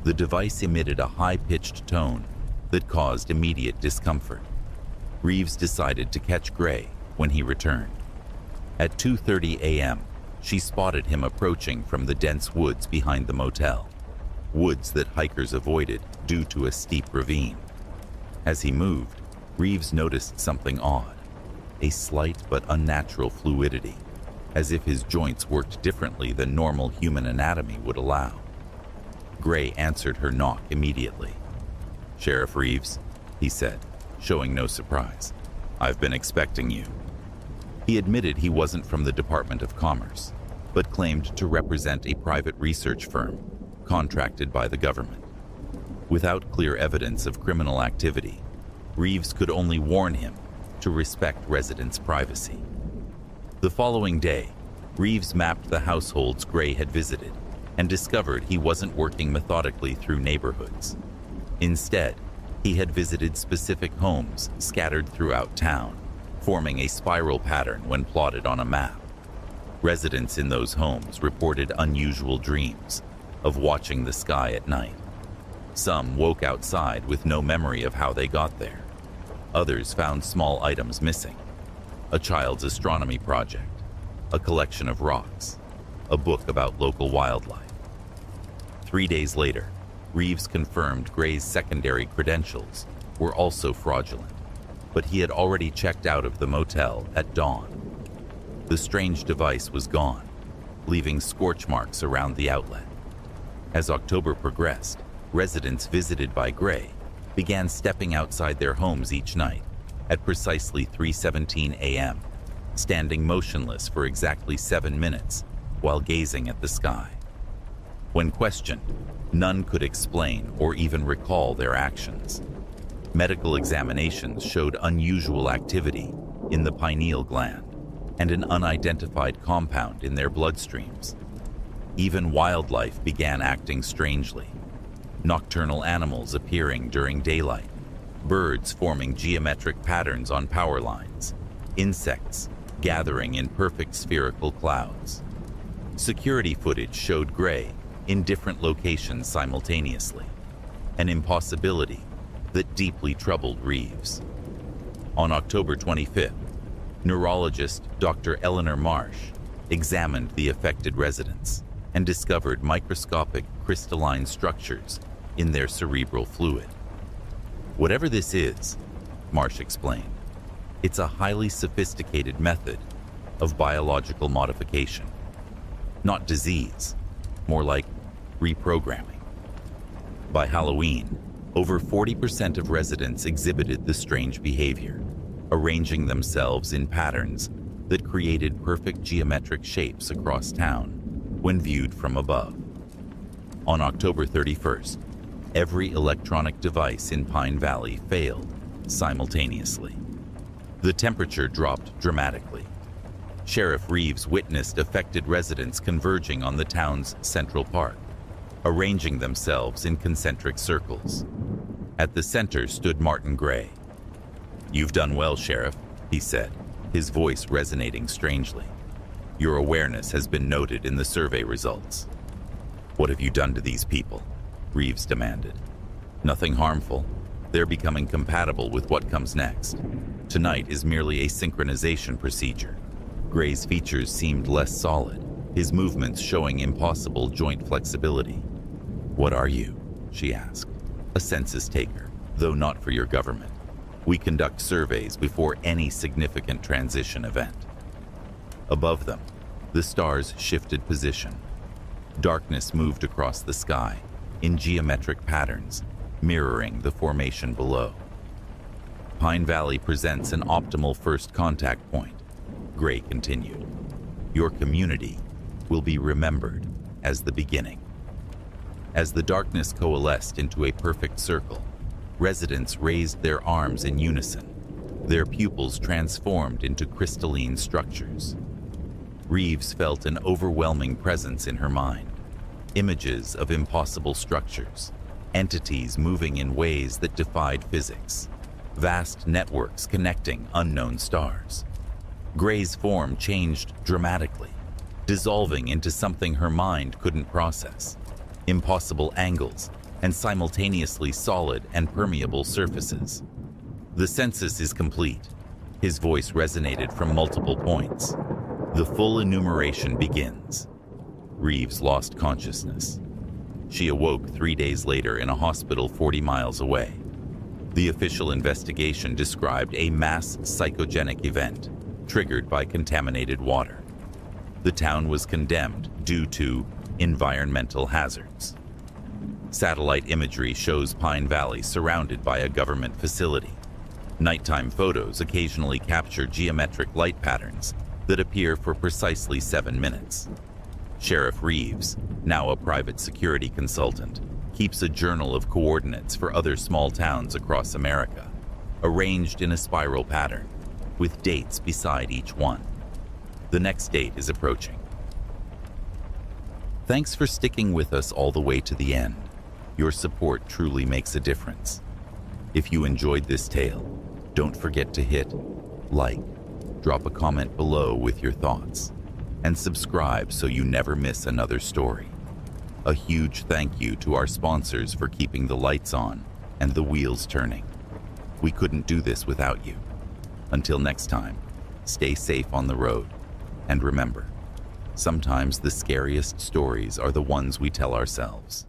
the device emitted a high-pitched tone that caused immediate discomfort. Reeves decided to catch Gray when he returned. At 2:30 a.m., she spotted him approaching from the dense woods behind the motel, woods that hikers avoided due to a steep ravine. As he moved, Reeves noticed something odd, a slight but unnatural fluidity, as if his joints worked differently than normal human anatomy would allow. Gray answered her knock immediately. "Sheriff Reeves," he said, showing no surprise. "I've been expecting you." He admitted he wasn't from the Department of Commerce, but claimed to represent a private research firm contracted by the government. Without clear evidence of criminal activity, Reeves could only warn him to respect residents' privacy. The following day, Reeves mapped the households Gray had visited and discovered he wasn't working methodically through neighborhoods. Instead, he had visited specific homes scattered throughout town, forming a spiral pattern when plotted on a map. Residents in those homes reported unusual dreams of watching the sky at night. Some woke outside with no memory of how they got there. Others found small items missing: a child's astronomy project, a collection of rocks, a book about local wildlife. 3 days later, Reeves confirmed Gray's secondary credentials were also fraudulent, but he had already checked out of the motel at dawn. The strange device was gone, leaving scorch marks around the outlet. As October progressed, residents visited by Gray began stepping outside their homes each night at precisely 3:17 a.m., standing motionless for exactly 7 minutes while gazing at the sky. When questioned, none could explain or even recall their actions. Medical examinations showed unusual activity in the pineal gland and an unidentified compound in their bloodstreams. Even wildlife began acting strangely: nocturnal animals appearing during daylight, birds forming geometric patterns on power lines, insects gathering in perfect spherical clouds. Security footage showed Gray in different locations simultaneously, an impossibility that deeply troubled Reeves. On October 25th, neurologist Dr. Eleanor Marsh examined the affected residents and discovered microscopic crystalline structures in their cerebral fluid. "Whatever this is," Marsh explained, "it's a highly sophisticated method of biological modification. Not disease, more like reprogramming." By Halloween, over 40% of residents exhibited the strange behavior, arranging themselves in patterns that created perfect geometric shapes across town when viewed from above. On October 31st, every electronic device in Pine Valley failed simultaneously. The temperature dropped dramatically. Sheriff Reeves witnessed affected residents converging on the town's central park, arranging themselves in concentric circles. At the center stood Martin Gray. "You've done well, Sheriff," he said, his voice resonating strangely. "Your awareness has been noted in the survey results." "What have you done to these people?" Reeves demanded. "Nothing harmful. They're becoming compatible with what comes next. Tonight is merely a synchronization procedure." Gray's features seemed less solid, his movements showing impossible joint flexibility. "What are you?" she asked. "A census taker, though not for your government. We conduct surveys before any significant transition event." Above them, the stars shifted position. Darkness moved across the sky in geometric patterns, mirroring the formation below. "Pine Valley presents an optimal first contact point," Gray continued. "Your community will be remembered as the beginning." As the darkness coalesced into a perfect circle, residents raised their arms in unison, their pupils transformed into crystalline structures. Reeves felt an overwhelming presence in her mind, images of impossible structures, entities moving in ways that defied physics, vast networks connecting unknown stars. Gray's form changed dramatically, dissolving into something her mind couldn't process: impossible angles, and simultaneously solid and permeable surfaces. The census is complete. His voice resonated from multiple points. The full enumeration begins. Reeves lost consciousness. She awoke 3 days later in a hospital 40 miles away. The official investigation described a mass psychogenic event triggered by contaminated water. The town was condemned due to environmental hazards. Satellite imagery shows Pine Valley surrounded by a government facility. Nighttime photos occasionally capture geometric light patterns that appear for precisely 7 minutes. Sheriff Reeves, now a private security consultant, keeps a journal of coordinates for other small towns across America, arranged in a spiral pattern, with dates beside each one. The next date is approaching. Thanks for sticking with us all the way to the end. Your support truly makes a difference. If you enjoyed this tale, don't forget to hit like, drop a comment below with your thoughts, and subscribe so you never miss another story. A huge thank you to our sponsors for keeping the lights on and the wheels turning. We couldn't do this without you. Until next time, stay safe on the road, and remember, sometimes the scariest stories are the ones we tell ourselves.